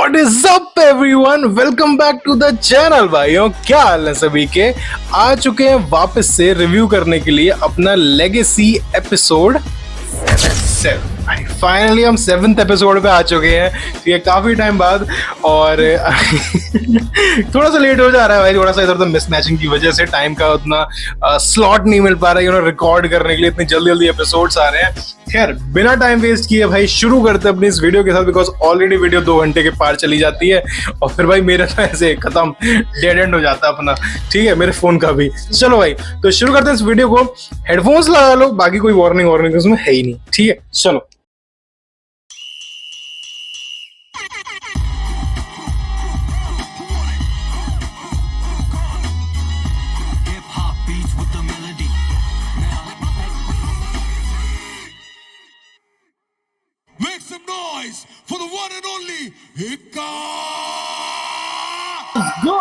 What is up everyone? Welcome back to the channel भाइयों। क्या हाल है सभी के? आ चुके हैं वापस से रिव्यू करने के लिए अपना लेगेसी एपिसोड 7। फाइनली हम 7th एपिसोड पे आ चुके हैं, ठीक है, काफी टाइम बाद। और थोड़ा सा लेट हो जा रहा है भाई, थोड़ा सा इधर उधर मिसमैचिंग की वजह से टाइम का उतना स्लॉट नहीं मिल पा रहा है रिकॉर्ड करने के लिए। इतनी जल्दी जल्दी एपिसोड्स आ रहे हैं। खैर, बिना टाइम वेस्ट किए भाई शुरू करते हैं अपनी इस वीडियो के साथ, बिकॉज ऑलरेडी वीडियो 2 घंटे के पार चली जाती है और फिर भाई मेरा तो ऐसे खत्म डेड एंड हो जाता है अपना, ठीक है, मेरे फोन का भी। चलो भाई, तो शुरू करते हैं इस वीडियो को। हेडफोन्स लगा लो, बाकी कोई वार्निंग उसमें है ही नहीं, ठीक है, चलो। Make some noise for the one and only Hika! Go!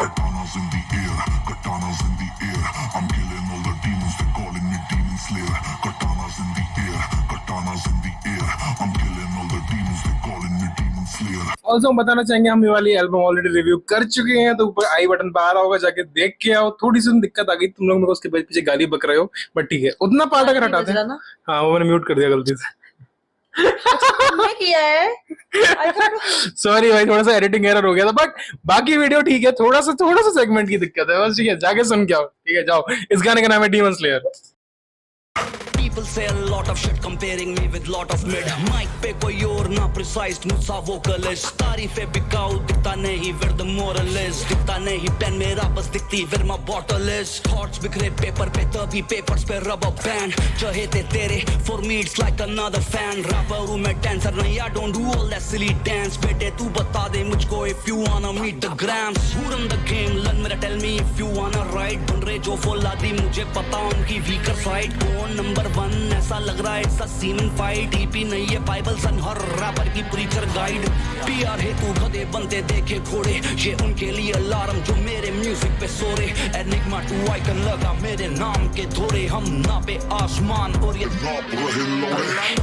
Katanas in the air, katanas in the air. I'm killing all the demons, they're calling me Demon Slayer. Katanas in the air, katanas in the air. I'm killing all the demons, they're calling me Demon Slayer. Also हम बताना चाहेंगे, हम ये वाली album already review कर चुके हैं, तो ऊपर आई बटन पे आ रहा होगा, जाके देख के आओ। थोड़ी सी दिक्कत आ गई, तुम लोग मेरे को उसके पीछे गाली बक रहे हो, बट ठीक है, उतना पार्ट अगर हटाते हैं। हाँ, वो मैंने म्यूट कर दिया गलती से। तुमने किया है? सॉरी भाई, थोड़ा सा एडिटिंग एरर हो गया था, बट बाकी वीडियो ठीक है। थोड़ा सा सेगमेंट की दिक्कत है बस, ठीक है, जाके सुन के आओ, ठीक है, जाओ। इस गाने का नाम है demon slayer. People say a lot of shit comparing me with lot of mid. Mic पे कोई और ना precise मुझसा vocalist. तारीफें बिकाऊ दिखता नहीं फिर the moralist. दिखता नहीं पेन मेरा बस दिखती फिर मैं bottlist. Thoughts बिखरे पेपर पे तभी papers पे rubber band. चहेते तेरे for me it's like another fan. Rapper हूँ मैं dancer नहीं, I don't do all that silly dance. बेटे तू बता दे मुझको if you wanna meet the grams. Who run the game? Learn मेरा tell me if you wanna ride. बन रहे जो फौला दी मुझे पता उनकी weaker side. कौन नंबर 1 ऐसा लग रहा है इट्स सीमन फाइट। ईपी नहीं है बाइबल सन हर रैपर की प्रीचर गाइड। पीआर है तू गधे बनते देखे घोड़े, ये उनके लिए अलार्म जो मेरे म्यूजिक पे सोरे। एनिग्मा टू आइकन लगा मेरे नाम के थोड़े, हम नापे आसमान और ये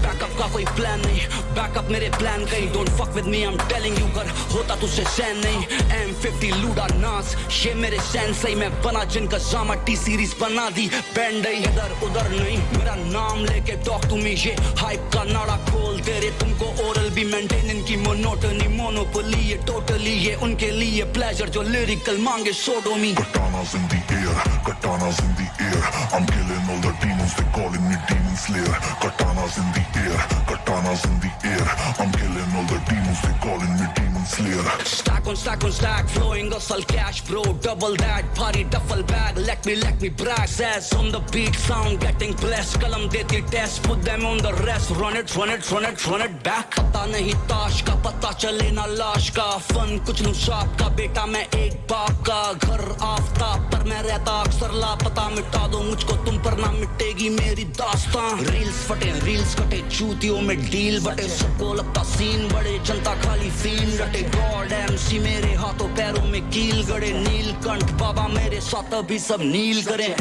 बैकअप का कोई प्लान नहीं। बैकअप मेरे प्लान कहीं, don't fuck with me I am telling you. कर होता तुझसे सैन नहीं। M50 लूडा नास ये मेरे सेंसई, मैं बना जिनका जामा टी सीरीज बना दी। बैंड इधर उधर नहीं, मेरा नाम लेके टॉक टू मी, ये हाइप का नाड़ा खोल दे रे तुमको। ओरल भी मेंटेन इनकी मोनोटनी, मोनोपोली ये टोटली, ये उनके लिए प्लेजर जो लिरिकल मांगे sodomy. Katanas in the air, katanas in the air. I'm killing all the demons, they're calling me Demon Slayer. Katanas in the air, katanas in the air. I'm killing all the demons, they're calling me Demon Slayer. Stack on stack, flowing hustle cash bro, double that, party duffel bag, let me brag. Says on the beat, sound getting blessed, kalam deti test, put them on the rest, run it back. पता नहीं ताश का पता चले ना लाश का, fun कुछ नु शाप का, बेटा मैं एक बाप का। घर आफ्ताब पर मैं रहता अक्सर लापता, मिटा दो मुझको तुम पर ना मिटेगी मेरी दास्तां। रील्स फटे रील्स कटे, चूतियों में डील बटे, सबको लगता सीन बड़े, जनता खाली फील रटे। गॉड MC मेरे हाथों पैरों में कील गड़े, नीलकंठ बाबा मेरे साथ अभी सब नील करें।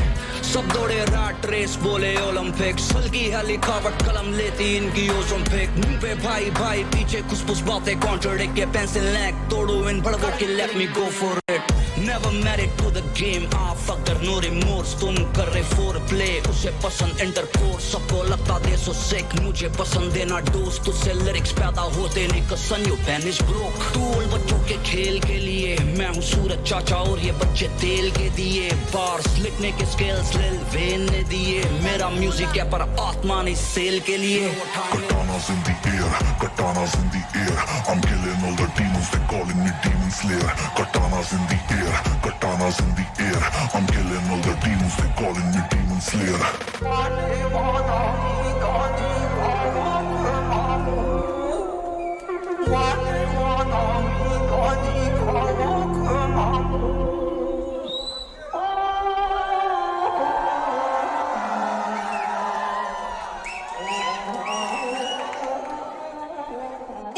सब दौड़े रैट रेस बोले ओलंपिक्स, हल्की है लिखावट कलम लेती इनकी ओलंपिक। मुंह पे भाई भाई पीछे खुशबुश बातें कॉन्ट्रडिक्ट के, पेंसिल लैक तोड़ो इन बड़वों की, let me go for it. Never married to the game, fuck there no remorse. तुम कर रहे foreplay, उसे पसंद intercourse, सबको लगता दे so sick, मुझे पसंद देना दोस्त। तुझसे lyrics पैदा होते नहीं कसन, you banish broke। टूल बच्चों के खेल के लिए, मैं हूँ सूरज चाचा और ये बच्चे तेल के दिए। बार्स लिखने के स्किल्स लिल वेन ने दिए, मेरा म्यूजिक है पर आत्मा नहीं सेल के लिए। Katanas in the air, katanas in the air. I'm killing all the demons, they're calling me Demon Slayer. Katanas in the air, katanas in the air. I'm killing all the demons, they're calling me Demon Slayer.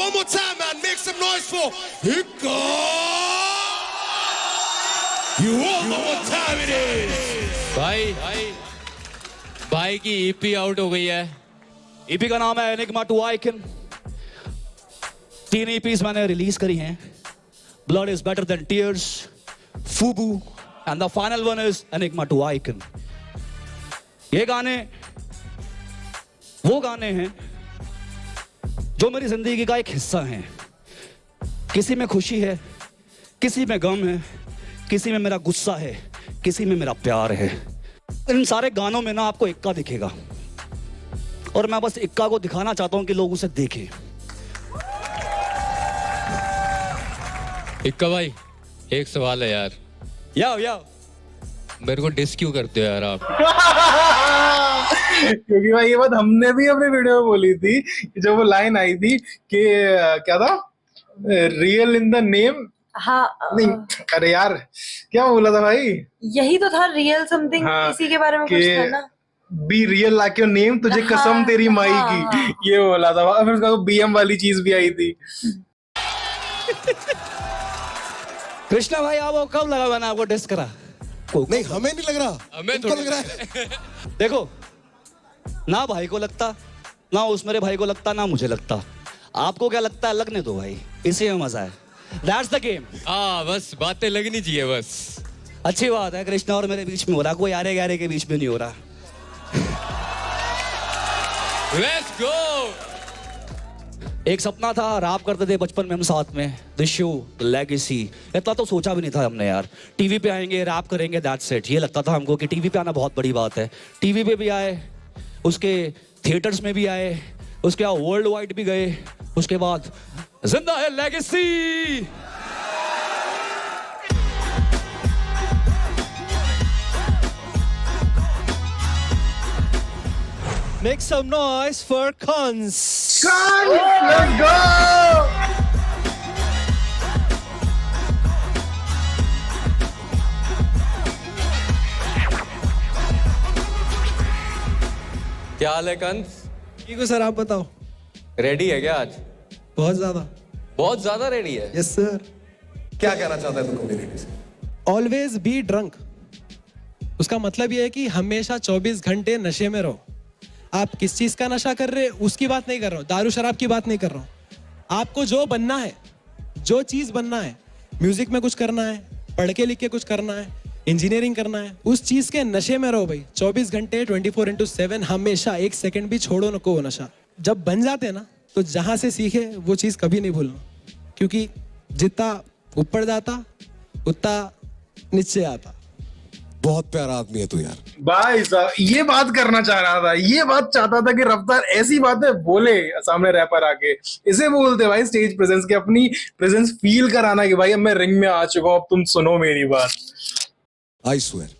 One more time, man. Make some noise for Hika. You all know what time it is. भाई की EP out हो गई है। EP का नाम है enigma to icon. 3 EPs मैंने release करी हैं. Blood is better than tears, FUBU and the final one is enigma to icon. ये गाने वो गाने हैं जो मेरी जिंदगी का एक हिस्सा हैं. किसी में खुशी है, किसी में गम है, किसी में मेरा गुस्सा है, किसी में मेरा प्यार है. इन सारे गानों में ना आपको इक्का दिखेगा और मैं बस इक्का को दिखाना चाहता हूं कि लोग उसे देखें. इक्का भाई, एक सवाल है यार. याओ मेरे को डिस क्यों करते हो यार आप? क्योंकि भाई ये बात हमने भी अपने वीडियो में बोली थी कि जब वो लाइन आई थी कि क्या था, रियल इन द नेम. हाँ नहीं, अरे यार क्या बोला था भाई? यही तो था, रियल समथिंग. हाँ, इसी के बारे में कुछ था ना. Be real like your name, तुझे कसम तेरी माई की, ये बोला था. फिर उसका बीएम वाली चीज भी आई थी. कृष्णा भाई आपको कब लगा मैंने आपको डिस करा? नहीं, हमें नहीं लग रहा, हमें तुमको थोड़ी लग रहा है. देखो, ना भाई को लगता, ना उस मेरे भाई को लगता, ना मुझे लगता. आपको क्या लगता है लगने दो भाई, इसी में मजा है. That's the game. हाँ, बस बातें लगनी चाहिए बस. अच्छी बात है, कृष्णा और मेरे बीच में हो रहा, कोई आरे गारे के बीच में नहीं हो रहा. Let's go. एक सपना था, रैप करते थे बचपन में हम साथ में. The show, the legacy. इतना तो सोचा भी नहीं था हमने यार. टीवी पे आएंगे, रैप करेंगे, दैट्स इट. ये लगता था हमको कि टीवी पे आना बहुत बड़ी बात है. टीवी पे भी आए, उसके थिएटर्स में भी आए, उसके बाद वर्ल्ड वाइड भी गए, उसके बाद जिंदा है legacy. Make some noise for Cons. Let's go! क्या हाल है कंस? ठीक हो सर, आप बताओ. रेडी है क्या आज? बहुत ज्यादा. बहुत ज्यादा रेडी है. Yes sir. क्या कहना चाहता है तू कम्युनिटी से? Always be drunk. उसका मतलब ये है कि हमेशा 24 घंटे नशे में रहो. आप किस चीज का नशा कर रहे हैं उसकी बात नहीं कर रहा हूँ, दारू शराब की बात नहीं कर रहा हूँ. आपको जो बनना है, जो चीज बनना है, म्यूजिक में कुछ करना है, पढ़ के लिख के कुछ करना है, इंजीनियरिंग करना है, उस चीज के नशे में रहो भाई. 24 घंटे 24/7 हमेशा, एक सेकंड भी छोड़ो नको वो नशा. जब बन जाते हैं ना, तो जहां से सीखे वो चीज कभी नहीं भूलना, क्योंकि जितना ऊपर जाता उतना नीचे आता. बहुत प्यारा आदमी है तू यार. भाई साहब ये बात करना चाह रहा था, ये बात चाहता था कि रफ्तार ऐसी बातें बोले सामने रैपर आके. इसे बोलते भाई स्टेज प्रेजेंस के, अपनी प्रेजेंस फील कराना कि भाई अब मैं रिंग में आ चुका हूं, अब तुम सुनो मेरी बात. I swear.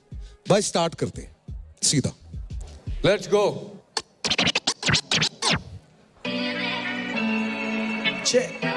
भाई स्टार्ट करते हैं सीधा. Let's go. Check.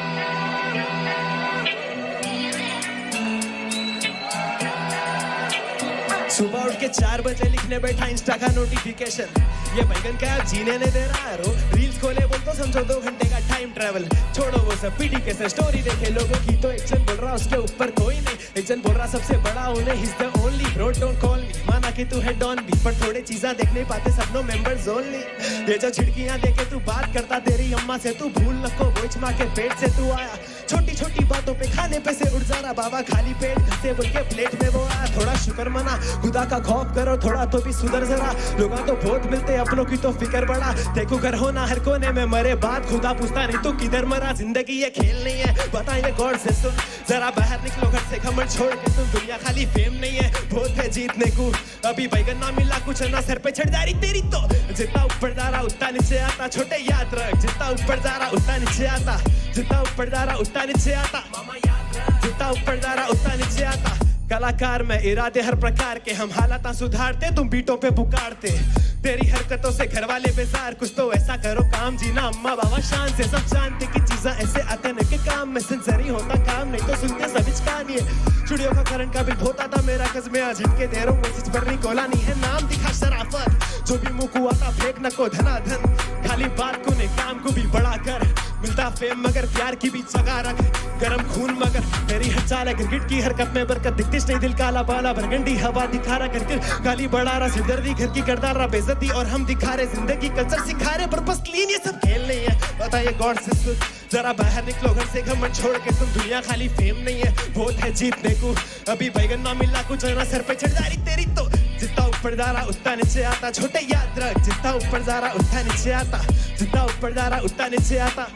सुबह उठ के 4 बजे लिखने बैठा इंस्टा का नोटिफिकेशन. ये बैगन का आप जीने नहीं दे रहा है. रील्स खोले बोल तो समझो 2 घंटे का टाइम ट्रेवल. छोड़ो वो सब पीटी के से स्टोरी देखे लोगों की, तो एक जन बोल रहा उसके ऊपर कोई नहीं. एक जन बोल रहा सबसे बड़ा उन्हें, he is the only bro, don't call मी. माना कि तू है डॉन बी, पर थोड़े चीजा देख नहीं पाते सब लोग मेंबर्स ओनली. ये जो छिड़कियां देके तू बात करता तेरी अम्मा से, तू भूल नको वोच माँ के पेट से तू आया. छोटी छोटी बातों पे खाने पे से उठ जा रहा बाबा, खाली पेट घसे बोल के प्लेट में वो आया. थोड़ा शुक्र मना, खुदा का खौफ करो, थोड़ा तो भी सुधर जरा. लोगों तो बहुत मिलते, अपनों की तो फिक्र बड़ा. देखो घर होना हर कोने में, मरे बात खुदा पूछता नहीं तू किधर मरा. जिंदगी ये खेल नहीं है, बताइए गॉड से सुन. जरा बाहर निकलो घर से, घमंड छोड़ के तुम. दुनिया खाली फेम नहीं है, बहुत है जीतने को. अभी बैगन ना मिला कुछ ना सर पे चढ़ जा रही तेरी तो. जितना ऊपर जा रहा उतना नीचे आता. छोटे याद रख, जितना ऊपर जा रहा उतना नीचे आता. जितना ऊपर जा रहा उतना नीचे आता. मामा याद रख, जितना ऊपर जा रहा उतना नीचे आता. कलाकार में इरादे हर प्रकार के, हम हालात सुधारते, तुम बीटों पे पुकारते. तेरी हरकतों से घर वाले बेजार, कुछ तो ऐसा करो काम जीना. अम्मा बाबा शान से सब जानते कि चीजा ऐसे आते न के काम में सिंसरी होता काम, नहीं तो सुनते सभी कहानी है. चुड़ियों का करंट का बिल होता था मेरा कस में, आज इनके दे रहा हूँ मैसेज पर नहीं कोला नहीं है. नाम दिखा शराफत, जो भी मुंह को आता फेंक नको धनाधन. खाली बात को नहीं काम को भी बड़ा कर. मिलता फेम मगर प्यार की भी जगह रख. गरम खून मगर तेरी हर चाल है, क्रिकेट की हरकत में बरकत दिखती नहीं. दिल काला बाला बरगंडी हवा दिखा रहा करके, गाली बढ़ा रहा सिरदर्दी घर की करता रहा बेइज्जती. और हम दिखा रहे जिंदगी कल्चर सिखा रहे, पर बस क्लीन ये सब खेल नहीं है. बताइए गॉड से जरा बाहर निकलो घर से, घमंड छोड़ के तुम, दुनिया खाली फेम नहीं है, बहुत है जीतने को, अभी बैगन ना मिला कुछ ना सर पे चढ़ जा रही तेरी तो, जितना ऊपर जा रहा उतना नीचे आता, छोटे याद रख, जितना ऊपर जा रहा उतना नीचे आता, जितना ऊपर जा रहा उतना नीचे आता,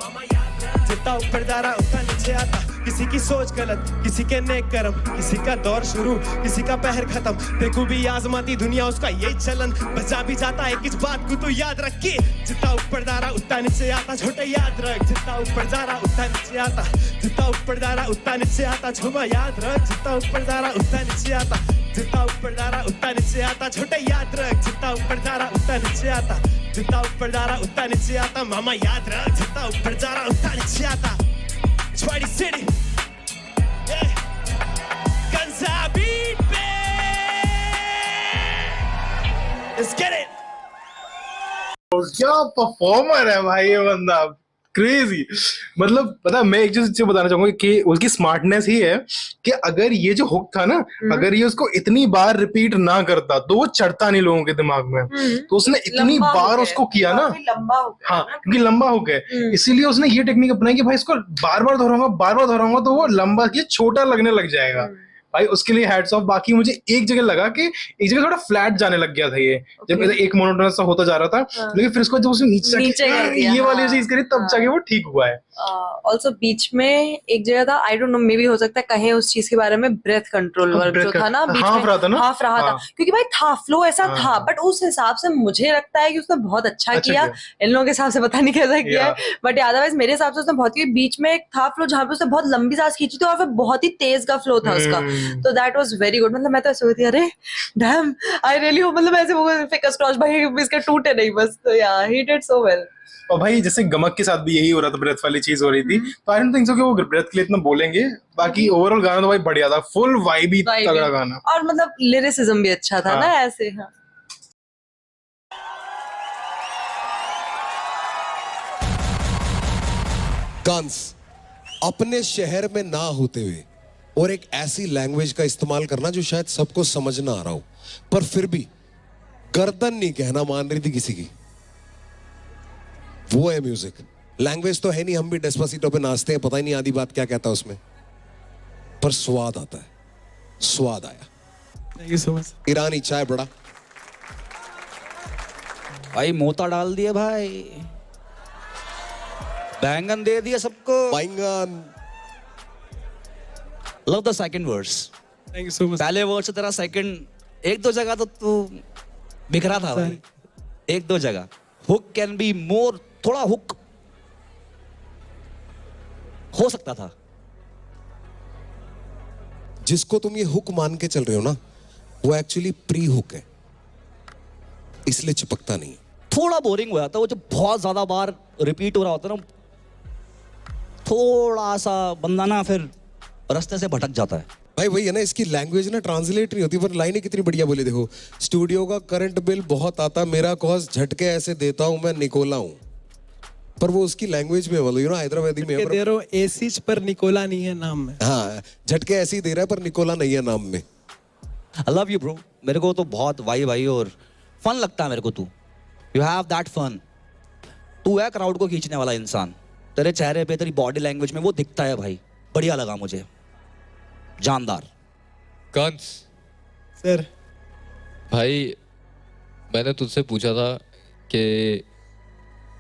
जितना ऊपर जा रहा उतना नीचे आता, किसी की सोच गलत, किसी के नेक कर्म, किसी का दौर शुरू, किसी का पहर खत्म, देखो भी आजमाती दुनिया उसका यही चलन, बचा भी जाता है किस बात को तो याद रख के, जितना ऊपर जा रहा उतना नीचे आता, छोटे याद रख, जितना ऊपर जा रहा उतना नीचे आता, जितना ऊपर जा रहा उतना नीचे आता, झुमा याद रख, जितना ऊपर जा रहा उतना नीचे आता, जितना ऊपर जा रहा उतना नीचे आता, छोटे याद रख, जितना ऊपर जा रहा उतना नीचे आता, जितना ऊपर जा रहा उतना नीचे आता, मामा याद रख, जितना ऊपर जा रहा उतना नीचे आता, Twitty City, yeah, Kansa beat me, let's get it. क्या परफॉर्मर है भाई ये बंदा, क्रेजी। मतलब पता है, मैं एक चीज बताना चाहूंगा कि उसकी स्मार्टनेस ही है कि अगर ये जो हुक था ना, अगर ये उसको इतनी बार रिपीट ना करता तो वो चढ़ता नहीं लोगों के दिमाग में, तो उसने इतनी बार उसको किया ना, लंबा हो गया हाँ क्योंकि लंबा हो गया, इसीलिए उसने ये टेक्निक अपनाई कि भाई इसको बार बार दोहराऊंगा तो वो लंबा के छोटा लगने लग जाएगा भाई, उसके लिए हैट्स ऑफ। बाकी मुझे एक जगह लगा कि एक जगह थोड़ा फ्लैट जाने लग गया था ये, जब एक मोनोटोनस सा होता जा रहा था, लेकिन फिर इसको जब उसने नीचे कर दिया, ये वाली चीज करी तब जाके वो ठीक हुआ है। ऑल्सो बीच में एक जगह था, आई डोंट नो, मे बी हो सकता है कहीं उस चीज के बारे में, ब्रेथ कंट्रोल वर्क जो था ना बीच में, हाफ रहा था, क्योंकि भाई था फ्लो ऐसा था, बट उस हिसाब से मुझे लगता है कि उसने बहुत अच्छा किया, इन लोगों के हिसाब से पता नहीं कैसा किया है, बट अदरवाइज मेरे हिसाब से उसने बहुत किया। बीच में एक था फ्लो जहाँ पे उसने बहुत लंबी सांस खींची थी और फिर बहुत ही तेज का फ्लो था उसका, तो दैट वाज वेरी गुड। मतलब मैं तो ऐसे हुई थी, अरे डैम आई रियली हो, मतलब ऐसे वो फिंगर्स क्रॉस्ड भाई इसके टूटे नहीं बस, तो या ही डिड सो वेल। और भाई जैसे गमक के साथ भी यही हो रहा था, ब्रेथ वाली चीज हो रही थी, तो आई डोंट थिंक सो कि वो ब्रेथ के लिए इतना बोलेंगे। बाकी ओवरऑल गाना तो भाई बढ़िया था, फुल वाइबी तगड़ा गाना, और मतलब लिरिसिज्म भी अच्छा था ना ऐसे। हाँ कंस अपने शहर में ना होते हुए और एक ऐसी लैंग्वेज का इस्तेमाल करना जो शायद सबको समझ ना आ रहा हो, पर फिर भी गर्दन नहीं कहना मान रही थी किसी की, वो है म्यूजिक। लैंग्वेज तो है नहीं, हम भी डेस्पासीटो पे नाचते हैं, पता ही नहीं आधी बात क्या कहता है उसमें, पर स्वाद आता है, स्वाद आया। Thank you so much. ईरानी चाय बड़ा भाई मोता डाल दिया भाई, बैंगन दे दिया सबको। बैंगन। Love the second verse. Thank you so much. पहले वर्स से तेरा सेकंड एक दो जगह तो तू बिखरा था भाई, एक दो जगह। हुक कैन बी मोर, थोड़ा हुक हो सकता था। जिसको तुम ये हुक मान के चल रहे हो ना, वो एक्चुअली प्री हुक है, इसलिए चिपकता नहीं है। थोड़ा बोरिंग हो जाता है वो, जब बहुत ज्यादा बार रिपीट हो रहा होता है ना, थोड़ा सा बंदा ना फिर रास्ते से भटक जाता है। भाई वही है ना, इसकी लैंग्वेज ना ट्रांसलेट नहीं होती, पर लाइनें कितनी बढ़िया बोली। देखो, स्टूडियो का करंट बिल बहुत आता, मेरा कॉस्ट झटके ऐसे देता हूं मैं, निकोला हूं, पर वो उसकी लैंग्वेज में बोलो, यू नो हैदराबादी में दे रहे हो एसीज पर निकोला नहीं है नाम में। हाँ, झटके ऐसे ही दे रहा है पर निकोला नहीं है नाम में। आई लव यू ब्रो, मेरे को तो बहुत भाई और फन लगता है मेरे को। तू यू हैव दैट फन, तू है क्राउड को खींचने वाला इंसान, तेरे चेहरे पे तेरी बॉडी लैंग्वेज में वो दिखता है भाई, बढ़िया लगा मुझे, जानदार। कंस सर भाई, मैंने तुझसे पूछा था कि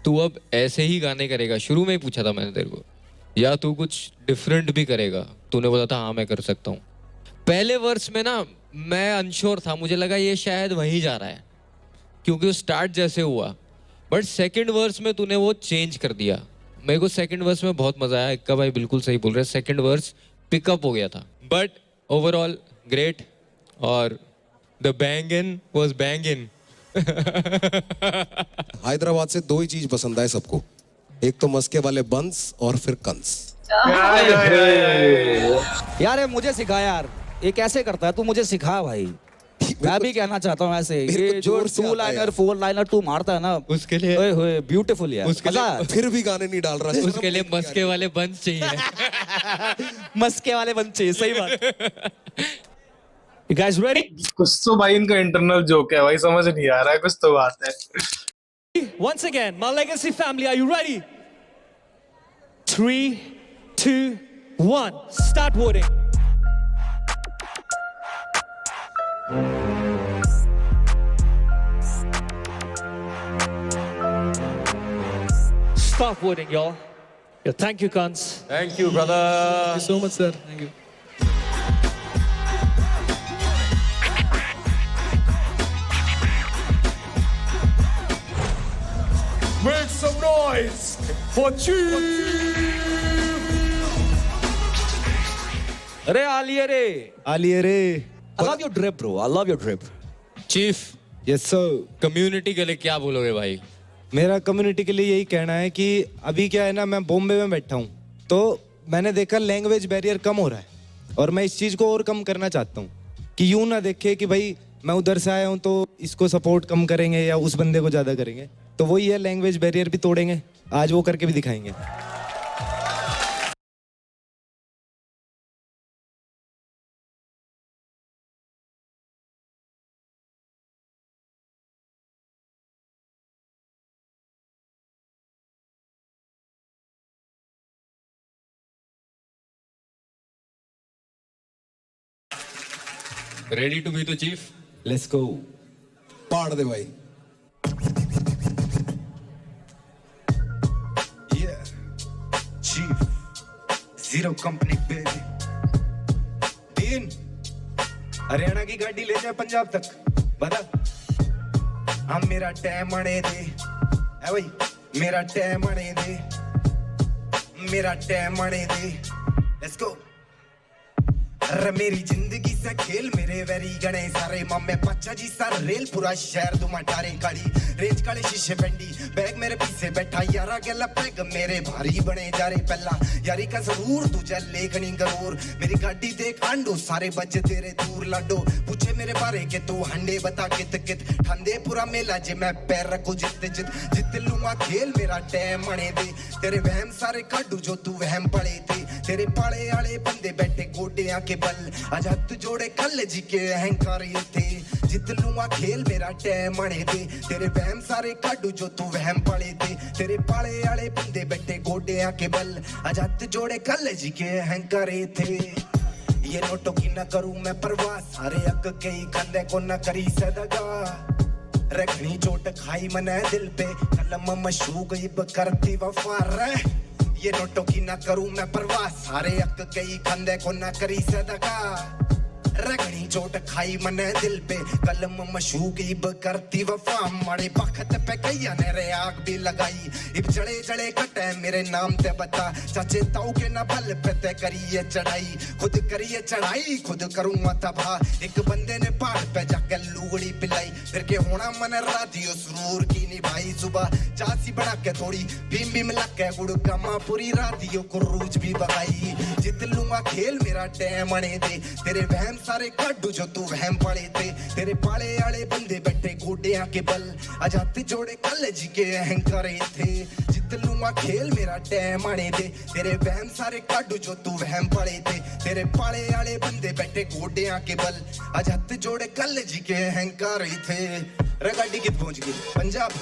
तू अब ऐसे ही गाने करेगा, शुरू में ही पूछा था मैंने तेरे को, या तू कुछ डिफरेंट भी करेगा। तूने बोला था हाँ मैं कर सकता हूँ। पहले वर्स में ना मैं अनश्योर था, मुझे लगा ये शायद वहीं जा रहा है क्योंकि वो स्टार्ट जैसे हुआ, बट सेकंड वर्स में तूने वो चेंज कर दिया। मेरे को सेकंड वर्स में बहुत मजा आया। इक्का भाई बिल्कुल सही बोल रहे हैं, सेकंड वर्स पिकअप हो गया था, बट ओवरऑल ग्रेट। और the bang in was bang in. Hyderabad से दो ही चीज पसंद आए सबको, एक तो मस्के वाले बंस और फिर कंस। यार ये मुझे सिखा यार, ये कैसे करता है तू, मुझे सिखा भाई। मैं भी कहना चाहता हूँ ऐसे, ये जो 2 लाइनर 4 लाइनर तू मारता है ना, उसके लिए ओए होए ब्यूटीफुल यार, उसके लिए फिर भी गाने नहीं डाल रहा, उसके लिए मस्के वाले बंस चाहिए। मस्के वाले बंचे, सही बात। You guys ready? कुछ तो भाई इनका इंटरनल जोक है भाई, समझ नहीं आ रहा है, कुछ तो बात है। once again my legacy family, are you ready? 3, 2, 1. Start voting. Stop voting, y'all. Yeah, thank you, cunts. Thank you, brother. Thank you so much, sir. Thank you. Make some noise for Chief! अरे आलिए रे, आलिए रे। I love your drip, bro. I love your drip. Chief, yes sir. Community के लिए क्या बोलोगे भाई? मेरा community के लिए यही कहना है कि अभी क्या है ना, मैं बॉम्बे में बैठा हूँ तो मैंने देखा लैंग्वेज बैरियर कम हो रहा है और मैं इस चीज़ को और कम करना चाहता हूँ कि यूँ ना देखे कि भाई मैं उधर से आया हूँ तो इसको सपोर्ट कम करेंगे या उस बंदे को ज़्यादा करेंगे। तो वही है, लैंग्वेज बैरियर भी तोड़ेंगे, आज वो करके भी दिखाएंगे। Ready to be the chief? Let's go. पाड़ दे भाई। Chief, Zero Company baby. तीन हरियाणा की गाड़ी ले जाए पंजाब तक, बता। हम मेरा टैम आने दे, है भाई, मेरा टैम आने दे, मेरा टैम आने दे। Let's go. अरे मेरी जिंदगी से खेल मेरे वेरी गणे सारे मामे बच्चा जी सर रेल पूरा शहर दुमा टारे गाड़ी रेंज काले शीशे पेंडी बैग मेरे पीछे बैठा यारा गला पैग मेरे भारी बने जा रहे पहला यारी का जरूर तुझे लेखनी गरूर मेरी गाड़ी देख आंडो सारे बच्चे तेरे दूर लाडो पूछे मेरे बारे के तू हंडे बता कित कित ठंडे पूरा मेला जे मैं पैर रखो जित जित जित लूंगा खेल मेरा टैम मणे दे तेरे वहम सारे काडू जो तू वहम पड़े थे तेरे पाले आले बंदे बैठे गोटियां के बल आज हाथ जोड़े कल जी के अहंकारी थे जित लूंगा खेल मेरा टैम मणे दे तेरे वहम सारे काडू जो तू वहम पड़े थे तेरे पाले आले बंदे बैठे गोटियां के बल आज हाथ जोड़े कल जी के अहंकारी थे ये नोटों की न करूं मैं परवाह सारे अक के ही कंधे को न करी सदगा रखनी चोट खाई मने दिल पे कलम मशूक इब करती वफा रह ये नोटों की न करूं मैं परवाह सारे अक के ही कंधे को न करी सदगा रगड़ी चोट खाई मने दिल पे कलम मशूक इब करती वफा मारे बखत पे कैया ने रे आग भी लगाई इब जड़े जड़े कटे मेरे नाम ते बता चाचे ताऊ के न बल पे ते करिए चढ़ाई खुद करिए चढ़ाई खुद करूंगा तबाह एक बंदे ने पहाड़ पे जाकर लुगड़ी पिलाई फिर के होना मन राधियो सुरूर की निभाई सुबह चासी बना के थोड़ी भीम भीम लग के गुड़ गमा पूरी राधियो को रूज भी बगाई जित लूंगा खेल मेरा टैम मणे दे तेरे वहम सारे काडू जो तू वहम पड़े थे तेरे पाले आले बंदे बैठे गोटियां के बल आज हाथ जोड़े कल जी के अहंकार थे जित लूंगा खेल मेरा टैम आने दे तेरे वहम सारे काडू जो तू वहम पड़े थे तेरे पाले आले बंदे बैठे गोटियां के बल आज हाथ जोड़े कल जी के अहंकार थे रगाड़ी कित पहुंच गई पंजाब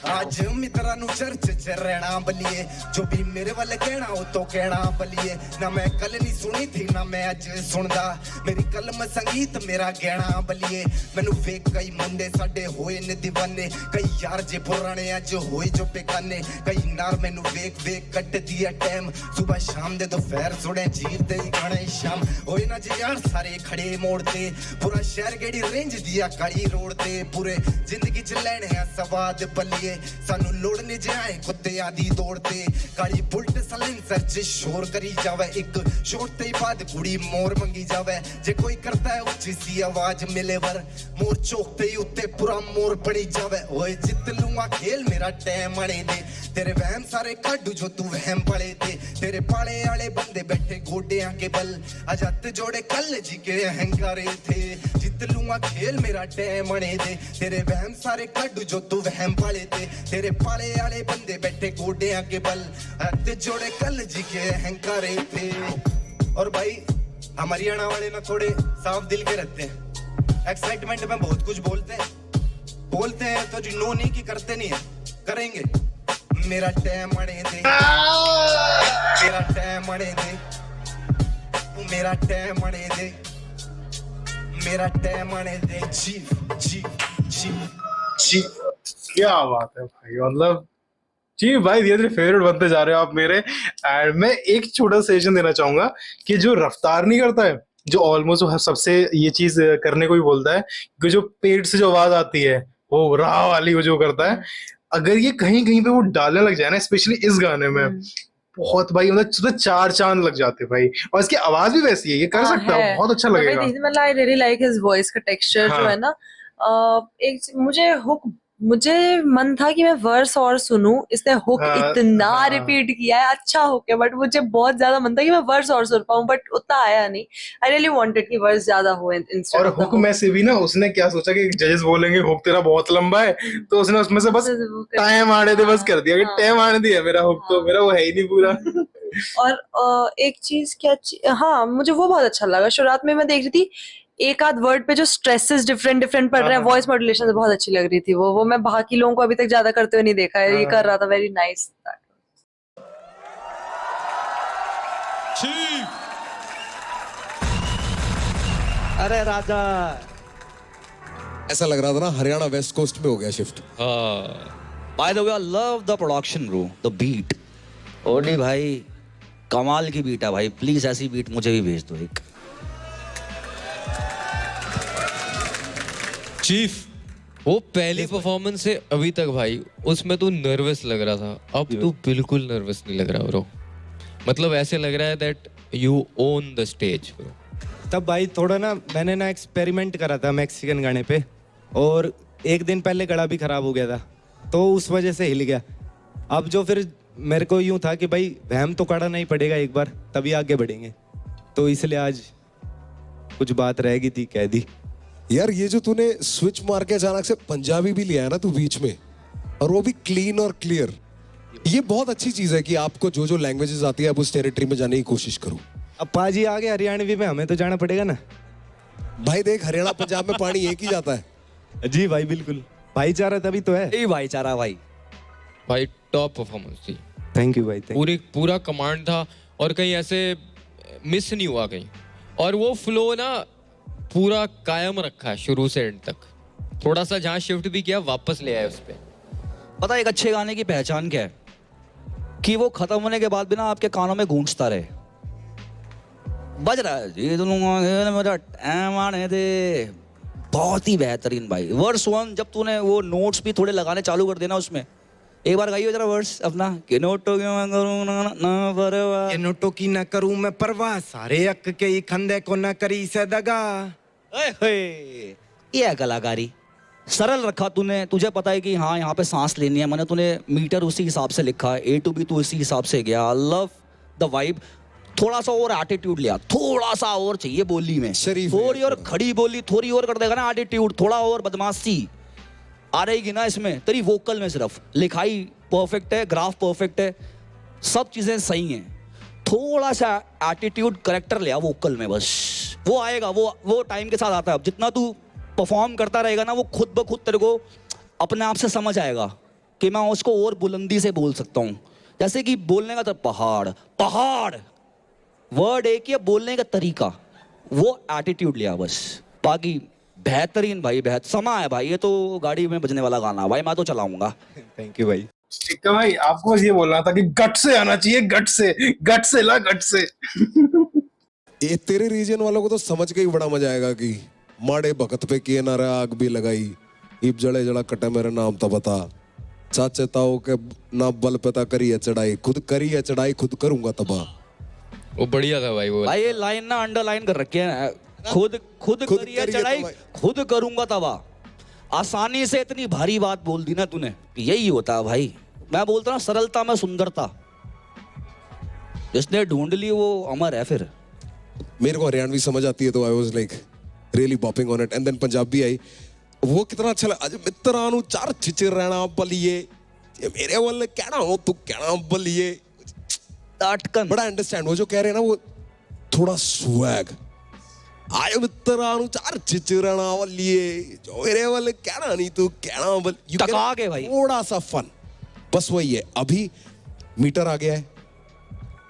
आज मित्रा नु चर्च च रहना बलिए जो भी मेरे वाले कहना हो तो कहना बलिए ना मैं कल नहीं सुनी थी ना मैं आज सुनदा मेरी कलम संगीत मेरा गहना बलिए मैनू वेख कई मुंडे साडे होए ने दीवाने कई यार जे पुराने आज होए जो बेगाने कई नार मैनू वेख वेख कट दिया टाइम सुबह शाम दे दोपहर सुने जीव दे गाने शाम होए ना जे यार सारे खड़े मोड़ ते पूरा शहर गेड़ी रेंज दिया काली रोड ते पूरे जिंदगी च लेने आ सवाद बलिए सानू लोड़ने जाए कुत्ते आदि दौड़ते काली बुलट साइलेंसर च शोर करी जावे एक शोर ते बाद कुड़ी मोर मंगी जावे जे कोई करता है ऊंची सी आवाज मिले वर मोर चौकते ही उत्ते पूरा मोर पड़ी जावे ओए जित लूंगा खेल मेरा टैम आने दे तेरे वहम सारे काडू जो तू वहम पड़े थे तेरे पाले आले बंदे बैठे गोटियां के बल आज हाथ जोड़े कल जी के अहंकार थे जित लूंगा खेल मेरा टैम आने दे तेरे वहम सारे काडू जो तू वहम पड़े थे तेरे पाले आले बंदे बैठे गोटियां के बल हाथ जोड़े कल जी के अहंकार थे और भाई हम हरियाणा वाले ना थोड़े साफ दिल के रहते हैं एक्साइटमेंट में बहुत कुछ बोलते हैं तो जी नो नहीं की करते नहीं है करेंगे मेरा टाइम मणे दे मेरा टाइम मणे दे मेरा टाइम मणे दे मेरा टाइम मणे दे चीफ चीफ चीफ क्या बात है भाई, मतलब जी भाई धीरे धीरे फेवरेट बनते जा रहे हो आप मेरे। एंड मैं एक छोटा सजेशन देना चाहूंगा कि जो रफ्तार नहीं करता है, जो ऑलमोस्ट सबसे ये चीज करने को भी बोलता है कि जो पेट से जो आवाज आती है वो राह वाली वो जो करता है, अगर ये कहीं कहीं पे वो डालने लग जाए ना, स्पेशली इस गाने में, बहुत भाई मतलब चार चांद लग जाते हैं भाई। और इसकी आवाज भी वैसी है, ये कर सकता है, बहुत अच्छा लगेगा। मतलब I really like his voice का टेक्सचर जो है ना। एक मुझे मन था कि मैं वर्स और सुनूं, इसने हुक इतना रिपीट किया है, अच्छा हुक है, बट मुझे बहुत ज्यादा मन था कि मैं वर्स और सुन पाऊं, बट उतना आया नहीं। आई रियली वांटेड कि वर्स ज्यादा हो इंस्टेड। और हुक में से भी ना उसने क्या सोचा कि जजेस बोलेंगे हुक तेरा बहुत लंबा है, तो उसने उसमें से बस टाइम आने दे बस कर दिया कि टाइम आने दिया, मेरा हुक तो मेरा वो है ही नहीं पूरा। और एक चीज क्या, हाँ मुझे वो बहुत अच्छा लगा, शुरुआत में मैं देख रही थी एक आध वर्ड पे जो स्ट्रेसेस डिफरेंट डिफरेंट पड़ रहे हैं, वॉइस मॉड्यूलेशन बहुत अच्छी लग रही थी। वो मैं बाकी लोगों को अभी तक ज्यादा करते हुए नहीं देखा है, ये कर रहा था, वेरी नाइस। अरे राजा, ऐसा लग रहा था ना हरियाणा वेस्ट कोस्ट में हो गया shift. By the way I love the production bro, the beat. OD भाई कमाल की बीट है भाई, प्लीज ऐसी बीट मुझे भी भेज दो एक। चीफ, वो पहली परफॉर्मेंस से अभी तक भाई उसमें तू नर्वस लग रहा था, अब तू बिल्कुल नर्वस नहीं लग रहा ब्रो। मतलब ऐसे लग रहा है that you own the stage bro. तब भाई थोड़ा ना मैंने ना एक्सपेरिमेंट करा था मैक्सिकन गाने पे, और एक दिन पहले गला भी खराब हो गया था, तो उस वजह से हिल गया। अब जो फिर मेरे को यूं था कि भाई वहम तो काढ़ा नहीं पड़ेगा एक बार, तभी आगे बढ़ेंगे, तो इसलिए आज कुछ बात रहेगी थी, कह दी। यार ये जो तूने स्विच मार के अचानक से पंजाबी भी लिया है ना तू बीच में, और वो भी क्लीन और क्लियर, ये बहुत अच्छी चीज है कि आपको जो जो लैंग्वेजेस आती है आप उस टेरिटरी में जाने की कोशिश करो। अब पाजी आ गए हरियाणवी में, हमें तो जाना पड़ेगा ना भाई। देख हरियाणा पंजाब में पानी एक ही जाता है। जी भाई बिल्कुल, भाईचारा तभी तो है। यही भाईचारा भाई। भाई टॉप परफॉर्मेंस थी, थैंक यू भाई। पूरा कमांड था, और कहीं ऐसे मिस नहीं हुआ कहीं, और वो फ्लो ना पूरा कायम रखा है शुरू से एंड तक। थोड़ा सा जहां शिफ्ट भी किया वापस ले आए उस पे। पता है एक अच्छे गाने की पहचान क्या है? कि वो खत्म होने के बाद भी ना आपके कानों में गूंजता रहे, बज रहा है जी मेरा टाइम आने दे। बहुत ही बेहतरीन भाई। वर्स 1 जब तूने वो नोट्स भी थोड़े लगाने चालू कर देना उसमें, एक बार गाइयो जरा वर्स अपना कि नोटों की मैं करूं ना परवाह, ये नोटों की ना करूं मैं परवाह, सारे अक के ही खंदे को ना करी से दगा। ये कलाकारी सरल रखा तूने। तुझे पता है कि हाँ यहाँ पे सांस लेनी है, मैंने तूने मीटर उसी हिसाब से लिखा है, A to B तू उसी हिसाब से गया। Love the vibe. थोड़ा सा और एटीट्यूड लिया, थोड़ा सा और चाहिए बोली में, थोड़ी और खड़ी बोली थोड़ी और कर देगा ना एटीट्यूड, थोड़ा और बदमाशी आ रहेगी ना इसमें तेरी वोकल में। सिर्फ लिखाई परफेक्ट है, ग्राफ परफेक्ट है, सब चीजें सही हैं, थोड़ा सा एटीट्यूड करेक्टर लिया वोकल में, बस वो आएगा। वो टाइम के साथ आता है। अब जितना तू परफॉर्म करता रहेगा ना, वो खुद ब खुद तेरे को अपने आप से समझ आएगा कि मैं उसको और बुलंदी से बोल सकता हूँ। जैसे कि बोलने का तो पहाड़ पहाड़ वर्ड एक ही, बोलने का तरीका, वो एटीट्यूड लिया बस। बाकी बेहतरीन भाई, समा है भाई। ये तो गाड़ी में बजने वाला गाना भाई, मैं तो चलाऊंगा। थैंक यू भाई। ठीक है भाई, आपको बस ये बोलना था कि गट से आना चाहिए, गट से ला गट से। ये तेरे रीजन वालों को तो समझ के ही बड़ा मजा आएगा कि माड़े भगत पे किए ना रहा आग भी लगाई, इब जड़े जड़ा कटे मेरा नाम तो बता, चाचे ताओ के ना बल पता करी है चढ़ाई, खुद करी है चढ़ाई खुद करूंगा तबाह। वो बढ़िया था भाई। वो भाई ये लाइन ना अंडरलाइन कर रखी है, खुद करी है चढ़ाई खुद करूंगा तबाह। आसानी से इतनी भारी बात बोल दी ना तूने, यही होता है भाई। मैं बोलता ना सरलता में सुंदरता, जिसने ढूंढ ली वो अमर है। फिर मेरे को हरियाणवी समझ आती है तो I was like really bopping on it. And then Punjabi आई, वो कितना अच्छा लगा। अज मित्रा नु चार चिचिर रहना बलिए, ये मेरे वाले कहना हो तू कहना बलिए, अटकन बड़ा अंडरस्टैंड। वो जो कह रहे हैं ना, वो थोड़ा स्वैग आए मित्रा नु चार चिचिर रहना बलिए, जो मेरे वाले कहना नहीं तू कहना बल, टका के भाई, थोड़ा सा फन बस वही है, अभी मीटर आ गया है,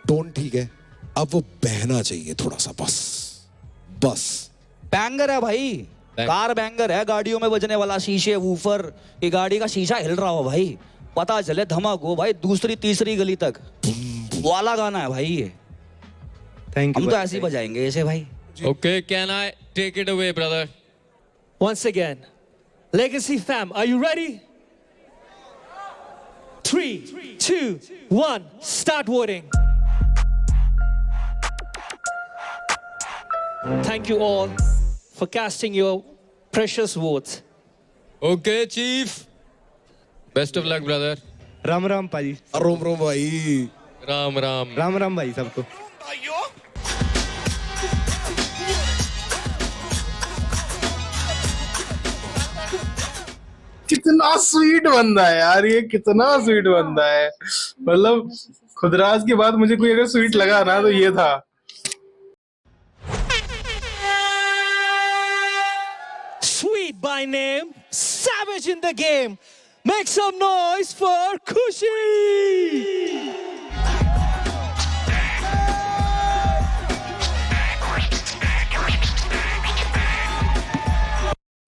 टोन ठीक है, अब वो बहना चाहिए थोड़ा सा, बस। बैंगर है भाई, कार बैंगर है, गाड़ियों में बजने वाला, शीशे वूफर, ये गाड़ी का शीशा हिल रहा हो भाई, पता चले धमाक हो भाई, दूसरी तीसरी गली तक वाला गाना है भाई ये। Thank you. हम तो ऐसे ही बजाएंगे ऐसे भाई। Okay, can I take it away, brother? Once again, Legacy fam, are you ready? 3, 2, 1, start voting. Thank you all for casting your precious votes. Okay, chief. Best of luck, brother. Ram Ram पाजी। रोम रोम भाई। राम राम। राम राम भाई सबको। कितना स्वीट बंदा है यार, ये कितना स्वीट बंदा है। मतलब खुदराज के बाद मुझे कोई अगर स्वीट लगा ना तो ये था। Sweet by name, savage in the game. Make some noise for Kushi.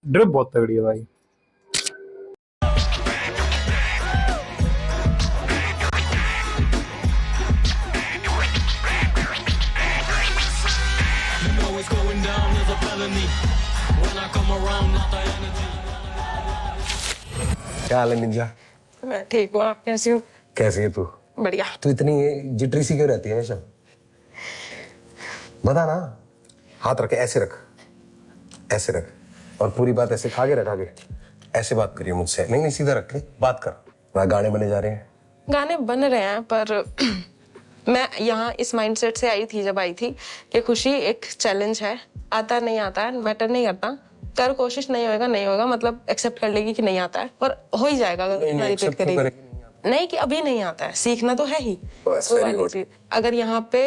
Drip बहुत तगड़ी है भाई। क्या हाल है निंजा? मैं ठीक हूँ, आप कैसी हो? कैसी है तू? बढ़िया। तू इतनी जिटरी सी क्यों रहती है हमेशा? बता ना। हाथ रखे, ऐसे रख, ऐसे रख, और पूरी बात ऐसे खा के रखा के ऐसे बात करिए मुझसे। नहीं नहीं, सीधा रख के बात कर। वहाँ गाने बने जा रहे हैं। गाने बन रहे हैं, पर मैं यहाँ इस माइंडसेट से आई थी जब आई थी कि खुशी एक चैलेंज है, आता नहीं आता है मैटर नहीं करता, कर कोशिश, नहीं होएगा नहीं होगा, मतलब एक्सेप्ट कर लेगी कि नहीं आता है, पर हो ही जाएगा अगर रिपीट करेगी। नहीं कि अभी नहीं आता है, सीखना तो है ही। अगर यहाँ पे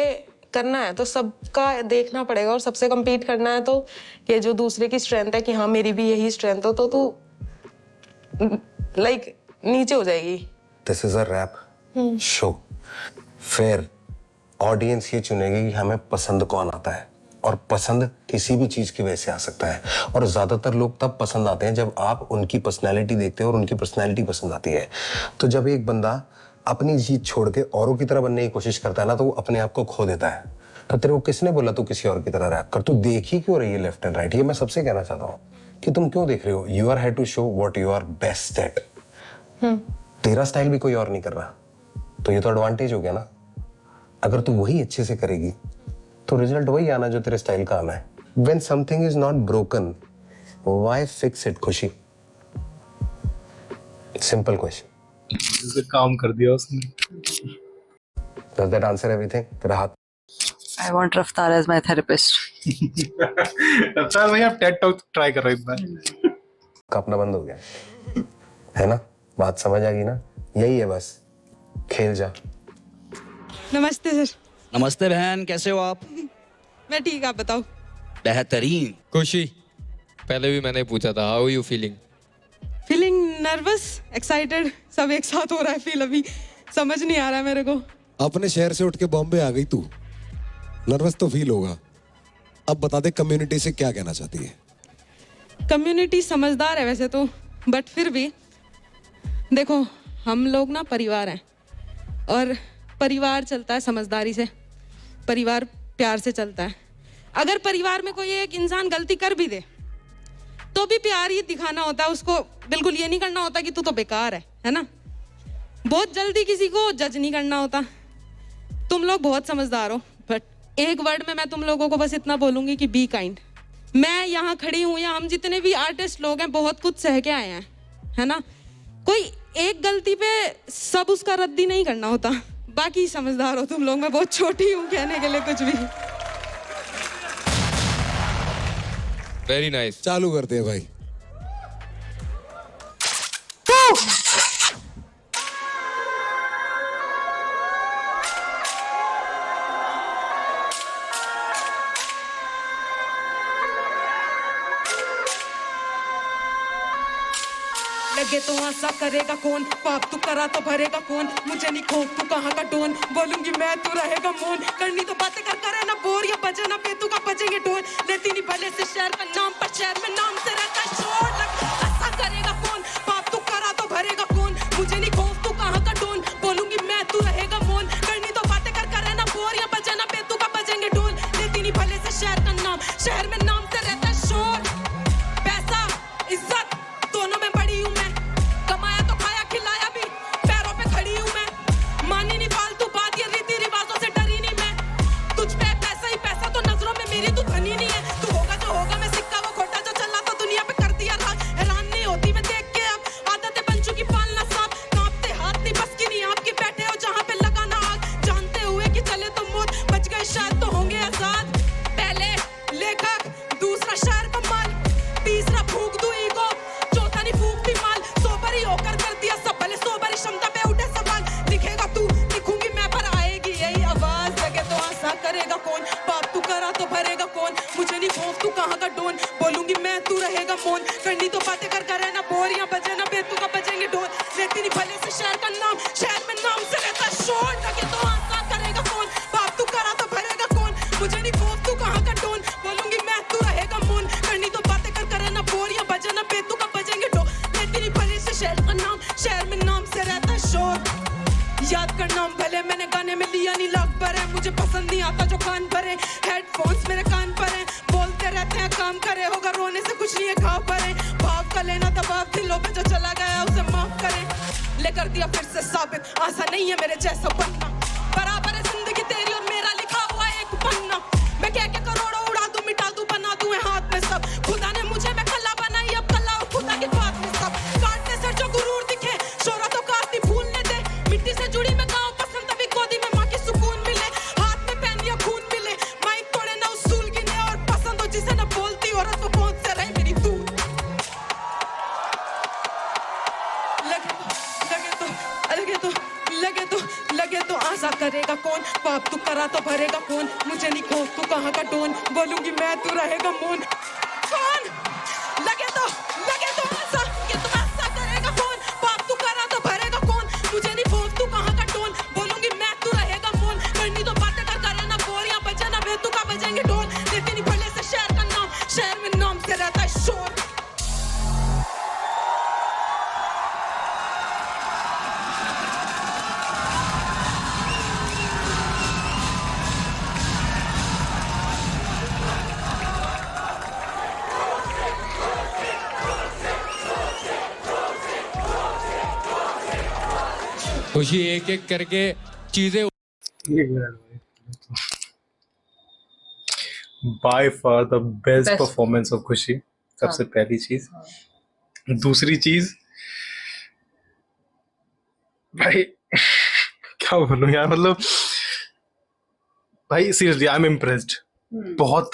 करना है तो सबका देखना पड़ेगा और सबसे compete करना है, तो ये जो दूसरे की स्ट्रेंथ है कि हाँ मेरी भी यही स्ट्रेंथ हो, तो तू लाइक नीचे हो जाएगी। This is a rap show. फिर ऑडियंस ये चुनेगी कि हमें पसंद कौन आता है, और पसंद किसी भी चीज की वजह से आ सकता है, और ज्यादातर लोग तब पसंद आते हैं जब आप उनकी पर्सनैलिटी देखते हो और उनकी पर्सनैलिटी पसंद आती है। तो जब एक बंदा अपनी चीज छोड़ के औरों की तरह बनने की कोशिश करता है ना, तो वो अपने आप को खो देता है। तो तेरे को किसने बोला तू किसी और की तरह रैप कर? तू देख ही क्यों रही है लेफ्ट एंड राइट? ये मैं सबसे कहना चाहता हूँ कि तुम क्यों देख रहे हो? You are had to show what you are best at. तेरा स्टाइल भी कोई और नहीं कर रहा, तो ये तो एडवांटेज हो गया ना। अगर तू वही अच्छे से करेगी तो रिजल्ट वही आना जो तेरे स्टाइल का आना है। When something is not broken, why fix it, खुशी? Simple question. इसे काम कर दिया उसने। Does that answer everything? तेरा हाथ। I want Raftaar as my therapist. रफ्तार भाई आप टेड टॉक ट्राई कर रहे हैं। कांपना बंद हो गया है ना? बात समझ आ गई ना? यही है बस, खेल जा। नमस्ते सर। नमस्ते बहन, कैसे हो आप? मैं ठीक, आप बताओ। बेहतरीन। खुशी, पहले भी मैंने पूछा था, how you feeling? Feeling nervous, excited, सब एक साथ हो रहा है फील, अभी समझ नहीं आ रहा है मेरे को। अपने शहर से उठ के बॉम्बे आ गई तू, नर्वस तो फील होगा। अब बता दे कम्युनिटी से क्या कहना चाहती है? कम्युनिटी समझदार है वैसे तो, बट फिर भी देखो हम लोग ना परिवार हैं, और परिवार चलता है समझदारी से, परिवार प्यार से चलता है। अगर परिवार में कोई एक इंसान गलती कर भी दे तो भी प्यार ही दिखाना होता है उसको, बिल्कुल ये नहीं करना होता कि तू तो बेकार है ना। बहुत जल्दी किसी को जज नहीं करना होता। तुम लोग बहुत समझदार हो, बट एक वर्ड में मैं तुम लोगों को बस इतना बोलूंगी कि बी काइंड। मैं यहाँ खड़ी हूँ, या हम जितने भी आर्टिस्ट लोग हैं बहुत कुछ सह के आए हैं, है ना। कोई एक गलती पे सब उसका रद्दी नहीं करना होता। बाकी समझदार हो तुम लोग, मैं बहुत छोटी हूँ कहने के लिए कुछ भी। Very nice. चालू करते हैं भाई। लगे तो आशा करेगा कौन, पाप तू करा तो भरेगा कौन, मुझे नहीं खौफ तू कहाँ का डोन, बोलूंगी मैं तू रहेगा मौन, करनी तो बातें कर करे ना बोर, या बजे ना बेतू का बजेंगे ढोल, लेती नहीं भले से शहर का नाम पर शहर में नाम से रहता शोर, आशा करेगा कौन, पाप तू करा तो भरेगा कौन, मुझे नहीं खौफ तू कहाँ का डोन, बोलूंगी मैं तू रहेगा मौन, करनी तो बातें कर करे ना बोर, या बजे ना बेतू का बजेंगे ढोल, लेती नहीं भले से शहर का नाम, शहर में नाम से रहता शोर, पैसा इज्जत दोनों में बड़ी हूँ मैं, कमाया तो खाया खिलाया भी, पैरों पे खड़ी हूँ मैं, मानी नहीं फालतू बात, ये रीति रिवाजों से डरी नहीं मैं, तुझ पे पैसा ही पैसा तो नजरों में मेरी तू धनी नहीं है, तू होगा जो होगा मैं सिक्का वो खोटा जो चला तो दुनिया पे कर दिया राज, हैरान नहीं होती मैं देख के अब, आदतें बन चुकी पालना सांप, कांपते हाथ नहीं बस की नहीं आपके, बैठे हो जहाँ पे लगाना आग, जानते हुए कि चले तो मौत, बच गए शायद तो होंगे आजाद, पहले लेखक दूसरा शायर का माल, तीसरा फूक दूं ईगो, चौथा नहीं फूकती माल, सोबर ही होकर कर दिया सब भले, सोबर क्षमता पे उठे सवाल, लिखेगा तू लिखूंगी मैं पर आएगी यही आवाज, लगे तो आशा करेगा कौन, पाप तू करा तो भरेगा कौन, मुझे नहीं खौफ तू कहाँ का डोन, बोलूंगी मैं तू रहेगा मौन, करनी तो बातें कर करे ना बोर, या बजे ना बेतू का बजेंगे ढोल, लेती नहीं भले से शहर का नाम, शहर में नाम से रहता शोर, लगे तो आशा करेगा कौन, पाप तू करा तो भरेगा कौन, मुझे नहीं खौफ तू कहाँ का डोन, बोलूंगी मैं तू रहेगा मौन, करनी तो बातें कर करे ना बोर, या बजे ना बेतू का बजेंगे ढोल, लेती नहीं भले से शहर का नाम, शहर में नाम से रहता शोर, याद कर नाम भले मैंने गाने में लिया नहीं लाख पर है, मुझे पसंद नहीं आता जो कान पर है, हेडफोन्स मेरे कान पर है, बोलते रहते हैं काम करे, होगा रोने से कुछ नहीं है घाव पर है, भाव का लेना दबाव दिलों पे जो चला गया उसे माफ करे, लेकर दिया फिर से साबित, आशा नहीं है मेरे जैसा बनना, बराबर है जिंदगी तेरी और मेरा लिखा हुआ एक पन्ना, मैं क्या क्या करोड़ों उड़ा दूं मिटा दूं बना दूं हाथ में सब, खुदा ने मुझे मैं कला बनाई अब कला और खुदा की बात में सब, काटने से जो गुरूर दिखे शोहरत तो काटनी भूलने दे, मिट्टी से जुड़ी मैं गाँव पसंद तभी गोदी में माँ की सुकून मिले, हाथ में पेन या खून मिले, माइक तोड़े ना उसूल गिने, और पसंद हो जिसे ना बोलती औरत वो पहुंच से रहे मेरी दूर, लगे तो आशा करेगा कौन, पाप तू करा तो भरेगा कौन, मुझे नहीं खौफ तू कहाँ का डोन, बोलूंगी मैं तू रहेगा मौन, कौन लगे तो आशा कि तू आशा करेगा कौन, पाप तू करा तो भरेगा कौन, मुझे नहीं खौफ तू कहाँ का डोन, बोलूंगी मैं तू रहेगा मौन, करनी तो बातें कर करे ना बोर, या बजा ना बेतू का बजेंगे ढोल, लेती नहीं भले से शहर का नाम, शहर में नाम से रहता है शोर, खुशी एक एक करके चीजें by far the best performance of खुशी, सबसे पहली चीज, दूसरी चीज भाई क्या बोलूं यार, मतलब भाई सीरियसली आई एम इम्प्रेस्ड, बहुत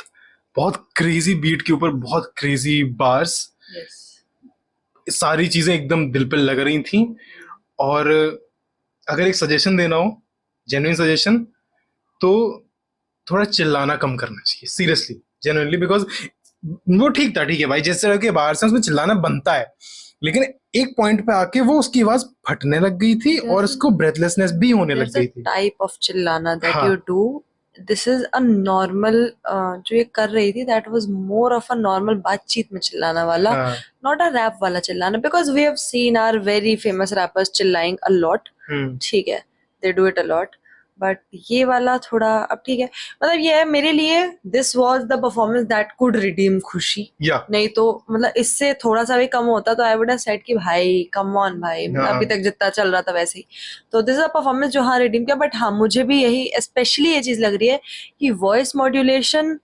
बहुत क्रेजी बीट के ऊपर बहुत क्रेजी बार्स, सारी चीजें एकदम दिल पे लग रही थी, और अगर एक सजेशन देना हो, जेन्युइन सजेशन, तो थोड़ा चिल्लाना कम करना चाहिए, सीरियसली जेन्युइनली, बिकॉज वो ठीक था, ठीक है भाई, जिस तरह के बाहर से उसमें चिल्लाना बनता है, लेकिन एक पॉइंट पे आके वो उसकी आवाज फटने लग गई थी और उसको ब्रेथलेसनेस भी होने लग गई थी। टाइप ऑफ चिल्लाना that you do, this is a normal, जो ये कर रही थी that was more of a normal बातचीत में चिल्लाना वाला, नॉट अ रैप वाला चिल्लाना, because we have seen our very famous rappers चिल्लाइंग अ लॉट, ठीक है, they do it a lot, but ये वाला थोड़ा अब ठीक है, मतलब ये है मेरे लिए, this was the performance that could redeem खुशी, नहीं तो मतलब इससे थोड़ा सा भी कम होता तो आई वुड हैव सेड कि भाई कम ऑन भाई, अभी तक जितना चल रहा था वैसे ही, तो दिस इज अ परफॉर्मेंस जो हाँ रिडीम किया, बट हाँ मुझे भी यही स्पेशली ये चीज लग रही है कि वॉइस मॉड्यूलेशन,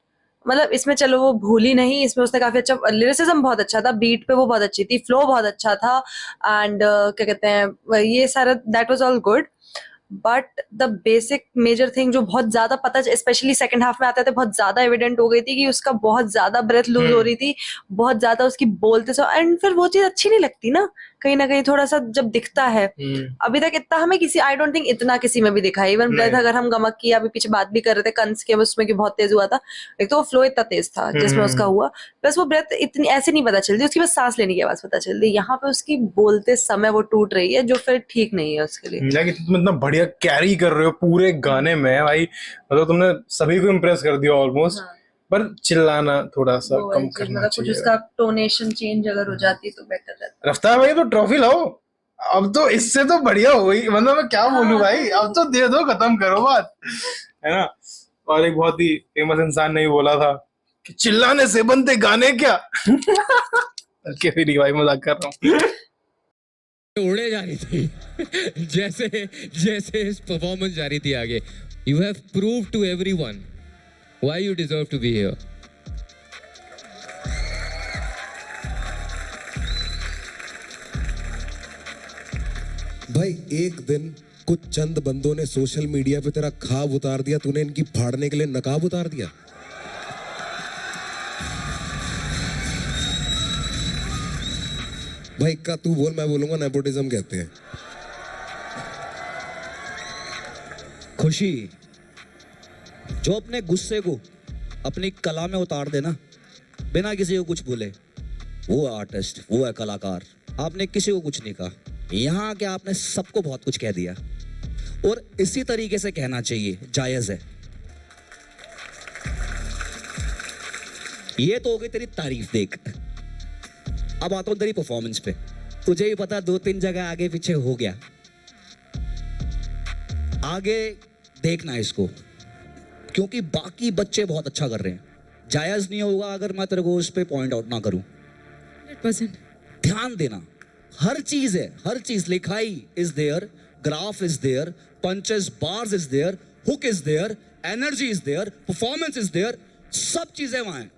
मतलब इसमें चलो वो भूली नहीं, इसमें उसने काफी अच्छा, लिरिसिज्म बहुत अच्छा था, बीट पे वो बहुत अच्छी थी, फ्लो बहुत अच्छा था, एंड क्या कहते हैं ये सारा that was all good, but the basic major thing जो बहुत ज्यादा पता, स्पेशली सेकंड हाफ में आते थे, बहुत ज्यादा एविडेंट हो गई थी कि उसका बहुत ज्यादा ब्रेथ लूज हो रही थी, बहुत ज्यादा उसकी बोलते से, एंड फिर वो चीज अच्छी नहीं लगती ना, कहीं ना कहीं थोड़ा सा जब दिखता है, अभी तक इतना हमें किसी, आई डोंट थिंक इतना किसी में भी दिखा है। इवन ब्रेथ अगर हम गमक की अभी पीछे बात भी कर रहे थे कंस के, उसमें की बहुत तेज हुआ था, एक तो वो फ्लो इतना तेज था जिसमें उसका हुआ, प्लस वो ब्रेथ इतनी ऐसे नहीं पता चलती, उसकी बस सांस लेने की आवाज पता चलती। यहाँ पे उसकी बोलते समय वो टूट रही है, जो फिर ठीक नहीं है उसके लिए। तुम इतना बढ़िया कैरी कर रहे हो पूरे गाने में भाई, मतलब तुमने सभी को इम्प्रेस कर दिया ऑलमोस्ट। पर चिल्लाना थोड़ा सा कम करना चाहिए, कुछ उसका टोनेशन चेंज अगर हो जाती तो बेटर रहता। रफ्तार भाई तो ट्रॉफी लाओ अब, तो इससे तो बढ़िया हो गई, मतलब मैं क्या बोलूं भाई, अब तो दे दो, खत्म करो बात, है ना। और एक बहुत ही फेमस इंसान ने बोला था कि चिल्लाने से बनते गाने क्या। के फिर भाई मजाक कर रहा हूँ। उड़े जा रही थी जैसे जैसे इस परफॉर्मेंस जा रही थी आगे। You have prove to everyone why you deserve to be here. भाई एक दिन कुछ चंद बंदों ने सोशल मीडिया पे तेरा ख्वाब उतार दिया, तूने इनकी फाड़ने के लिए नकाब उतार दिया। भाई का तू बोल, मैं बोलूंगा नेपोटिज्म कहते हैं। खुशी जो अपने गुस्से को अपनी कला में उतार देना बिना किसी को कुछ बोले, वो आर्टिस्ट, वो है कलाकार। आपने किसी को कुछ नहीं कहा, यहाँ के आपने सबको बहुत कुछ कह दिया, और इसी तरीके से कहना चाहिए, जायज है। ये तो हो गई तेरी तारीफ। देख अब आता हूं तेरी परफॉर्मेंस पे। तुझे ही पता 2-3 जगह आगे पीछे हो गया, आगे देखना इसको, क्योंकि बाकी बच्चे बहुत अच्छा कर रहे हैं। जायज नहीं होगा अगर मैं तेरे को उस पे पॉइंट आउट ना करूं। 100% ध्यान देना, हर चीज है, हर चीज। लिखाई is there, graph is there, punches bars is there, hook is there, energy is there, performance is there, सब चीजें वहां हैं।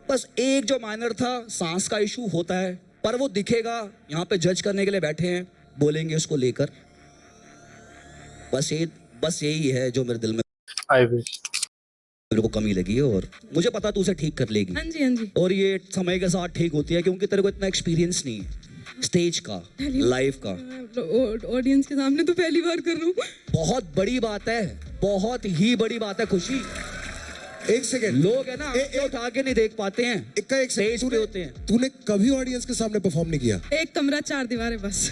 बस एक जो माइनर था, सांस का इशू होता है, पर वो दिखेगा। यहाँ पे जज करने के लिए बैठे हैं, बोलेंगे उसको लेकर। बस यही है जो मेरे दिल में मेरे को कमी लगी है, और मुझे पता तू उसे ठीक कर लेगी। हाँ जी, हाँ जी। और ये समय के साथ ठीक होती है, क्योंकि तेरे को इतना एक्सपीरियंस नहीं है स्टेज का, लाइव का। ऑडियंस के सामने तो पहली बार कर रहा हूँ। बहुत बड़ी बात है, बहुत ही बड़ी बात है खुशी। एक सेकेंड, लोग है ना उठा के नहीं देख पाते हैं, एक स्टेज पे होते हैं। तूने कभी ऑडियंस के सामने परफॉर्म नहीं किया? एक कमरा 4 दीवारें बस।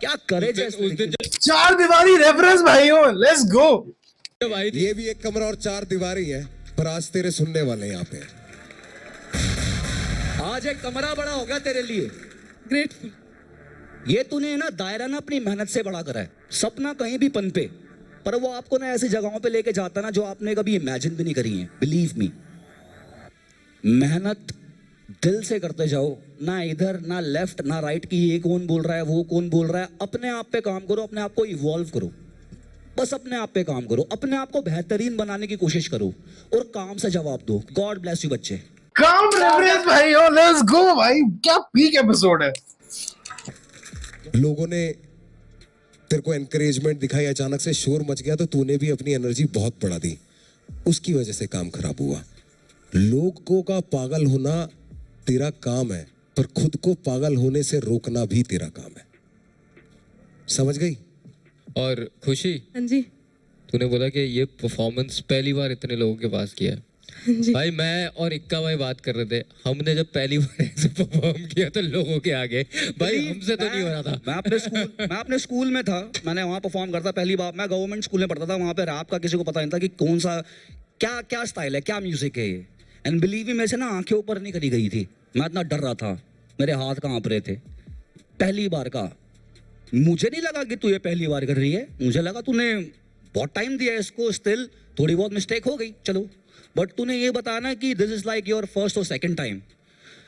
क्या करे उस दिन 4 दीवारी रेफरेंस भाइयों, लेट्स गो। ये भी एक कमरा और 4 दीवारी है, पर आज तेरे सुनने वाले यहाँ पे। आज एक कमरा बड़ा हो गया तेरे लिए, ग्रेटफुल। ये तूने ना दायरा ना अपनी मेहनत से बड़ा करा है। सपना कहीं भी पनपे, पर वो आपको ना ऐसी जगहों पे लेके जाता ना जो आपने कभी इमेजिन भी नहीं करी है। बिलीव मी, मेहनत दिल से करते जाओ, ना इधर ना लेफ्ट ना राइट की ये कौन बोल रहा है वो कौन बोल रहा है। अपने आप पे काम करो, अपने आप को इवॉल्व करो, बस अपने आप पे काम करो, अपने आप को बेहतरीन बनाने की कोशिश करो, और काम से जवाब दो। गॉड ब्लेस यू बच्चे। काम रेफरेंस भाइयों, लेट्स गो भाई, क्या पीक एपिसोड है। लोगों ने तेरे को एनकरेजमेंट दिखाई, अचानक से शोर मच गया, तो तूने भी अपनी एनर्जी बहुत बढ़ा दी, उसकी वजह से काम खराब हुआ। लोगों का पागल होना तेरा काम है, पर खुद को पागल होने से रोकना भी तेरा काम है। समझ गई? और खुशी, हाँ जी। तूने बोला कि ये परफॉर्मेंस पहली बार इतने लोगों के पास किया है। हाँ जी। भाई मैं और इक्का भाई बात कर रहे थे, हमने जब पहली बार ऐसे परफॉर्म किया था लोगों के आगे, भाई हमसे तो नहीं हो रहा था। मैं अपने स्कूल में था, मैंने वहाँ परफॉर्म करता पहली बार। मैं गवर्नमेंट स्कूल में पढ़ता था, वहाँ पे रैप का किसी को पता नहीं था कि कौन सा क्या स्टाइल है, क्या म्यूजिक है ये। एंड बिलीव मी, मेरे से ना आंखें ऊपर नहीं करी गई थी, मैं इतना डर रहा था, मेरे हाथ कांप रहे थे। पहली बार का मुझे नहीं लगा कि तू ये पहली बार कर रही है, मुझे लगा तूने बहुत टाइम दिया है इसको, स्टिल थोड़ी बहुत मिस्टेक हो गई, चलो। बट तूने ये बताया ना कि this is like your first और second time.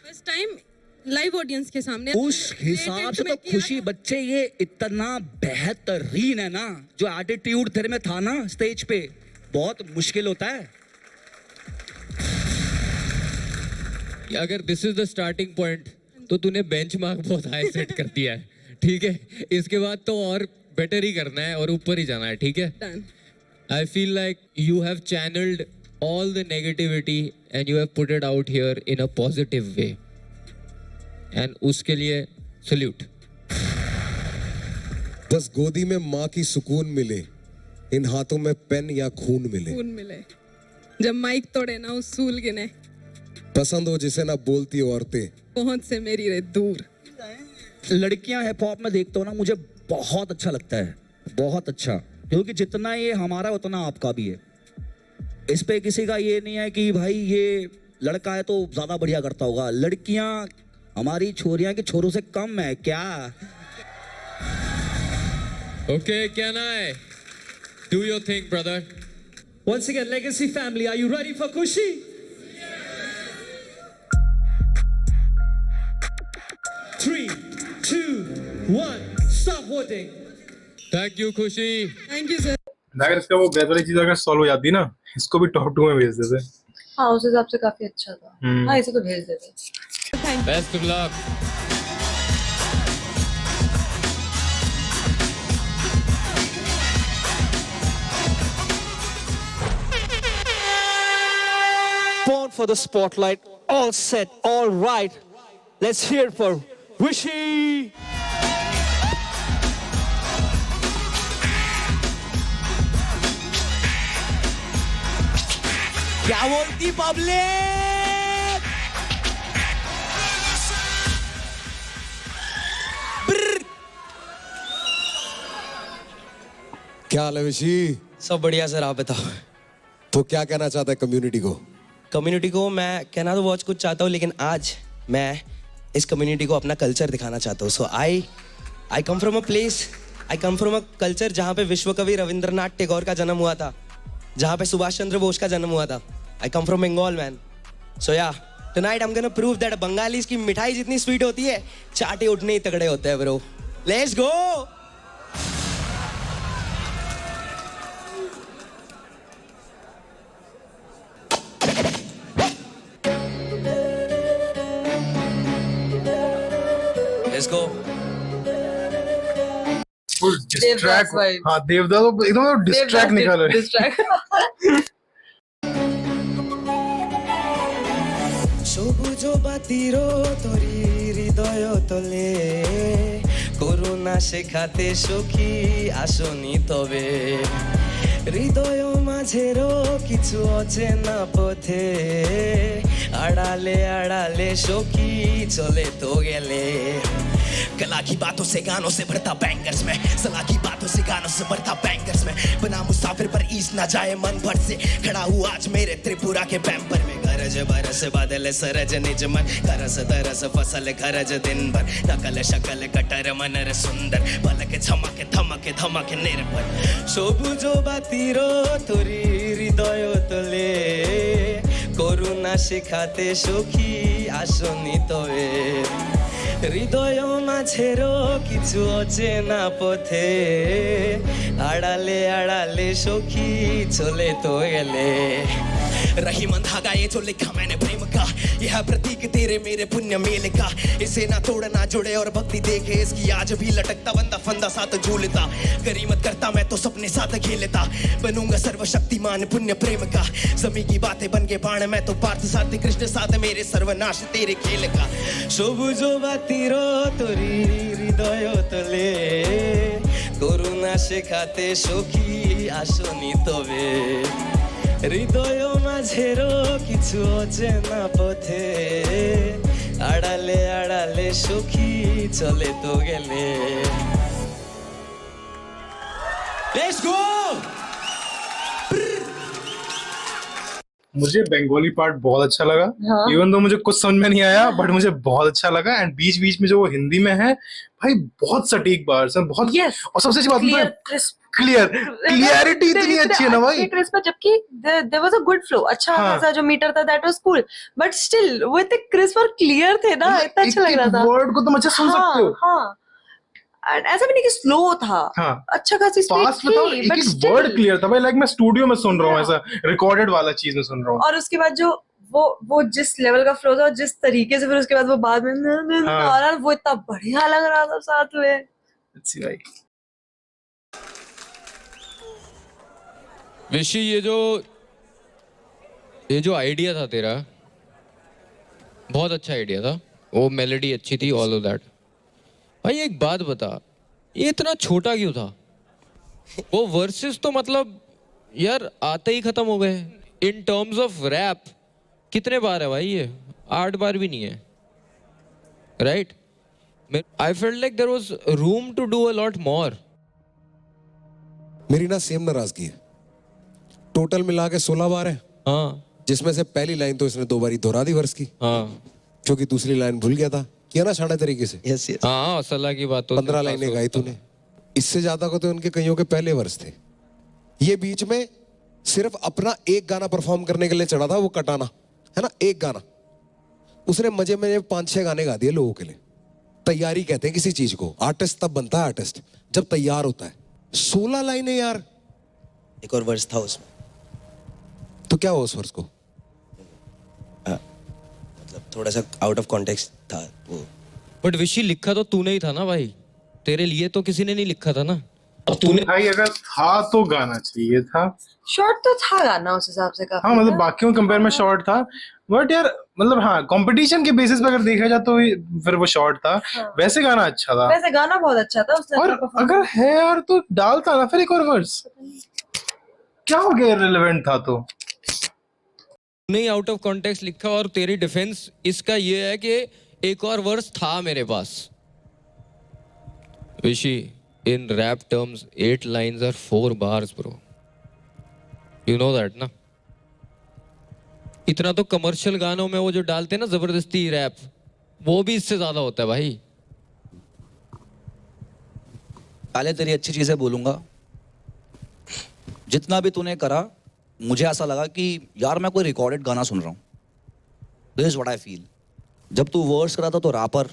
First time live audience के सामने। उस हिसाब से तो खुशी बच्चे ये इतना बेहतरीन है ना, जो एटीट्यूड तेरे में था ना स्टेज पे, बहुत मुश्किल होता है। अगर this is the starting point, तो तूने बेंचमार्क बहुत हाई सेट कर दिया है, ठीक है। इसके बाद तो और बेटर ही करना है और ऊपर ही जाना है, ठीक है। आई feel like you have channelled all the negativity and you have put it out here in a positive way, and उसके लिए सल्यूट। बस गोदी में माँ की सुकून मिले, इन हाथों में पेन या खून मिले। खून मिले, जब माइक तोड़े ना उसूल गिने, पसंद हो जिसे ना बोलती औरतें, पहुंच से मेरी रहे दूर। लड़कियां हिप हॉप में देखता हूँ ना, मुझे बहुत अच्छा लगता है, बहुत अच्छा, क्योंकि जितना ये हमारा उतना आपका भी है। इस पे किसी का ये नहीं है कि भाई ये लड़का है तो ज्यादा बढ़िया करता होगा। लड़कियां हमारी छोरियां की छोरों से कम है क्या? Okay, can I do your thing, brother? Once again, Legacy family, are you ready for Kushi? 3, 2, 1, stop voting. Thank you, खुशी। Thank you sir. अगर इसका वो ब्रेथ वाली चीज अगर सॉल्व हो जाती ना, इसको भी टॉप 2 में भेज देते। हाँ, उस हिसाब से काफी अच्छा था। हाँ, इसे तो भेज देते। Best of luck। Born for the spotlight, all set, all right. Let's hear it for Rishi. क्या बोलती पब्लिक? क्या हाल है विशी? सब बढ़िया सर, आप बताओ। तो क्या कहना चाहता है कम्युनिटी को? कम्युनिटी को मैं कहना तो बहुत कुछ चाहता हूँ, लेकिन आज मैं इस कम्युनिटी को अपना कल्चर दिखाना चाहता हूँ। So I come from a place, I come from a culture जहाँ पे विश्व कवि रविंद्रनाथ टैगोर का जन्म हुआ था, जहाँ पे सुभाष चंद्र बोस का जन्म हुआ था। आई कम फ्रॉम बंगाल मैन। सो या tonight I am gonna prove that Bengalis की मिठाई जितनी स्वीट होती है, चाटे उठने ही तगड़े होते हैं bro. Let's go. Let's go. Full distract. हाँ, देवदास तो एकदम डिस्ट्रैक्ट निकाला है। সবুজ বাতির তরি হৃদয় তলে করুণা শেখাতে সখী আসনি তবে হৃদয় মাঝেরও কিছু অচেনা পথে আড়ালে আড়ালে সখী চলে তো গেলে कला की बातों से गानों से भरता बैंगर्स में, सलाह की बातों से गानों से भरता बैंगर्स में, बना मुसाफिर पर ईस ना जाए मन भर से, खड़ा हूँ आज मेरे त्रिपुरा के पैम्पर में। गरज बरस बादल सरज निज मन, करस तरस फसल खरज दिन भर, नकल शकल कटर मनर सुंदर, पलक झमके धमके धमके निर्भर। সবুজ বাতির তরি হৃদয় তলে করুণা শেখাতে সখী আসনি তবে হৃদয় মাঝেরও কিছু অচেনা পথে আড়ালে আড়ালে সখী চলে তো গেলে। रही मन धागा ये जो लिखा मैंने प्रेम का, यह प्रतीक तेरे मेरे पुण्य मेल का, इसे ना तोड़ना जुड़े और भक्ति देखे इसकी आज भी लटकता बंदा फंदा साथ झूलता, गरीमत करता मैं तो सपने साथ खेलता, बनूंगा सर्वशक्तिमान पुण्य प्रेम का, जमी की बातें बन के बाण मैं तो पार्थ साथ कृष्ण साथ मेरे सर्वनाश तेरे खेल का। সবুজ বাতির তরি হৃদয় তলে করুণা শেখাতে সখী আসনি তবে হৃদয় মাঝেরও কিছু অচেনা পথে আড়ালে আড়ালে সখী চলে তো গেলে। Let's go! मुझे बंगाली पार्ट बहुत अच्छा लगा। इवन तो मुझे कुछ समझ में नहीं आया, बट मुझे बहुत अच्छा लगा। एंड बीच बीच में जो वो हिंदी में है भाई, बहुत सटीक बात है, बहुत। और सबसे अच्छी बात क्लियरिटी इतनी अच्छी है ना भाई, क्रिस्प, जबकि there was a good flow, अच्छा खासा जो मीटर था that was cool, but still वो इतने क्रिस्प और क्लियर थे ना, इतना अच्छा लग रहा था। वर्ड को तुम अच्छे सुन सकते हो। हाँ, एंड ऐसा भी नहीं कि स्लो था, अच्छा खासी स्पीड फास्ट था, एक वर्ड क्लियर था भाई। लाइक मैं स्टूडियो में सुन रहा हूँ, ऐसा रिकॉर्डेड वाला चीज में सुन रहा हूँ। और उसके बाद जो वो जिस लेवल का फ्लो था, जिस तरीके से फिर उसके बाद वो बाद में आ रहा, वो इतना बढ़िया लग रहा था साथ में। अच्छी भाई। विशी, ये जो आइडिया था तेरा, बहुत अच्छा आइडिया था, वो मेलोडी अच्छी थी, ऑल ऑफ दैट, भाई एक बात बता, ये इतना छोटा क्यों था? वो वर्सेस तो मतलब यार आते ही खत्म हो गए। इन टर्म्स ऑफ रैप कितने बार है भाई ये? 8 बार भी नहीं है, right? I felt like there was room to do a lot more. मेरी ना सेम नाराजगी है। टोटल मिला के 16 बार है। हाँ। जिसमें से पहली लाइन तो इसने 2 बारी दोहरा दी वर्स की। हाँ। क्योंकि दूसरी लाइन भूल गया था। किया ना शाना तरीके से। Yes yes. हाँ सलाह की बात तो 15 लाइनें गाई तूने। इससे ज्यादा को तो उनके कईयों के पहले वर्ष थे। ये बीच में सिर्फ अपना एक गाना परफॉर्म करने के लिए चढ़ा था, वो कटाना है ना, एक गाना। उसने मजे में 5-6 गाने गा दिए लोगों के लिए। तैयारी कहते हैं किसी चीज को। आर्टिस्ट तब बनता है आर्टिस्ट जब तैयार होता है। 16 लाइनें यार। एक और वर्स था उसमें। तो क्या हुआ उस वर्स को? मतलब थोड़ा सा आउट ऑफ कॉन्टेक्स्ट था वो। बट विशी लिखा तो तूने ही था ना भाई, तेरे लिए तो किसी ने नहीं लिखा था ना। अब तूने भाई अगर था तो गाना चाहिए था। शॉर्ट तो था गाना उस हिसाब से काफी। हाँ मतलब बाकियों कंपेयर में शॉर्ट था, बट यार मतलब हाँ कंपटीशन के बेसिस पे अगर देखा जाए तो फिर वो शॉर्ट था। वैसे गाना अच्छा था। वैसे गाना बहुत अच्छा था उसने। और अगर है यार तो डालता ना फिर एक और वर्स। क्या हो गया रिलेवेंट था तो? नहीं आउट ऑफ कॉन्टेक्स्ट लिखा। और तेरी डिफेंस इसका ये है कि एक और वर्स था मेरे पास। विशी, in rap terms 8 lines are 4 bars bro, you know that ना? इतना तो कमर्शियल गानों में वो जो डालते हैं ना जबरदस्ती रैप, वो भी इससे ज्यादा होता है भाई। पहले तेरी अच्छी चीजें बोलूंगा। जितना भी तूने करा मुझे ऐसा लगा कि यार मैं कोई रिकॉर्डेड गाना सुन रहा हूँ। This is what I feel. जब तू वर्ड्स करा था तो रैपर,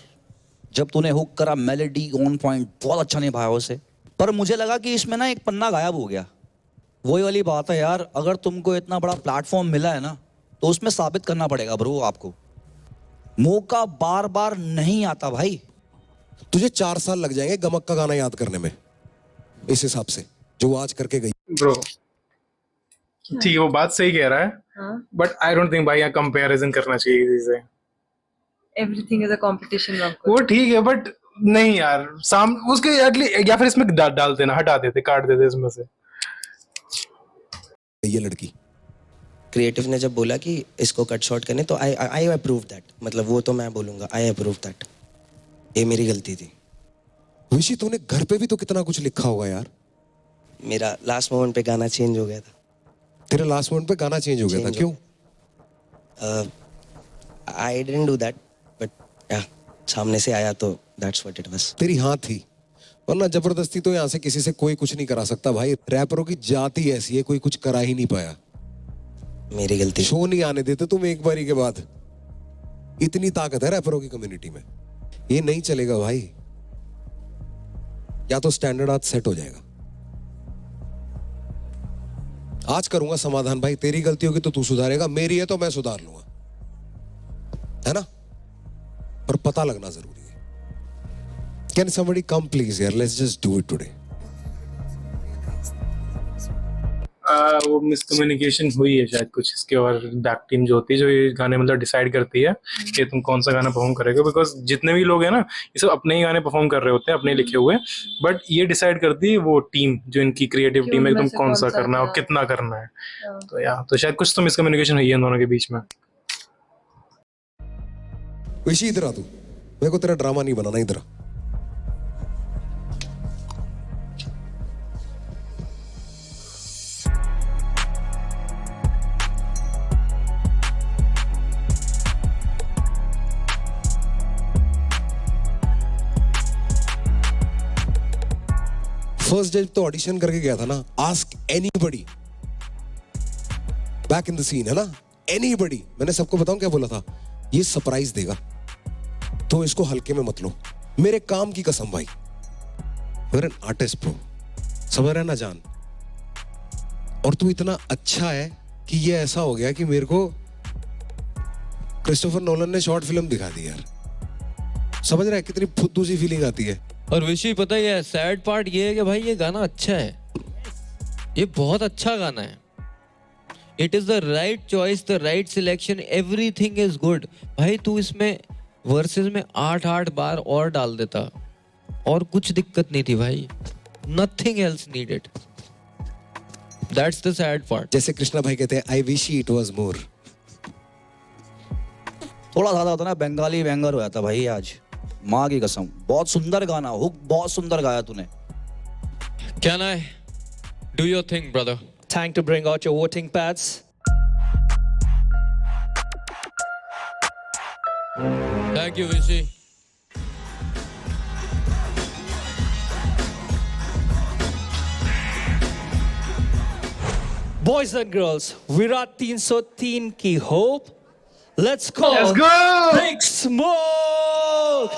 जब तूने हुक करा मेलोडी ऑन पॉइंट, बहुत अच्छा निभाया उसे। पर मुझे लगा कि इसमें ना एक पन्ना गायब हो गया। वही वाली बात है यार, अगर तुमको इतना बड़ा प्लेटफॉर्म मिला है ना तो उसमें साबित करना पड़ेगा ब्रो आपको। मौका बार बार नहीं आता भाई। तुझे 4 साल लग जाएंगे गमक का गाना याद करने में, इस हिसाब से जो आज करके गई। ब्रो ठीक है वो बात सही कह रहा है, बट आई डोंट थिंक भाई यहाँ कंपैरिजन करना चाहिए किसी से। Everything is a competition. वो ठीक है बट नहीं यार उसके या फिर इसमें डाल देना, हटा देते, काट देते इसमें से। ये लड़की क्रिएटिव ने जब बोला कि इसको कट शॉर्ट करने तो आई अप्रूव दैट। मतलब वो तो मैं बोलूंगा आई अप्रूव दैट। ये मेरी गलती थी। विशी तूने घर पे भी तो कितना कुछ लिखा होगा यार। मेरा लास्ट मोमेंट पे गाना चेंज हो गया था। तेरा लास्ट मोमेंट पे गाना चेंज हो गया था? क्यों? I didn't do that, but सामने से आया तो दैट्स व्हाट इट वाज। तेरी हाँ थी, वरना जबरदस्ती तो यहाँ से किसी से कोई कुछ नहीं करा सकता भाई। रैपरों की जाति ऐसी है, कोई कुछ करा ही नहीं पाया। मेरी गलती। शो नहीं आने देते तुम एक बारी के बाद। इतनी ताकत है रैपरों की कम्युनिटी में। ये नहीं चलेगा भाई। या तो स्टैंडर्ड आज सेट हो जाएगा। आज करूंगा समाधान भाई। तेरी गलती होगी तो तू सुधारेगा, मेरी है तो मैं सुधार लूंगा, है ना? पर पता लगना जरूरी है। कैन समबडी कम प्लीज यार, let's just do it today. वो मिसकम्युनिकेशन हुई है शायद कुछ इसके, और बैक टीम जो होती है जो ये गाने मतलब डिसाइड करती है कि तुम कौन सा गाना परफॉर्म करेगा। बिकॉज जितने भी लोग हैं ना ये सब अपने ही गाने परफॉर्म कर रहे होते हैं, अपने लिखे हुए, बट ये डिसाइड करती है वो टीम जो इनकी क्रिएटिव टीम है, तुम कौन सा करना है और कितना करना है। तो शायद कुछ तो मिसकम्युनिकेशन हुई है इन दोनों के बीच में। विशी इधर आ तू, मेरे को तेरा ड्रामा नहीं बनाना। इधर फर्स्ट डे तो ऑडिशन करके गया था ना, ask anybody back in the scene, है ना? एनीबडी। मैंने सबको बताऊं क्या बोला था? ये सरप्राइज देगा तो इसको हल्के में मत लो। मेरे काम की कसम भाई, मेरे एन आर्टिस्ट ब्रो, समझ रहे ना जान? और तू इतना अच्छा है कि ये ऐसा हो गया कि मेरे को क्रिस्टोफर नोलन ने शॉर्ट फिल्म दिखा दी यार। समझ रहा है कितनी फुद्दू सी फीलिंग आती है। और विशी पता है सैड पार्ट ये है कि भाई ये गाना अच्छा है, ये बहुत अच्छा गाना है। It is the right choice, the right selection, everything is good. भाई तू इसमें वर्सेस में 8 बार और डाल देता और कुछ दिक्कत नहीं थी भाई, nothing else needed. That's the sad part. जैसे कृष्णा भाई कहते हैं, I wish it was more. थोड़ा ज्यादा होता ना बंगाली बैंगर हो जाता भाई आज, माँ की कसम। बहुत सुंदर गाना, हुक बहुत सुंदर गाया तूने। Can I do your thing, brother? Time to bring out your voting pads. Thank you, Vishy. Boys and girls, Virat 303 की hope. Let's go. Let's go. Big Smoke.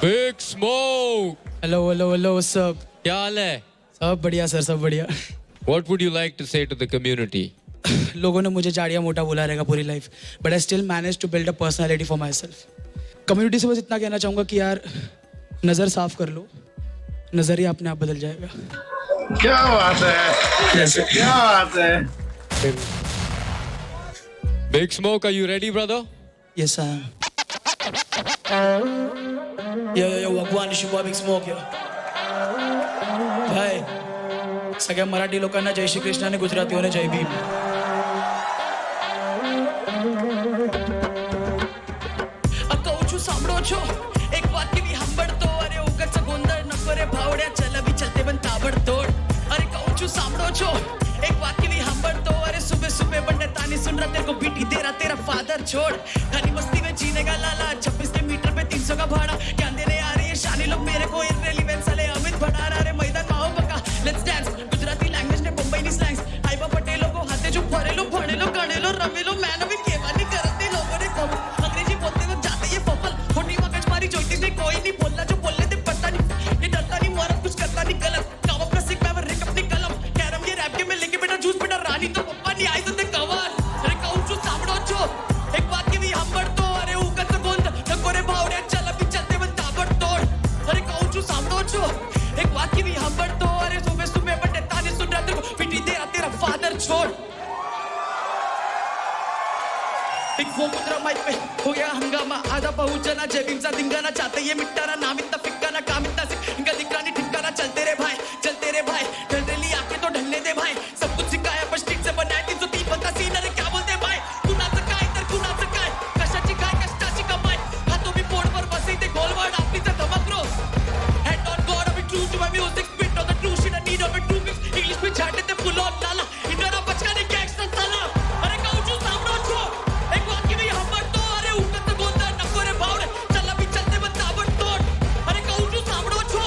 Big Smoke. Hello hello hello सब, क्या हाल है? सब बढ़िया sir, सब बढ़िया। What would you like to say to the community? लोगों ने मुझे जाड़िया मोटा बोला रहेगा पूरी life, but I still manage to build a personality for myself. Community से बस इतना कहना चाहूँगा कि यार नज़र साफ कर लो, नज़रिया अपने आप बदल जाएगा। क्या बात है, क्या बात है। Big Smoke, are you ready, brother? Yes, I am. Yo, भगवान शिवा बिग स्मोक यो। भाई सगळ्या मराठी लोकांना जय श्री कृष्ण आणि गुजरातीઓને जय भीम। अकौचू सांभळो छो एक वाक्य मी हंबडतो अरे उगाच गोंधळ नको रे भावड्या चल भी चलते बन ताबडतोड अरे कौचू सांभळो छो एक वाक्य मी हंबडतो अरे सुबह सुबह बंडे तानी सुन रहा तेरे को बीटी दे रहा तेरा फादर छोड़ खाली मस्ती में जीने का लाला 26 के मीटर पे 300 का भाड़ा क्या अंधेरे आ रही है शानी लोग मेरे को इररिलेवेंट साले अमित भंडारा रे मैदान माओ बका लेट्स डांस गुजराती लैंग्वेज ने बंबई नी स्लैंग्स आईबा पटेलो को हाथे जो फरेलो फणेलो गणेलो रमेलो मैन भी केवानी करते लोगों ने कब अंग्रेजी बोलते वक्त जाते ये पपल होनी मगज मारी जोइती ने कोई नहीं बोलना जो बोलने ते पता नहीं ये डरता नहीं मरद कुछ करता नहीं गलत काम अपना सिक मैं रिक अपनी कलम कैरम ये रैप के में लेके बेटा जूस बेटा रानी तो पप्पा नहीं आई तो ते कवर अरे काउचू सांभळो छो एक वाक्य मी हंबडतो अरे उगाच गोंध नको रे भावड्या चल भी चलते बन ताबडतोड अरे काउचू सांभळो छो एक वाक्य मी हंबडतो अरे सुबह सुबह बंडे ताने सुन रहा तेरे को पिटी दे रहा तेरा फादर छोड़ एक वो मुद्रा माइक पे हो गया हंगामा आधा पहुंचना जय भीम सा दिंगाना चाहते ये मिटाना नाम इतना फिक्काना काम इतना सिक इनका दिखरानी ठिकाना चलते रे भाई ढलरेली आके तो ढलने दे भाई सब कुछ सिखाया पर स्टिक से बनाया 303 बनता सीन अरे क्या बोलते भाई कुणाचं काय तर कुणाचं काय कशाची काय कष्टाची कमाई हातो भी पोटवर बसे ते गोलवाड आपलीचा धमकरो हेड ऑन गॉड अभी true to my music spit on the true shit I need of true mix English में झाड़ते ते फुल ऑन लाला इधर बचका ने गैंगस्टर साला अरे काउचू सांभळो छो एक वाक्य मी हंबडतो अरे उगाच गोंधळ नको रे भावडे चल भी चलते बन ताबडतोड अरे काउचू सांभळो छो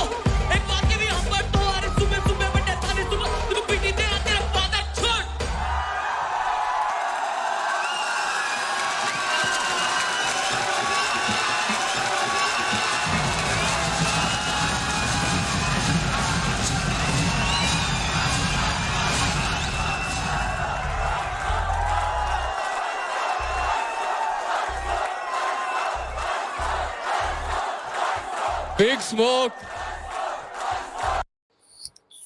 एक वाक्य मी हंबडतो अरे सुबह सुबह बंडे ताने सुन तू पीटी दे रहा तेरा फादर छोड़ Big Smoke.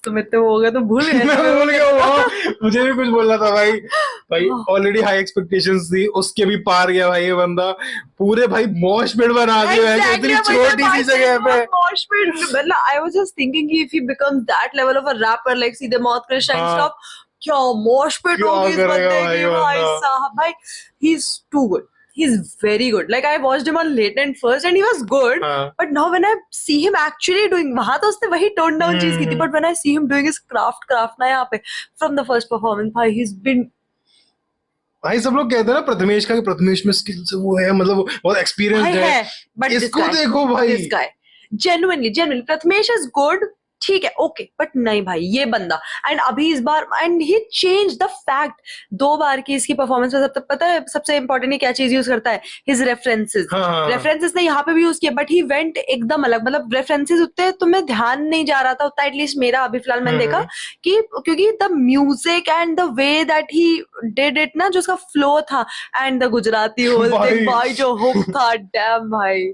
तुम इतने हो गए तो भूल गए। मैं भूल गया वो, मुझे भी कुछ बोलना था भाई ऑलरेडी हाई एक्सपेक्टेशंस थी, उसके भी पार गया भाई ये बंदा। पूरे भाई मॉश पिट बना दिया है इतनी छोटी सी जगह पे। मॉश पिट मतलब आई वाज जस्ट थिंकिंग कि if he becomes that level of a rapper like सीधे मौत कर शाइन स्टॉप क्या मॉश पिट होगी इस बंदे की भाई साहब। भाई he is too good, he's very good. Like I watched him on Latent first and he was good, but now when I see him actually doing, वहाँ तो उसने वही tone down चीज की थी, but when I see him doing his craft ना यहाँ पे from the first performance, भाई he's been भाई सब लोग कहते हैं ना प्रथमेश का कि प्रथमेश में स्किल्स वो है, मतलब बहुत एक्सपीरियंस्ड है, but इसको देखो भाई this guy genuinely Prathamesh is good, ठीक है ओके, बट नहीं भाई ये बंदा एंड अभी इस बार and he change the fact 2 बार की इसकी परफॉर्मेंस में सब पता है सबसे इंपॉर्टेंट क्या चीज यूज करता है, हिज रेफरेंसेस ने यहाँ पे भी यूज किया बट ही वेंट एकदम अलग, मतलब रेफरेंसेस उतने तुम्हें ध्यान नहीं जा रहा था उतना, एटलीस्ट मेरा अभी फिलहाल मैंने देखा कि क्योंकि the music and the way that he did it ना, जो उसका फ्लो था and the Gujarati whole thing भाई जो हुक था, डैम भाई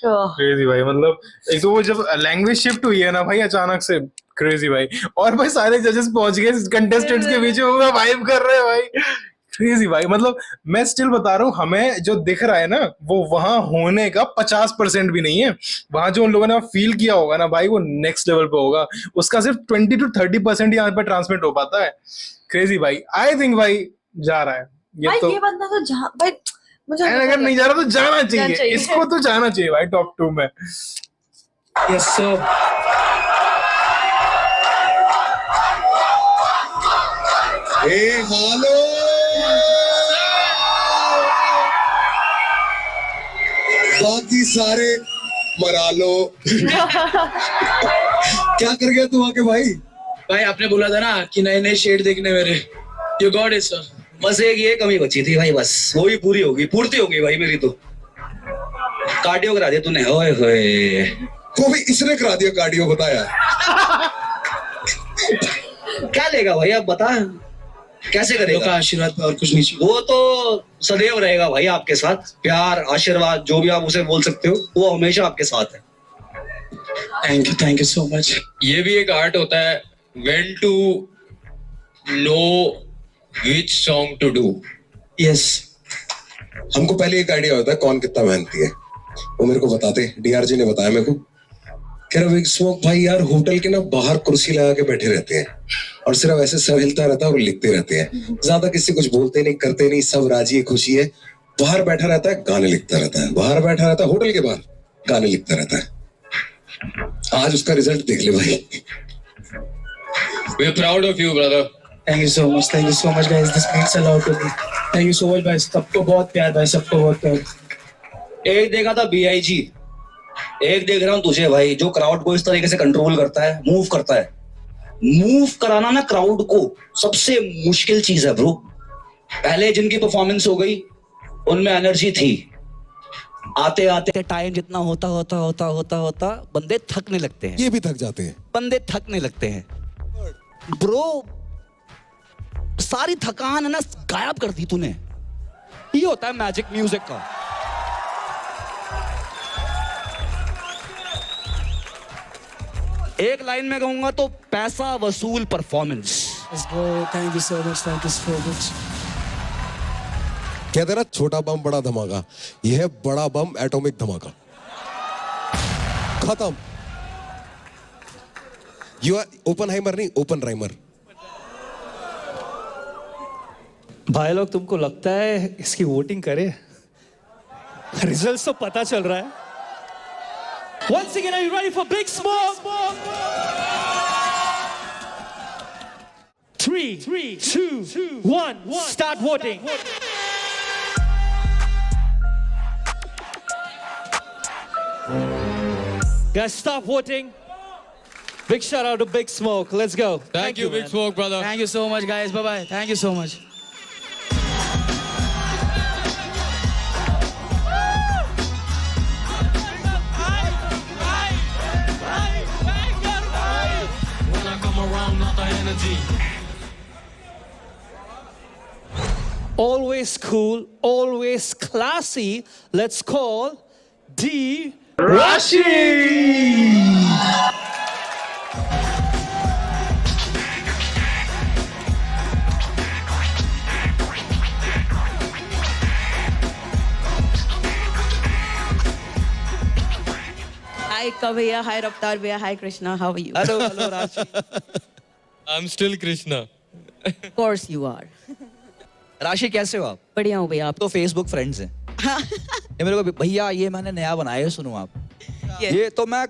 क्रेजी भाई। मतलब एक तो वो जब लैंग्वेज शिफ्ट हुई है ना भाई अचानक से, क्रेजी भाई। और भाई सारे जजेस पहुंच गए कंटेस्टेंट्स के बीच में, पूरा वाइब कर रहे हैं भाई। क्रेजी भाई, मतलब मैं स्टिल बता रहा हूँ, हमें जो दिख रहा है ना वो वहां होने का 50% भी नहीं है। वहां जो उन लोगों ने फील किया होगा ना भाई, वो नेक्स्ट लेवल पे होगा। उसका सिर्फ 20 to 30% यहाँ पे ट्रांसमिट हो पाता है। क्रेजी भाई, आई थिंक भाई जा रहा है भाई, तो। ये बंदा तो भाई मुझे अगर नहीं जा रहा तो जाना चाहिए, इसको तो जाना चाहिए भाई टॉप 2 में। Yes sir. हेलो, बाकी सारे मरा लो। क्या कर गया तू आके भाई? भाई आपने बोला था ना कि नए नए शेड देखने मेरे, यू गॉट इट सर। बस एक ये कमी बची थी भाई, बस वो भी पूरी होगी, पूर्ति हो गई भाई मेरी तो। कार्डियो करा दिया तूने, ओए होए। को भी इसने करा दिया कार्डियो, बताया। क्या लेगा भाई आप बता, कैसे करेगा? आशीर्वाद पे और कुछ नहीं चाहिए। वो तो सदैव रहेगा भाई आपके साथ, प्यार आशीर्वाद जो भी आप उसे बोल सकते हो, वो हमेशा आपके साथ है। Thank you so much. ये भी एक आर्ट होता है, when to know which song to do. Yes, हमको पहले एक आइडिया होता है कौन कितना मेहनती है, वो मेरे को बताते। डीआरजी ने बताया मेरे को, कह रहा बिग स्मोक भाई यार होटल के ना बाहर कुर्सी लगा के बैठे रहते हैं और सिर्फ ऐसे सर हिलता रहता है और लिखते रहते हैं, ज्यादा किसी कुछ बोलते नहीं करते नहीं, सब राजी है खुशी है। बाहर बैठा रहता है गाने लिखता रहता है, बाहर बैठा रहता है होटल के बाहर गाने लिखता रहता है। आज उसका रिजल्ट देख ले भाई। We are proud of you, brother. Thank you so much, thank you so much guys, this means a lot to me. Thank you so much भाई, सबको बहुत प्यार भाई, सबको बहुत प्यार। एक देखा था BIG, एक देख रहा हूँ तुझे भाई, जो क्राउड को इस तरीके से कंट्रोल करता है, मूव करता है। मूव कराना ना क्राउड को सबसे मुश्किल चीज है ब्रो। पहले जिनकी परफॉर्मेंस हो गई उनमें एनर्जी थी, आते आते टाइम जितना होता होता होता होता होता बंदे थकने लगते हैं। ये भी थक जाते हैं, बंदे थकने लगते हैं ब्रो। सारी थकान है ना गायब कर दी तूने। ये होता है मैजिक म्यूजिक का। एक लाइन में कहूंगा तो पैसा वसूल performance. Thank you so much, thank you so much. कहते हैं ना छोटा बम बड़ा धमाका, यह है बड़ा बम एटॉमिक धमाका। खत्म। यू आर ओपनहाइमर नहीं, ओपन राइमर। भाई लोग, तुमको लगता है इसकी वोटिंग करे? रिजल्ट्स तो पता चल रहा है। Once again, are you ready for Big Smoke? 3, 2, 1, start voting. Guys, stop voting. Big shout out to Big Smoke. Let's go. Thank you, Big man. Smoke, brother. Thank you so much guys, bye bye, thank you so much. Always cool, always classy. Let's call D. Rashi! Hi Kavya, hi Raptar Bhaiya, hi Krishna, how are you? Hello, hello Rashi. I'm still Krishna. Of course you are. राशि कैसे हो आप? बढ़िया हूँ भैया। आप तो Facebook friends हैं। ये मेरे को भैया ये मैंने नया बनाया है, सुनो आप। ये तो मैं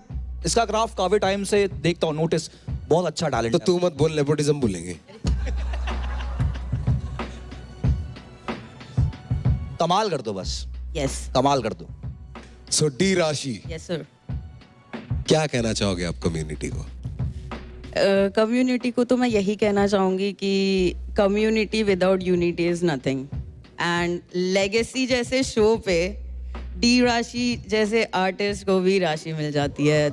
इसका ग्राफ काफी टाइम से देखता हूँ, नोटिस बहुत अच्छा टैलेंट। तो तू मत बोल, नेपोटिज्म बोलेंगे। कमाल कर दो बस। यस, कमाल कर दो। सो डी राशि, यस सर। क्या कहना चाहोगे आप कम्युनिटी को? कम्युनिटी को तो मैं यही कहना चाहूँगी कि community without unity is nothing. And legacy जैसे शो पे डी राशि जैसे आर्टिस्ट को भी राशि मिल जाती है।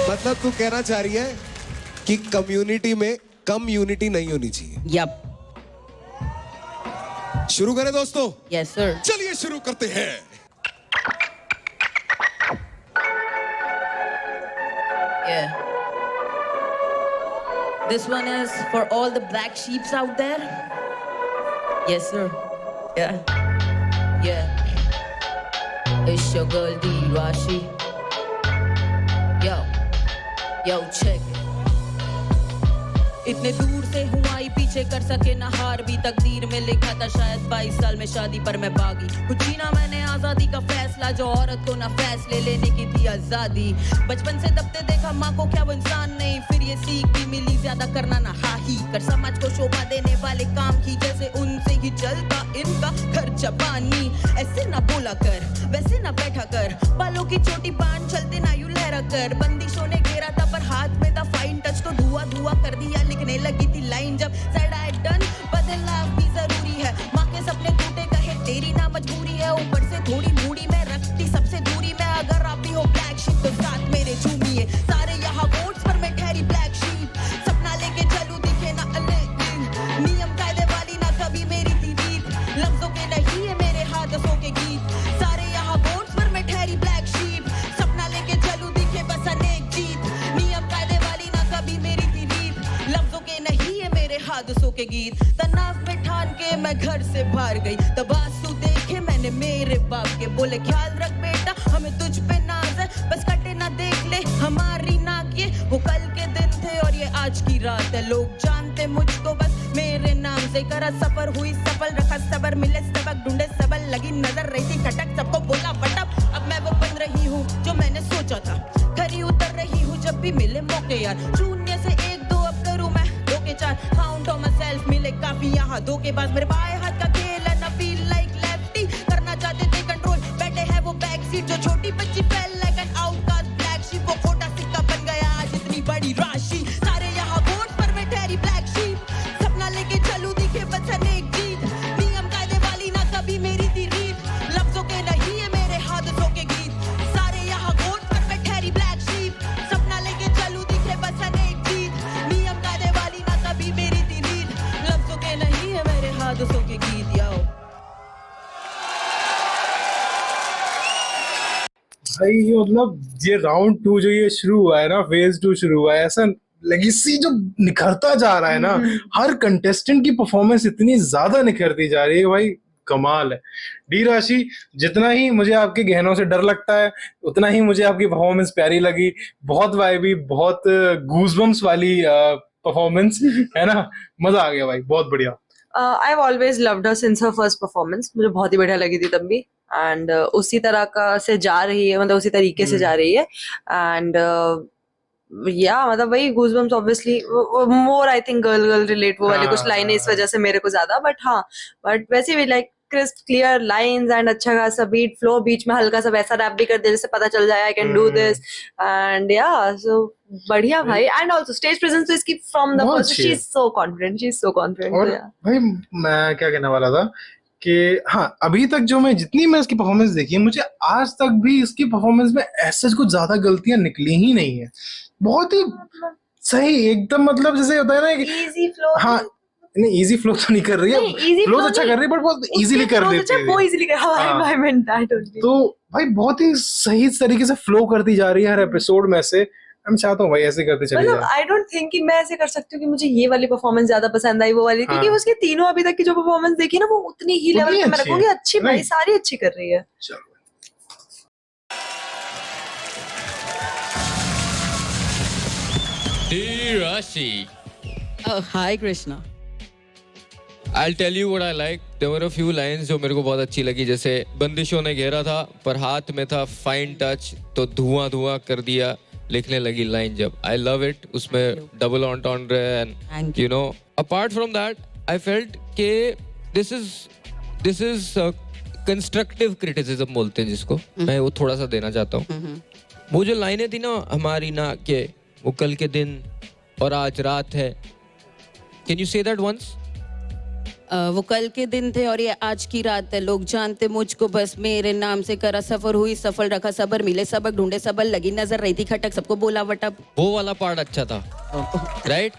मतलब तू कहना चाह रही है कि कम्युनिटी में कम यूनिटी नहीं होनी चाहिए? यप। शुरू करें दोस्तों? Yes sir. चलिए शुरू करते हैं। Yeah. This one is for all the black sheeps out there. Yes, sir. Yeah. Yeah. It's your girl D Rashi. Yo, check. इतने दूर से हूँ आई, पीछे कर सके ना हार भी, तकदीर में लिखा था शायद 22 साल में शादी पर मैं बागी। कुछ जीना मैंने आजादी का फैसला, जो औरत को ना फैसले लेने की थी आजादी। बचपन से दबते देखा माँ को, क्या वो इंसान नहीं, फिर ये सीख भी मिली, ज्यादा करना ना हा ही कर, समाज को शोभा देने वाले काम की, जैसे उनसे ही चलता इनका खर्चा पानी। ऐसे ना बोला कर, वैसे ना बैठा कर, बालों की चोटी बांध चलते ना यूं लहरा कर। बंदिशों ने घेरा था पर हाथ में था फाइन टच, तो धुआं धुआं कर दिया, लिखने लगी थी लाइन जब said I done, बदलना भी जरूरी है। माँ के सपने टूटे कहे तेरी ना मजबूरी है, ऊपर से थोड़ी मूडी में रखती सबसे दूरी में। अगर आप भी हो ब्लैक शीप तो साथ मेरे झूमिए, सारे यहाँ वोट्स पर मैं ठहरी ब्लैक शीप। सपना लेके चलूं दिखे ना नियम कायदे वाली ना कभी मेरी थी रीत, लफ्जों के नहीं है मेरे हादसों के गीत। सारे यहाँ वोट्स पर मैं ठहरी ब्लैक शीप, सपना लेके चलूं दिखे बस अनेक जीत, नियम कायदे वाली ना कभी मेरी थी रीत, लफ्जों के नहीं है मेरे हादसों के गीत। तनाव में ठान के मैं घर से बाहर गई, तब आंसू देखे मैंने मेरे बाप के, बोले ख्याल रख बेटा हमें तुझ पे नाज है, बस कटे ना देख ले हमारी नाक। ये वो कल के दिन थे और ये आज की रात है, लोग जानते मुझको बस मेरे नाम से। करा सफर हुई सफल, रखा सबर, मिले सबक, ढूंढे सबल, लगी नजर रही थी खटक, सबको बोला फटक। अब मैं वो बन रही हूँ जो मैंने सोचा था, खरी उतर रही हूँ जब भी मिले मौके यार। शून्य से 1 2 अब करूँ मैं 2 के 4, काउंट ऑन माय सेल्फ, मिले काफी यहाँ 2 के बाद। मेरे बाएं हाथ का खेल है ना, फील लाइक लेफ्टी, करना चाहते थे कंट्रोल, बैठे हैं वो बैक सीट, जो छोटी बच्ची fail like an outcast black sheep, वो खोटा सिक्का बन गया आज इतनी बड़ी राशि। सारे यहाँ वोट पर मैं ठहरी ब्लैक शीप, सपना लेके चलूं दिखे बस अनेक जीत, नियम कायदे वाली ना कभी मेरी थी रीत, लफ्जों के नहीं है मेरे हादसों के गीत। सारे यहाँ वोट पर मैं ठहरी ब्लैक शीप, सपना लेके चलूं दिखे बस अनेक जीत, नियम कायदे वाली ना कभी मेरी थी रीत, लफ्जों के नहीं है मेरे हादसों के गीत। याओ भाई ये मतलब ये राउंड 2 जो ये शुरू हुआ है ना, फेज 2 शुरू हुआ है, ऐसा लेगेसी जो निखरता जा रहा है ना, हर कंटेस्टेंट की परफॉर्मेंस इतनी ज्यादा निखरती जा रही है भाई, कमाल है। डी राशि, जितना ही मुझे आपके गहनों से डर लगता है उतना ही मुझे आपकी परफॉर्मेंस प्यारी लगी, बहुत वाइबी, बहुत गूजबम्स वाली परफॉर्मेंस है ना, मजा आ गया भाई, बहुत बढ़िया। I have always loved her since her first performance, मुझे बहुत ही बढ़िया लगी थी तब भी, एंड उसी तरह का से जा रही है, मतलब उसी तरीके से जा रही है। एंड या मतलब वही goosebumps obviously more, I think girl relate वो वाली कुछ लाइनें इस वजह से मेरे को ज्यादा, बट हाँ, बट वैसे भी like crisp clear lines and अच्छा खासा बीट फ्लो, बीच में हल्का सा वैसा रैप भी कर दे जिससे पता चल जाए I can do this, and या सो बढ़िया भाई। एंड आल्सो स्टेज प्रेजेंस तो इसकी from the first, she is so confident, she is so confident. और भाई मैं क्या कहने वाला था कि हाँ, अभी तक जो मैं जितनी मैं इसकी परफॉर्मेंस देखी है, मुझे आज तक भी इसकी परफॉर्मेंस में ऐसा कुछ ज्यादा गलतियां निकली ही नहीं है, बहुत ही सही एकदम, मतलब जैसे होता है ना कि इजी फ्लो। हाँ नहीं, इजी फ्लो तो नहीं कर रही है, फ्लो तो अच्छा कर रही है बट बहुत इजीली कर देती है वो, इजीली कर, हाँ आई मेंट दैट ओनली। तो भाई बहुत ही सही तरीके से फ्लो करती जा रही है हर एपिसोड में से। मैं चाहता हूँ भाई ऐसे करते चले जाए। आई डोंट थिंक कि मैं ऐसे कर सकती हूँ कि मुझे ये वाली परफॉर्मेंस ज्यादा पसंद आई वो वाली, क्योंकि उसके तीनों अभी तक की जो परफॉर्मेंस देखी ना वो उतनी ही लेवल पे मैं रखूंगी, अच्छी भाई, सारी अच्छी कर रही है। Rashi. Oh, hi Krishna. I'll tell you what I like. There were a few lines जो मेरे को बहुत अच्छी लगी, जैसे बंदिशों ने घेरा था पर हाथ में था फाइन टच, तो धुआं धुआं कर दिया, लिखने लगी लाइन जब। I love it. उसमें double ऑन्टॉन्ड्रे and you know, apart from that, I felt कि this is constructive criticism बोलते हैं जिसको, मैं वो थोड़ा सा देना चाहता हूँ। वो जो लाइनें थी ना हमारी ना, कि वो कल के दिन और आज रात है, Can you say that once? वो कल के दिन थे और ये आज की रात है, लोग जानते मुझको बस मेरे नाम से, करा सफर हुई सफल, रखा सबर, मिले सबक, ढूंढे सबल, लगी नजर रही थी खटक, सबको बोला वटप। वो वाला पार्ट अच्छा था, राइट?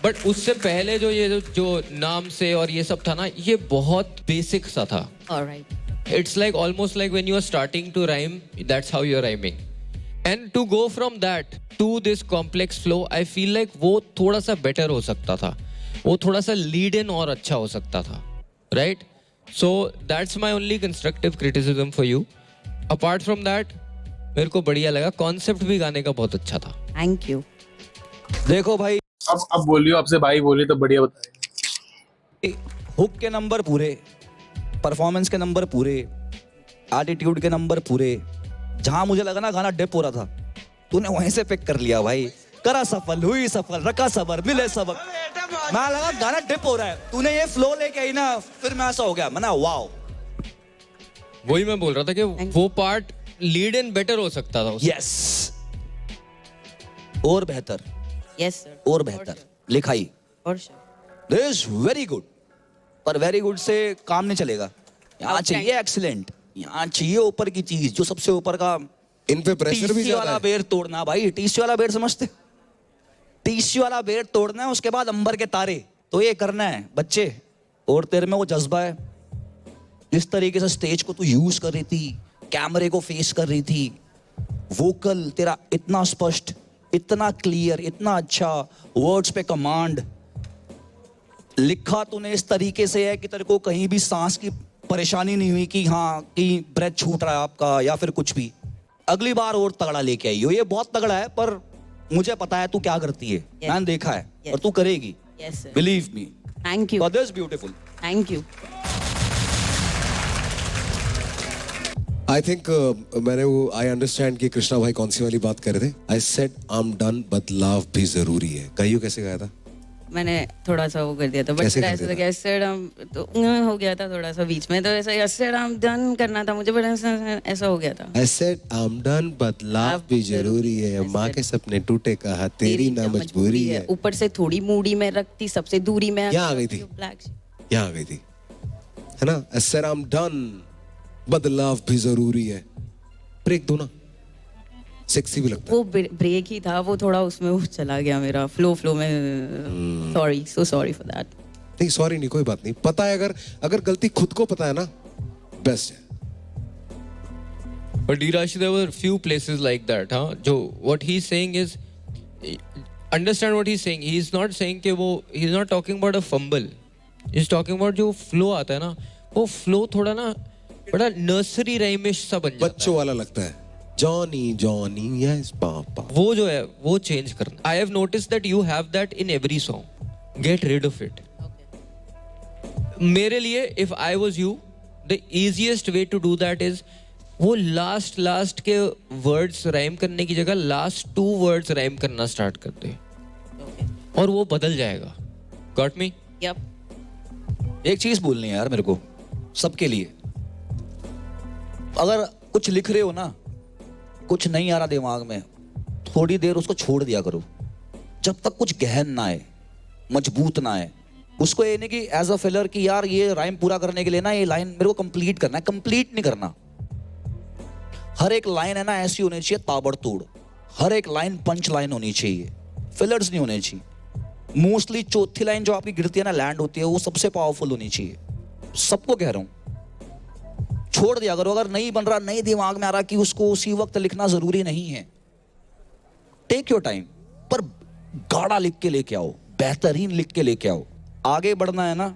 बट उससे पहले जो ये जो नाम से और ये सब था ना, ये बहुत बेसिक सा था। Alright. It's like almost like when you are starting to rhyme, that's how you're rhyming. And to go from that to this complex flow, I feel like वो थोड़ा सा बेटर हो सकता था, वो थोड़ा सा लीड इन और अच्छा हो सकता था, right? So that's my only constructive criticism for you. Apart from that मेरे को बढ़िया लगा, कॉन्सेप्ट भी गाने का बहुत अच्छा था. Thank you. देखो भाई, अब बोलियो, आपसे भाई बोले तो बढ़िया बताए. हुक के नंबर पूरे, परफॉर्मेंस के नंबर पूरे, एटीट्यूड के नंबर पूरे. जहां मुझे लगा ना गाना डिप हो रहा था, तूने वहीं से पिक कर लिया भाई. करा सफल, हुई सफल, रखा सबर, मिले सबक. मैं लगा गाना डिप हो रहा है, तूने ये फ्लो लेके आई ना, फिर मैं ऐसा हो गया, मैं ना वाओ. वही मैं बोल रहा था कि वो पार्ट लीड इन बेटर हो सकता था. यस, और बेहतर. Yes sir. और बेहतर लिखाई. और दिस इज वेरी गुड. पर वेरी गुड से काम नहीं चलेगा. यहाँ चाहिए एक्सीलेंट, यहाँ चाहिए ऊपर की चीज, जो सबसे ऊपर का. इन पे प्रेशर भी ज्यादा वाला है. बेर तोड़ना भाई, टीसी वाला बेर समझते? टीसी वाला बेर तोड़ना है, उसके बाद अंबर के तारे, तो ये करना है बच्चे. और तेरे में वो जज्बा है, जिस तरीके से स्टेज को तू यूज कर रही थी, कैमरे को फेस कर रही थी, वोकल तेरा इतना स्पष्ट, इतना क्लियर, इतना अच्छा, वर्ड्स पे कमांड. लिखा तूने इस तरीके से है कि तेरे को कहीं भी सांस की परेशानी नहीं हुई कि हाँ कहीं ब्रेथ छूट रहा है आपका या फिर कुछ भी. अगली बार और तगड़ा लेके आई हो. ये बहुत तगड़ा है, पर मुझे पता है तू क्या करती है. मैंने देखा है और तू करेगी. Believe me. Thank you. This beautiful. Thank you. I think मैंने वो आई अंडरस्टैंड कि कृष्णा भाई कौन सी वाली बात कर रहे थे. I said I am done बदलाव भी जरूरी है. कहियो कैसे गाया था? मैंने थोड़ा सा वो कर दिया था, बट ऐसा लगा ऐसे तो हो गया था थोड़ा सा बीच में, तो ऐसा ऐसे डन करना था मुझे, बट ऐसा हो गया था. I said I am done बदलाव भी जरूरी है, माँ के सपने टूटे कहा तेरी ना मजबूरी है. ऊपर से थोड़ी मूडी में रखती, सबसे दूरी में यहाँ आ गई थी, यहाँ आ गई थी, है ना? I said I am done बदलाव भी जरूरी है. ब्रेक दो ना, सेक्सी भी लगता है. वो ब्रेक ही था, वो थोड़ा उसमें वो चला गया मेरा फ्लो में. Sorry, so sorry for that. नहीं सॉरी नहीं, कोई बात नहीं. पता है, अगर गलती खुद को पता है ना, बेस्ट है. But Dirash, there were few places like that, हाँ. जो what he's saying is, understand what he's saying. He's not saying कि वो, he's not talking about a fumble. He's talking about जो flow आता है ना, वो flow थोड़ा ना बड़ा नर्सरी राइमिश सा बन जाता है, बच्चों वाला लगता है. जॉनी जॉनी यस पापा, वो जो है वो चेंज करना. I have noticed that you have that in every song. Get rid of it. मेरे लिए if I was you, the easiest way to do that is वो लास्ट के words rhyme करने की जगह लास्ट 2 वर्ड्स राइम करना start कर दे, और वो बदल जाएगा. Got me? यप. एक चीज बोलनी है यार मेरे को सबके लिए. अगर कुछ लिख रहे हो ना, कुछ नहीं आ रहा दिमाग में, थोड़ी देर उसको छोड़ दिया करो, जब तक कुछ गहन ना आए, मजबूत ना आए. उसको ये नहीं कि एज अ फिलर कि यार ये राइम पूरा करने के लिए ना ये लाइन मेरे को कंप्लीट करना है. कंप्लीट नहीं करना. हर एक लाइन है ना ऐसी होनी चाहिए ताबड़तोड़. हर एक लाइन पंच लाइन होनी चाहिए, फिलर्स नहीं होने चाहिए. मोस्टली चौथी लाइन जो आपकी गिरती है ना, लैंड होती है, वो सबसे पावरफुल होनी चाहिए. सबको कह रहा हूं, छोड़ दिया करो. अगर नहीं बन रहा, नहीं दिमाग में आ रहा कि उसको उसी वक्त लिखना जरूरी नहीं है, टेक योर टाइम, पर गाढ़ा लिख के लेके आओ, बेहतरीन लिख के लेके आओ. आगे बढ़ना है ना,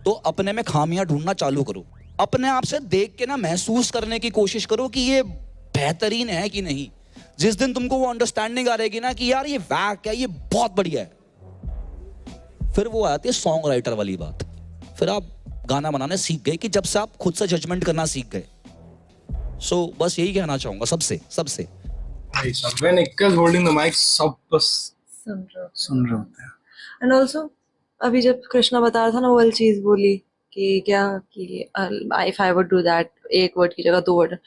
तो अपने में खामियां ढूंढना चालू करो. अपने आप से देख के ना महसूस करने की कोशिश करो कि ये बेहतरीन है कि नहीं. जिस दिन तुमको वो अंडरस्टैंडिंग आ रहेगी ना कि यार ये वैक है, ये बहुत बढ़िया है, फिर वो आती है सॉन्ग राइटर वाली बात. फिर आप गाना बनाने सीख गए कि जब से आप खुद से जजमेंट करना सीख गए. सो बस यही कहना चाहूंगा सबसे. When Ikka is holding the mic, सब बस सुन रहे होते हैं. एंड ऑल्सो अभी जब कृष्णा बता रहा था ना, वो वाली चीज बोली कि क्या कि if I would do that, एक वर्ड की जगह 2 word.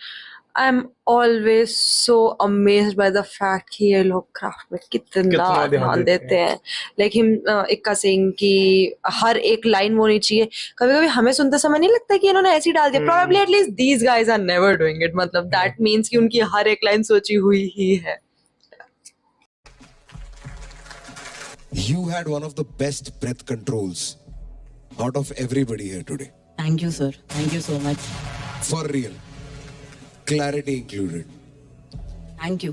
I am always so amazed by the fact कि ये लोग क्राफ्ट में कितना ध्यान देते हैं. लाइक हिम इक्का सिंह की हर एक लाइन वो होनी चाहिए. कभी कभी हमें सुनते समय नहीं लगता कि इन्होंने ऐसी डाल दिया. Probably at least these guys are never doing it. मतलब दैट मीन्स कि उनकी हर एक लाइन सोची हुई ही है. You had one of the best breath controls out of everybody here today. Thank you, sir. Thank you so much. For real. Clarity included. Thank you.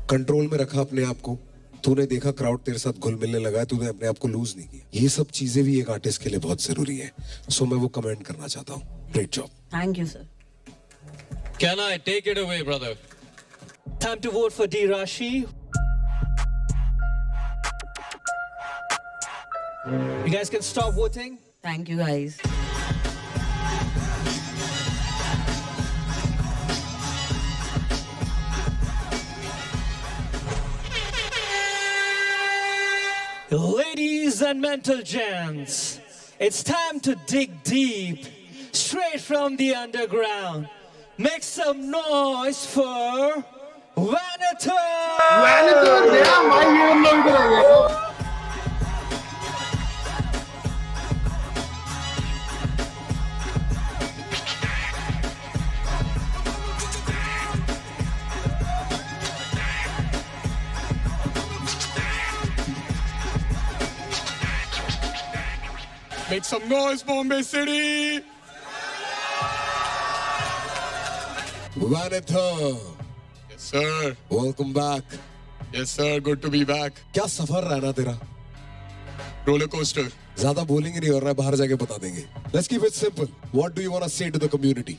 Control में रखा अपने आप को, तूने देखा क्राउड तेरे साथ घुल मिलने लगा है, तूने अपने आप को लूज नहीं किया। ये सब चीजें भी एक आर्टिस्ट के लिए बहुत जरूरी है। सो मैं वो कमेंट करना चाहता हूँ। Great job. Thank you sir. Can I take it away, brother? Time to vote for D. Rashi. You guys can stop voting. Thank you guys. Ladies and mental gents, it's time to dig deep, straight from the underground. Make some noise for Vanator! Vanator, yeah, my hero इधर आ गया। Make some noise, Bombay City! Vanator. Yes, sir. Welcome back. Yes, sir. Good to be back. क्या सफर रहा ना तेरा? Roller coaster. ज्यादा bowling नहीं हो रहा है, बाहर जाके बता देंगे। Let's keep it simple. What do you want to say to the community?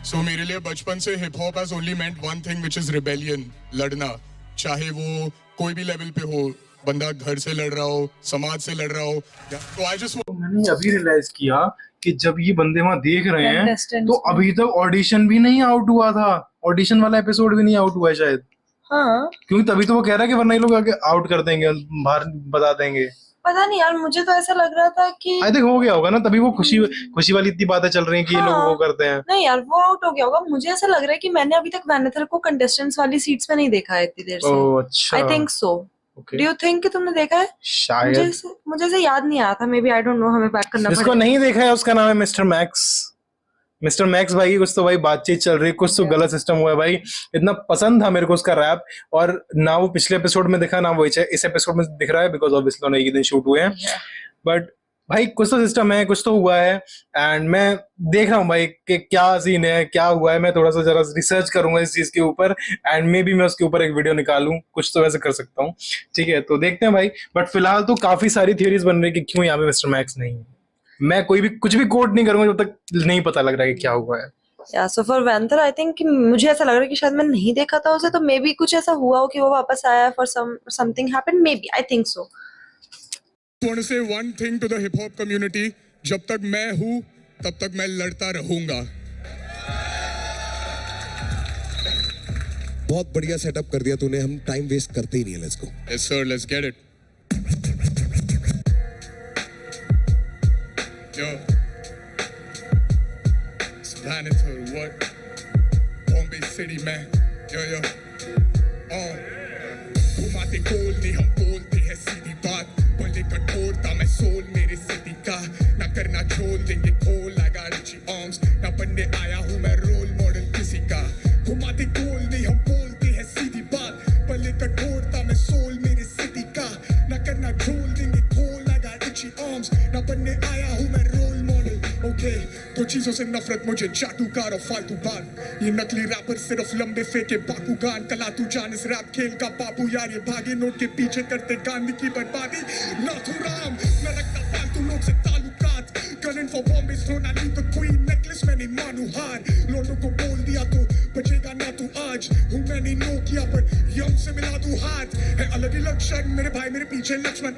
So मेरे लिए बचपन से hip hop has only meant one thing, which is rebellion, लड़ना, चाहे वो कोई भी लेवल पे हो, बंदा घर से लड़ रहा हो, समाज से लड़ रहा हो। तो I just मैंने अभी रियलाइज किया कि जब ये बंदे वहां देख रहे हैं तो अभी तक ऑडिशन भी नहीं आउट हुआ था, ऑडिशन वाला एपिसोड भी नहीं आउट हुआ है शायद। हाँ, क्योंकि तभी तो वो कह रहा है कि वरना ये लोग आगे आउट कर देंगे, बाहर बता देंगे। पता नहीं यार, मुझे तो ऐसा लग रहा था कि आई थिंक हो गया होगा ना, तभी वो खुशी वाली इतनी बातें चल रही हैं कि ये लोग वो करते हैं। नहीं यार, वो आउट हो गया होगा। मुझे ऐसा लग रहा है कि मैंने अभी तक वैनेथर को कंटेस्टेंट्स वाली सीट्स पे नहीं देखा है इतनी देर से। ओह अच्छा, I think so. Do you think कि तुमने देखा है? शायद मुझे ऐसे याद नहीं आया था। May be, I don't no, हमें बैक करना पड़ेगा। जिसको नहीं देखा है उसका नाम है मिस्टर मैक्स। मिस्टर मैक्स भाई, कुछ तो भाई बातचीत चल रही है, कुछ तो गलत सिस्टम हुआ है भाई। इतना पसंद था मेरे को उसका रैप, और ना वो पिछले एपिसोड में दिखा, ना वो इस एपिसोड में दिख रहा है, बिकॉज ऑब्वियसली दोनों एक ही दिन शूट हुए हैं। बट भाई कुछ तो सिस्टम है, कुछ तो हुआ है, एंड मैं देख रहा हूँ भाई कि क्या सीन है, क्या हुआ है। मैं थोड़ा सा जरा रिसर्च करूंगा इस चीज के ऊपर, एंड मे बी मैं उसके ऊपर एक वीडियो निकालूं, कुछ तो वैसे कर सकता हूँ। ठीक है, तो देखते हैं भाई। बट फिलहाल तो काफी सारी थियरीज बन रही है कि क्यों यहाँ पे मिस्टर मैक्स नहीं है। मैं कुछ भी कोट नहीं करूंगा जब तक नहीं पता लग रहा है कि क्या हुआ है। या सो फॉर वैनेथर, आई थिंक मुझे ऐसा लग रहा है कि शायद मैं नहीं देखा था उसे, तो मे बी कुछ ऐसा हुआ हो कि वो वापस आया for something happened, may be, I think so. I want to say one thing to the hip hop community. जब तक मैं हूँ तब तक मैं लड़ता रहूंगा। बहुत बढ़िया सेटअप कर दिया तूने, हम टाइम वेस्ट करते ही नहीं है। Let's go. Yes sir, let's get it. Yo, it's Vanator, what? Bombay City man. Yo. घुमाते गोल नहीं, हम बोलते हैं सीधी बात, भले कठोरता में सोल मेरे सिटी का, ना करना छोड़ देंगे खोल। I got itchy arms, ना बनने आया हूँ मैं रोल मॉडल किसी का। घुमाते गोल नहीं, हम बोलते हैं सीधी बात, भले कठोरता में सोल मेरे सिटी का, ना करना छोड़ देंगे खोल। I got itchy arms, ना बनने आया हूँ मैं रोल मॉडल। ओके, तो चीजों से नफरत मुझे जादूगर और फालतू बात, ये नकली रैपर सिर्फ लंबे फेंके बाकू गान। कला तू जान इस रैप खेल का बाबू यार, ये भागे नोट के पीछे करते गांधी की बर्बादी। नाथुराम न रखता फालतू लोग से ताल्लुकात, gunning for Bombay's throne, I need the queen necklace, मैंने मानू हार। लोगों को बोल दिया तो बचेगा ना तू आज, हूँ मैंने नो किया पर यम से मिला तू हाथ। है अलग ही लक्षण मेरे भाई, मेरे पीछे लक्ष्मण।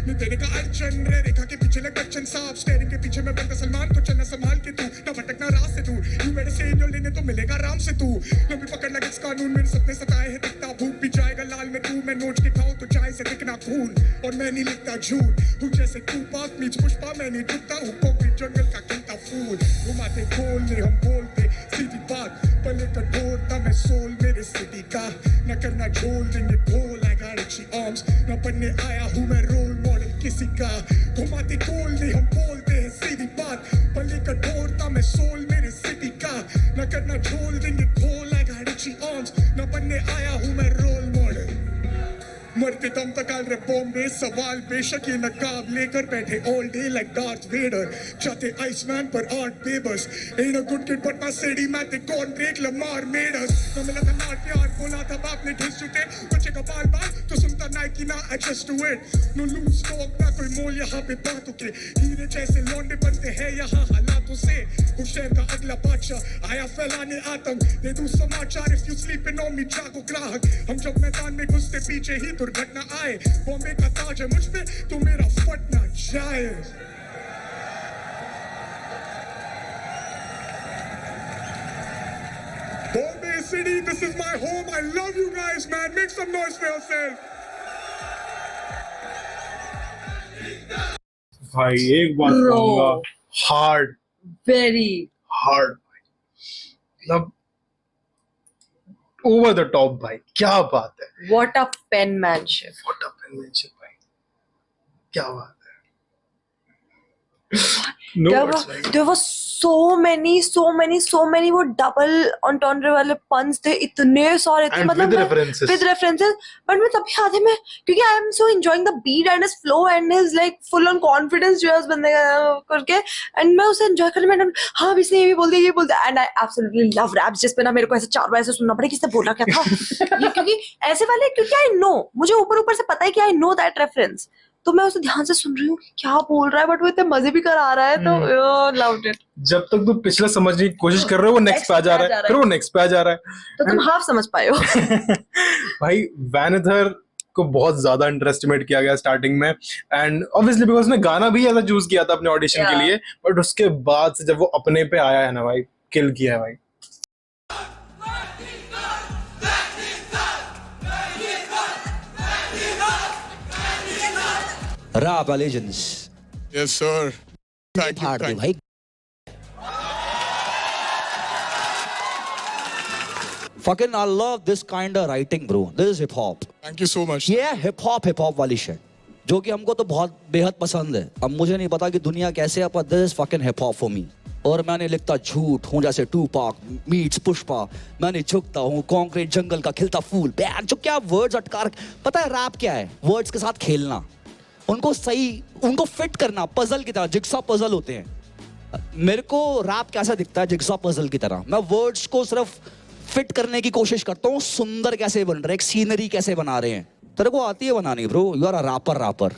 ये तेरे का अर्चन रे, रेखा के पीछे लग बच्चन साहब, स्टेरिंग के पीछे मैं बनता सलमान, तो चलना संभाल के तू, ना भटकना राह से तू। यू मेरे से जो लेने तो मिलेगा राम से तू, लंबी पकड़ लगे इस कानून, मेरे सपने सताए हैं दिखता भूख भी जाएगा लाल में तू। मैं नोच के खाऊं तो चाय से दिखना खून, और मैं नहीं लिखता झूठ, हूँ जैसे तू पाक मीच पुष्पा, मैं नहीं झुकता हूँ कॉन्क्रीट जंगल का खिलता फूल। घुमाते गोल नहीं, हम बोलते सीधी बात, भले कठोरता में सोल मेरे सिटी का, न करना झोल देंगे ढोल। I got itchy arms, न बनने आया हूँ मैं रोल मॉडल किसी का। घुमाते गोल नहीं, हम बोलते हैं सीधी बात, भले कठोरता में सोल मेरे सिटी का, न करना झोल देंगे ढोल। I got itchy arms, न बनने आया हूँ मैं रोल मॉडल। मरते दम तक आल रहे बॉम्बे सवाल बेशक ये नकाब लेकर बैठे all day like Darth Vader चाहते आइसमैन पर आर्ट बेबस ain't a good kid but my city man they gone break Lamar made us न मिला था ना प्यार बोला था बाप ने ढिस चुके बच्चे का बाल बाल तो सुनता नाइकी ना adjust to it no lose talk ना कोई मोल यहाँ पे बातों के हीरे जैसे लौंडे बनते हैं यहाँ हालातों से उस शहर का अगला बादशाह आया फैलाने आतंक दे दूं समाचार if you sleeping on me जागो ग्राहक हम जब मैदान में घुसते पीछे ही दुर्घटना आए बॉम्बे का ताज है मुझ पे तो मेरा फटना जाए Bombay City, this is my home. I love you guys, man. Make some noise for yourself. भाई एक बात कहूंगा हार्ड Very. हार्ड मतलब ओवर द टॉप भाई क्या बात है What a penmanship. What a penmanship भाई क्या बात है No words, भाई. There were so many वो double entendre वाले puns थे इतने सारे थे And मतलब with references. with references but मैं तभी आधे में क्योंकि I am so enjoying the beat and his flow and his like full on confidence जो है उस बंदे का करके and मैं उसे enjoy करने में हाँ अब इसने ये बोल दिया and I absolutely love raps जिस पे ना मेरे को ऐसे 4 बार ऐसे सुनना पड़े किसने बोला क्या था ये क्योंकि ऐसे वाले क्योंकि I know मुझे ऊपर से पता है कि I know that reference तो मैं उसे ध्यान से सुन रही हूँ कि क्या बोल रहा है बट वो इतने मजे भी करा रहा है तो लव्ड इट जब तक तुम पिछला समझने की कोशिश कर रहे हो वो नेक्स्ट पे आ जा रहा है फिर वो नेक्स्ट पे आ जा रहा है तो तुम हाफ समझ पाए हो भाई वैनेथर को बहुत ज्यादा अंडर एस्टिमेट किया गया स्टार्टिंग में एंड ऑब्वियसली बिकॉज उसने गाना भी ऐसा चूज किया था अपने ऑडिशन के लिए बट उसके बाद से जब वो अपने पे आया है ना भाई किल किया है भाई Rap legends. Yes, sir. Thank you. Thank you. Fucking, I love this kind of writing, bro. This is hip hop. Thank you so much. ये hip hop वाली shit, जो कि हमको तो बहुत बेहद पसंद है. अब मुझे नहीं पता कि दुनिया कैसे है, पर this is fucking hip hop for me. और मैंने लिखता झूठ हूँ जैसे टूपाक मीट्स पुष्पा मैंने झुकता हूँ कॉन्क्रीट जंगल का खिलता फूल बैन जो क्या वर्ड्स अटका पता है रैप क्या है वर्ड्स के साथ खेलना उनको फिट करना पजल की तरह जिग्सॉ पजल होते हैं मेरे को रैप कैसा दिखता है जिग्सॉ पजल की तरह मैं वर्ड्स को सिर्फ फिट करने की कोशिश करता हूँ सुंदर कैसे बन रहे हैं एक सीनरी कैसे बना रहे हैं तेरे को आती है बनानी bro you are a rapper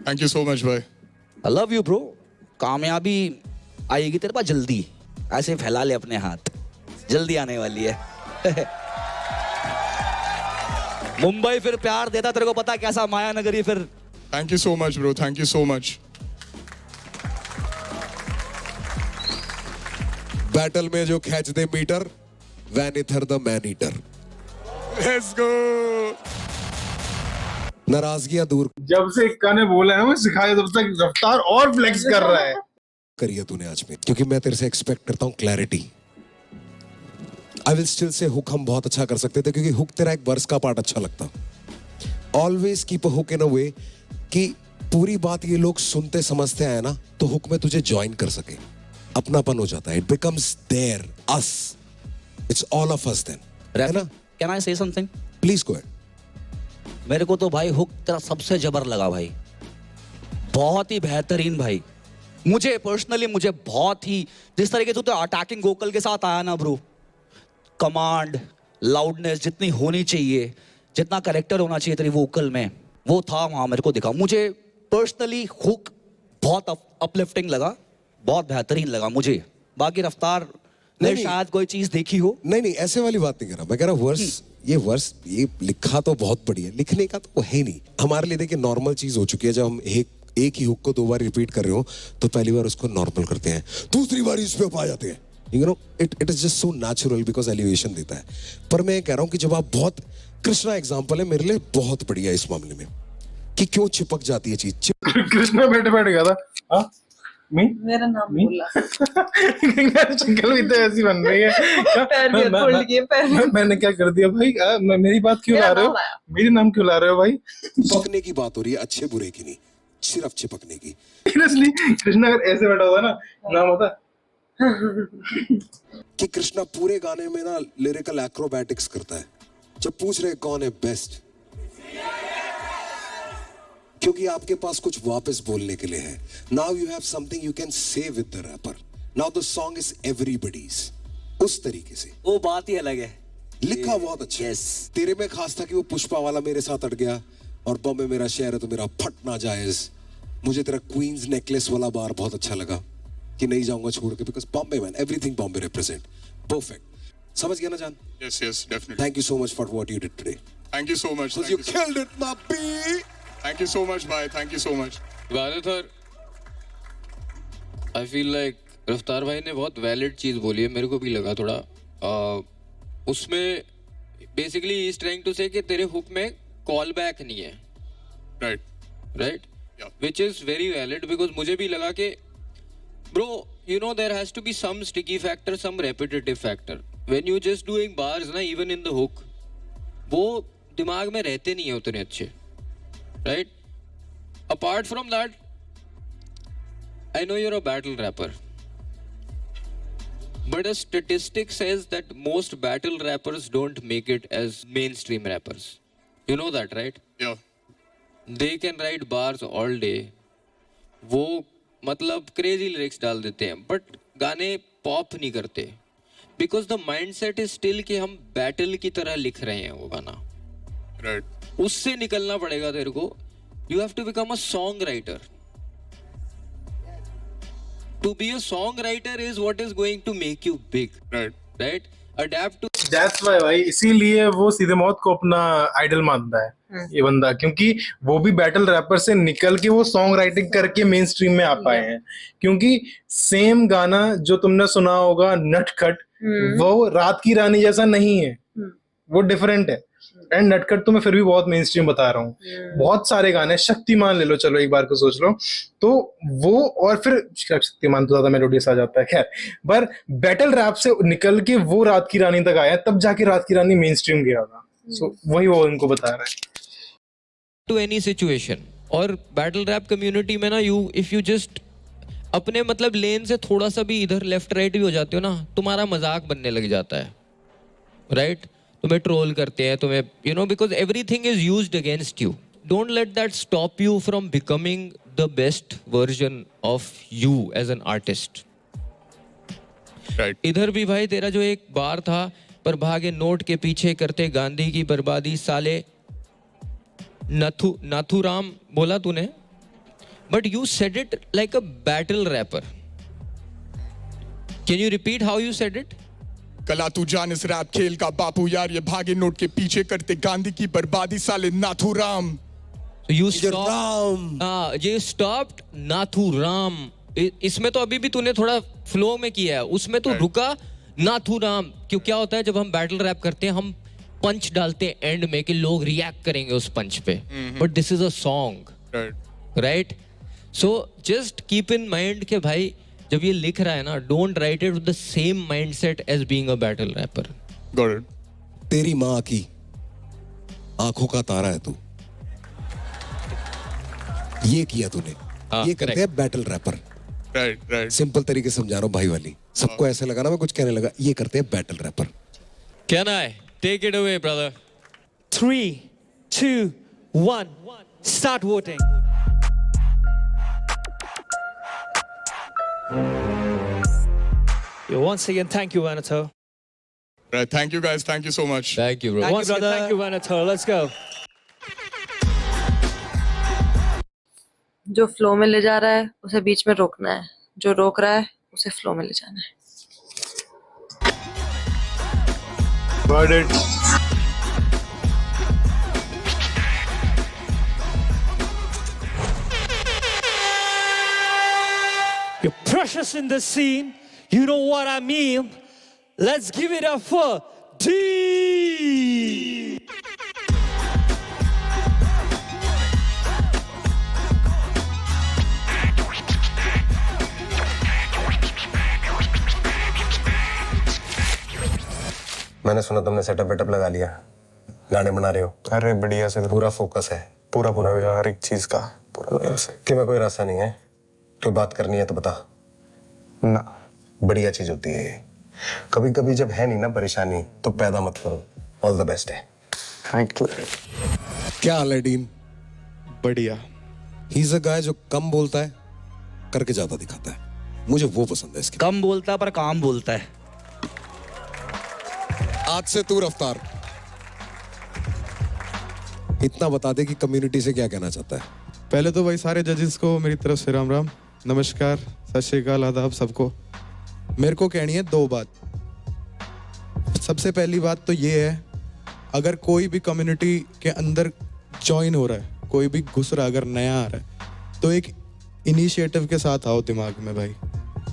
Thank you so much, bhai. I love you bro कामयाबी आएगी तेरे पास जल्दी ऐसे फैला ले अपने हाथ जल्दी आने वाली है मुंबई फिर प्यार देता तेरे को पता कैसा माया नगरी फिर Thank you so much, bro. Thank you so much. Battle में जो खींच दे मीटर वैनेथर the man eater Let's go. नाराजगियां दूर जब से इक्का ने बोला है वो सिखाया तब तक रफ्तार और फ्लेक्स कर रहा है करिए तूने आज में क्योंकि मैं तेरे से एक्सपेक्ट करता हूं clarity I will still say hook हम बहुत अच्छा कर सकते थे क्योंकि हुक तेरा एक वर्स का पार्ट अच्छा लगता ऑलवेज कीप अ हुक इन अ वे कि पूरी बात ये लोग सुनते समझते आए ना तो हुक में तुझे ज्वाइन कर सके अपनापन हो जाता है it becomes their us it's all of us then है ना कैन आई से समथिंग प्लीज गो अहेड मेरे को तो भाई हुक तेरा सबसे जबर लगा भाई बहुत ही बेहतरीन भाई मुझे पर्सनली मुझे बहुत ही जिस तरीके से तो अटैकिंग वोकल के साथ आया ना ब्रो कमांड लाउडनेस जितनी होनी चाहिए जितना करेक्टर होना चाहिए तेरी वोकल में वो था वहां मेरे को दिखा मुझे पर्सनली हुक बहुत अपलिफ्टिंग लगा बहुत बेहतरीन लगा मुझे बाकी रफ्तार ने शायद कोई चीज देखी हो नहीं ऐसे वाली बात नहीं कर रहा मैं कह रहा वर्स ये लिखा तो बहुत बढ़िया लिखने का तो है नहीं हमारे लिए देखिए नॉर्मल चीज हो चुकी है जब हम एक ही हुक को 2 बार रिपीट कर रहे हो तो पहली बार उसको नॉर्मल करते हैं दूसरी बार इस पे आ जाते हैं you know it is just so natural because elevation देता है पर मैं कह रहा हूं कि जब आप बहुत कृष्णा एग्जांपल है मेरे लिए बहुत बढ़िया इस मामले में कि क्यों चिपक जाती है चीज कृष्णा बैठे गया था हाँ मेरा नाम बोला शक्ल भी तो ऐसी बन रही है मैंने क्या कर दिया भाई मेरी बात क्यों ला रहे हो मेरे नाम क्यों ला रहे हो भाई चिपकने की बात हो रही है अच्छे बुरे की नहीं सिर्फ चिपकने की सीरियसली कृष्णा अगर ऐसे बैठा होता ना नाम होता कि कृष्णा पूरे गाने में ना लिरिकल एक्रोबैटिक्स करता है जब पूछ रहे कौन है बेस्ट क्योंकि आपके पास कुछ वापस बोलने के लिए है. Now you have something you can say with the rapper. Now the song is everybody's. उस तरीके से वो बात ही अलग है. लिखा बहुत अच्छा. yes. तेरे में खास था कि वो पुष्पा वाला मेरे साथ अट गया और बॉम्बे मेरा शहर है तो मेरा फटना जायज. मुझे तेरा क्वींस नेकलेस वाला बार बहुत अच्छा लगा कि नहीं जाऊंगा छोड़ के, because Bombay man, everything Bombay represent. Perfect. समझ गया ना जान? Yes, yes, definitely. Thank you so much for what you did today. Thank you so much. Because you killed it, my B. Thank you so much, bye. Thank you so much. Sir, I feel like रफ्तार भाई ने बहुत valid चीज़ बोली है, मेरे को भी लगा थोड़ा. उसमें बेसिकली ही इज ट्राइंग टू से कि तेरे हुक में कॉल बैक नहीं है. Right which is very valid, because मुझे भी लगा कि bro you know there has to be some sticky factor, some repetitive factor. When you just doing bars na, even in the hook, वो दिमाग में रहते नहीं है उतने अच्छे. Right? Apart from that, I know you're a battle rapper, but a statistic says that most battle rappers don't make it as mainstream rappers. You know that, right? Yeah. They can write bars all day. वो मतलब crazy lyrics डाल देते हैं, but गाने pop नहीं करते, because the mindset is still कि हम बैटल की तरह लिख रहे हैं वो गाना. राइट. उससे निकलना पड़ेगा तेरे को. You have to become a song writer. To be a song writer is what is going to make you big. Right. Adept to. That's why भाई, इसीलिए वो सीधे मौत को अपना आइडल मानता है ये बंदा, क्योंकि वो भी बैटल रैपर से निकल के वो सॉन्ग राइटिंग करके मेन स्ट्रीम में आ पाए हैं. क्योंकि सेम गाना जो तुमने सुना होगा नटखट, वो रात की रानी जैसा नहीं है, वो डिफरेंट है. एंड नटखट तो मैं फिर भी बहुत मेन स्ट्रीम बता रहा हूँ. बहुत सारे गाने, शक्तिमान ले लो, चलो एक बार को सोच लो तो वो, और फिर शक्तिमान तो ज्यादा मेलोडियस आ जाता है. खैर, पर बैटल रैप से निकल के वो रात की रानी तक आया, तब जाके रात की रानी मेन स्ट्रीम गया था. सो वही वो उनको बता रहा है. To any situation. और बैटल रैप कम्युनिटी में ना, यू इफ यू जस्ट अपने मतलब लेन से थोड़ा सा भी इधर लेफ्ट राइट भी हो जाते हो ना, तुम्हारा मजाक बनने लग जाता है. राइट? तुम्हें ट्रोल करते हैं, तुम्हें you know, because everything is used against you. Don't let that stop you from becoming the best version of you as an artist. इधर भी भाई तेरा जो एक बार था, पर भागे नोट के पीछे करते गांधी की बर्बादी साले, नाथूराम बोला तूने, but you said it like a battle rapper. Can you repeat how you said it? कला तू जान इस रैप खेल का बापू यार, ये भागे नोट के पीछे करते गांधी की बर्बादी साले नाथूराम. You stopped Nathuram. इसमें तो अभी भी तूने थोड़ा फ्लो में किया है, उसमें तो रुका नाथूराम. क्यों, क्या होता है जब हम बैटल रैप करते हैं, हम पंच डालते हैं एंड में कि लोग रिएक्ट करेंगे उस पंच पे, but this is a song. Right? So just keep in mind कि भाई जब ये लिख रहा है ना, don't write it with the same mindset as being a battle rapper. Got it. तेरी माँ की आंखों का तारा है तू. ये किया तूने. ये करते हैं बैटल रैपर. राइट. सिंपल तरीके से समझा रहा हूँ भाई वाली. सबको ऐसे लगा ना मैं कुछ कहने लगा. ये करते हैं battle rapper. Can I take it away, brother? 3, 2, 1. Start voting. Once again, thank you, Vanato. Right. Thank you, guys. Thank you so much. Thank you, bro. Once again, thank you, Vanato. Let's go. जो flow में ले जा रहा है उसे बीच में रोकना है, जो रोक रहा है उसे फ्लो में ले जाना है. Got it. You're precious in the scene. You know what I mean. Let's give it up for D. मैंने सुना तुमने सेटअप वेटअप लगा लिया, गाने बना रहे हो. अरे बढ़िया से. पूरा फोकस है. पूरा हर एक चीज का पूरा से. कि मैं कोई रास्ता नहीं है. कोई बात करनी है तो बता ना. बढ़िया चीज होती है ये. कभी कभी जब है नहीं ना परेशानी, तो पैदा मत करो. ऑल द बेस्ट है. Thank you. क्या हाल है डीन? बढ़िया। ही इज अ गाय जो कम बोलता है, करके ज्यादा दिखाता है। मुझे वो पसंद है इसके। कम बोलता है पर काम बोलता है। आज से तू रफ्तार। इतना बता दे कि कम्युनिटी से क्या कहना चाहता है। पहले तो भाई सारे जजेस को मेरी तरफ से राम राम, नमस्कार, सत श्री अकाल, आदाब सबको। मेरे को कहनी है दो बात। सबसे पहली बात तो ये है, अगर कोई भी कम्युनिटी के अंदर ज्वाइन हो रहा है, कोई भी घुस रहा है, अगर नया आ रहा है, तो एक इनिशिएटिव के साथ आओ दिमाग में भाई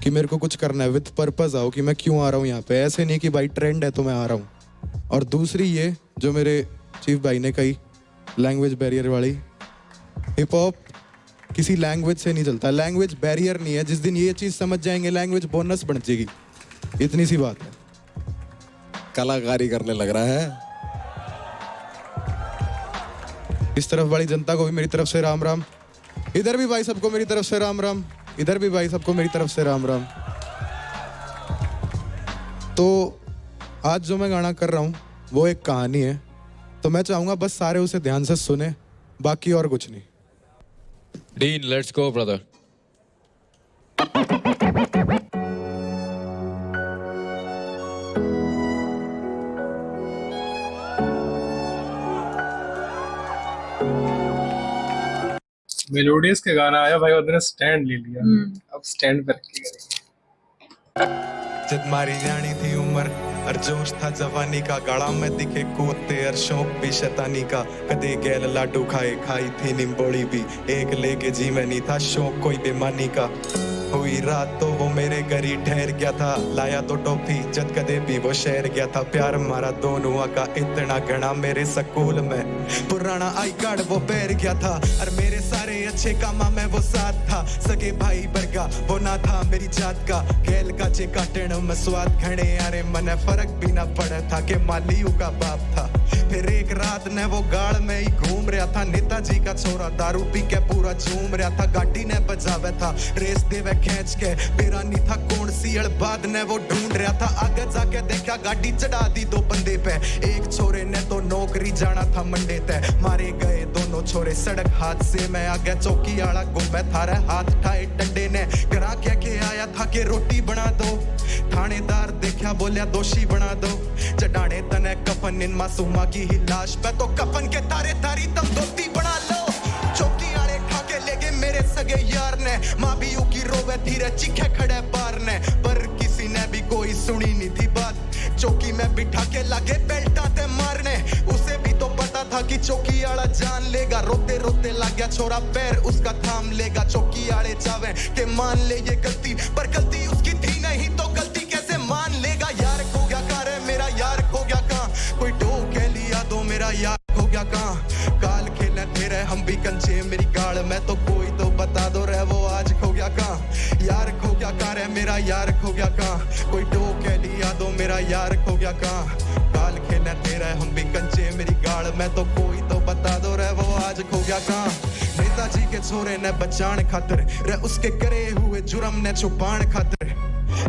कि मेरे को कुछ करना है। विद पर्पस आओ कि मैं क्यों आ रहा हूँ यहाँ पे। ऐसे नहीं कि भाई ट्रेंड है तो मैं आ रहा हूँ। और दूसरी ये जो मेरे चीफ भाई ने कही, लैंग्वेज बैरियर वाली। हिप हॉप किसी लैंग्वेज से नहीं चलता, लैंग्वेज बैरियर नहीं है। जिस दिन ये चीज़ समझ जाएंगे, लैंग्वेज बोनस बन जाएगी। इतनी सी बात है। कलाकारी करने लग रहा है। इस तरफ वाली जनता को भी मेरी तरफ से राम राम, इधर भी भाई सबको मेरी तरफ से राम राम, इधर भी भाई सबको मेरी तरफ से राम राम। तो आज जो मैं गाना कर रहा हूँ वो एक कहानी है, तो मैं चाहूंगा बस सारे उसे ध्यान से सुने, बाकी और कुछ नहीं। Dean, let's go brother. Melodious के गाना आया भाई, उन्होंने स्टैंड ले लिया। अब स्टैंड पे रख के करेंगे। जब मारी जानी थी उम्र और जोश था जवानी का, गाड़ा में दिखे कूदते और शौक भी शैतानी का। कदे गैल लाडू खाए, खाई थी निम्बोड़ी भी, एक लेके जी में नहीं था शौक कोई बेमानी का। हुई रात तो वो मेरे घर ही ठहर गया था, लाया तो टॉफी जद कदे भी वो शहर गया था। प्यार मारा दोनों का इतना घना मेरे स्कूल में, पुराना आई कार्ड वो पैर गया था। और मेरे सारे अच्छे कामा में वो साथ था, सगे भाई बरगा वो ना था मेरी जात का। गैल का चे काटण में स्वाद घने यारे, मने फर्क भी ना पड़ा था कि मालियों का बाप था। फिर एक रात ने वो गाड़ में ही घूम रहा था, नेताजी का छोरा दारू पी के पूरा झूम रहा था। गाड़ी ने बजावे था रेस देवे खींच के, मेरा नहीं था कौन सियल बाद ने वो ढूंढ रहा था। आगे जाके देखा गाड़ी चढ़ा दी दो बंदे पे, एक छोरे ने तो नौकरी जाना था मंडे तय। मारे गए दोनों छोरे सड़क हादसे में, आगे चौकी आला गुम्बे थारे हाथ ठाए डंडे ने। करा क्या के आया था कि रोटी बना दो, थानेदार देखा बोलिया दोषी बना दो। चढ़ाने तने कफन इन मासूमा की ही लाश पे, तो कफन के तारे तारी तब धोती बना लो। चौकी आले खा के ले गए मेरे सगे यार ने, माँ भी की रोवे धीरे चीखे खड़े बार ने। पर किसी ने भी कोई सुनी नहीं थी बात, चौकी में बिठा के लगे बेल्टाते मारने। उसे भी तो पता था कि चौकी आला जान लेगा, रोते रोते लग गया छोरा पैर उसका थाम लेगा। चौकी आले चावे के मान ले ये गलती, पर गलती उसकी थी नहीं तो गलती कैसे मान लेगा। यार खो गया कहाँ रे मेरा यार खो गया कहाँ, कोई टो कह लिया दो मेरा यार खो गया कहाँ। काल खेले तेरे हम भी कंचे मेरी गाड़ में, तो कोई तो बता दो रे वो आज खो गया कहाँ। यार खो गया कहाँ रे मेरा यार खो गया कहाँ, कोई टो कह लिया दो मेरा यार खो गया कहाँ। काल खेले तेरे हम भी कंचे मेरी गाड़ में, तो कोई तो बता दो रे वो आज खो गया कहाँ। नेताजी के छोरे ने बचान खातिर रे, उसके करे हुए जुर्म ने छुपान खातिर।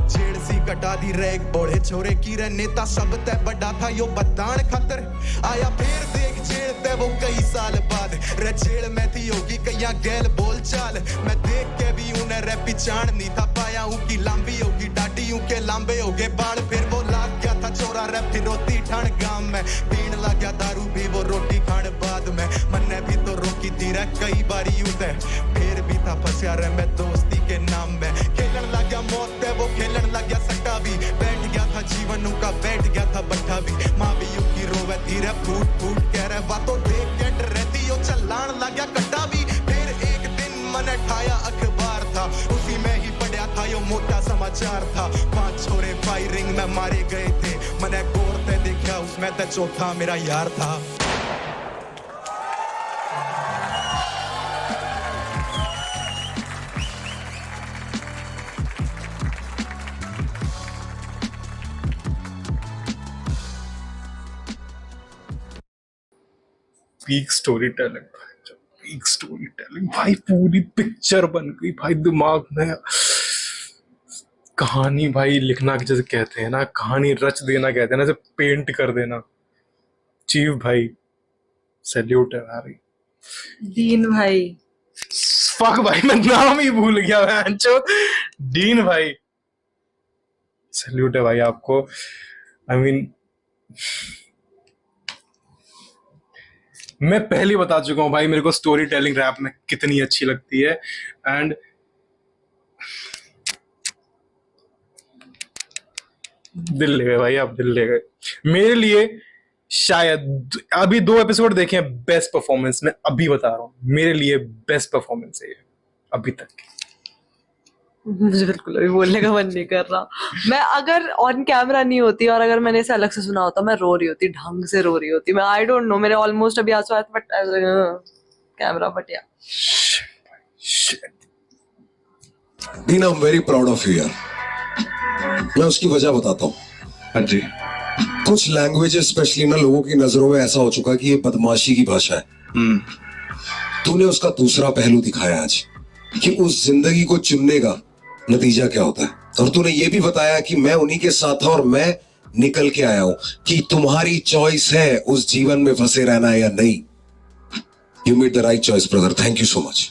जेल सी कटा दी रेग बोले छोरे की रे, नेता सब ते बड़ा था यो बतान खातिर। आया फिर देख जेल ते वो कई साल बाद रे, जेल में थी होगी कया गैल बोल चाल। मैं देख के भी उन्हें रे पिछाण नहीं था पाया, उनकी लंबी होगी डाटी उनके लंबे हो गए बाल। फिर वो लाग गया था छोरा रे फिरौती ठाण गांव में, पीण लग गया दारू भी वो रोटी खान बाद में। मन्ने भी तो रोकी थी रे कई बारी उसे, फिर भी था फंसा रे मैं दोस्ती के नाम में। खेलन लग गया मौत पे वो खेलन लग गया सट्टा भी, बैठ गया था जीवन उनका बैठ गया था बट्टा भी। माँ भी की रोवे धीरे फूट फूट कह रहे बातों देख के डर रहती यो चलान लग गया कट्टा भी। फिर एक दिन मैंने ठाया अखबार था, उसी में ही पढ़ा था यो मोटा समाचार था। 5 छोरे फायरिंग में मारे गए थे, मैंने गौर से देखा उसमें तो चौथा मेरा यार था। Peak story telling, peak story telling भाई, पूरी पिक्चर बन गई भाई दिमाग में। कहानी भाई लिखना जैसे कहते हैं ना, कहानी रच देना कहते हैं ना, जैसे पेंट कर देना। चीफ भाई सैल्यूट है भाई। दीन भाई। फक भाई, मैं नाम ही भूल गया भैंचो। डीन भाई, सैल्यूट है भाई आपको। आई मीन मैं पहले ही बता चुका हूँ भाई, मेरे को स्टोरी टेलिंग रैप में कितनी अच्छी लगती है। एंड दिल ले गए भाई, आप दिल ले गए। मेरे लिए शायद अभी 2 एपिसोड देखे हैं, बेस्ट परफॉर्मेंस मैं अभी बता रहा हूँ, मेरे लिए बेस्ट परफॉर्मेंस है ये अभी तक की। मुझे बिल्कुल अभी बोलने का मन नहीं कर रहा। मैं अगर ऑन कैमरा नहीं होती और अगर मैंने इसे अलग से सुना होता, मैं रो रही होती, ढंग से रो रही होती। मैं आई डोंट नो, मेरे ऑलमोस्ट अभी आंसू आए थे, but camera but yeah Dina, I am very proud of you यार। मैं उसकी वजह बताता हूँ। हाँ जी। कुछ लैंग्वेजेस स्पेशली ना लोगों की नजरों में ऐसा हो चुका है कि ये बदमाशी की भाषा है। तूने उसका दूसरा पहलू दिखाया आज, कि उस जिंदगी को चुनने का नतीजा क्या होता है। और तूने ये भी बताया कि मैं उन्हीं के साथ था और मैं निकल के आया हूं, कि तुम्हारी चॉइस है उस जीवन में फंसे रहना है या नहीं। You made the right choice brother, thank you so much.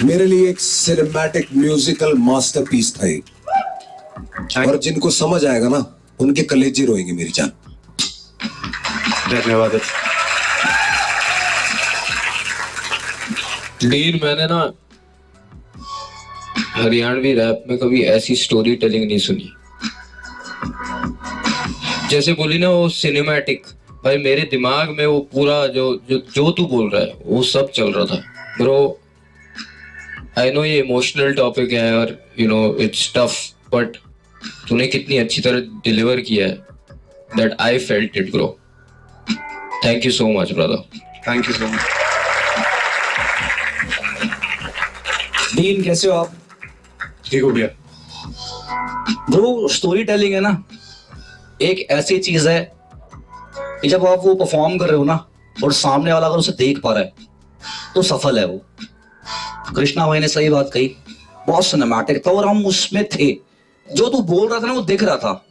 मेरे लिए एक सिनेमैटिक म्यूजिकल मास्टरपीस था ये, और जिनको समझ आएगा ना उनके कलेजे रोएंगे मेरी जान। धन्यवाद। डीन, मैंने ना हरियाणवी रैप में कभी ऐसी स्टोरी टेलिंग नहीं सुनी। जैसे बोली ना वो सिनेमैटिक, भाई मेरे दिमाग में वो पूरा जो तू बोल रहा है वो सब चल रहा था ब्रो। आई नो ये इमोशनल टॉपिक है और you know it's tough, but तूने कितनी अच्छी तरह डिलीवर किया है, that I felt it bro. Thank you so much brother. Thank you so much. Dean, कैसे हो आप? ठीक हो गया ब्रो। स्टोरी टेलिंग है ना, एक ऐसी चीज है कि जब आप वो परफॉर्म कर रहे हो ना और सामने वाला अगर उसे देख पा रहा है तो सफल है वो। कृष्णा भाई ने सही बात कही, बहुत सिनेमैटिक था और हम उसमें थे। जो तू बोल रहा था ना वो दिख रहा था।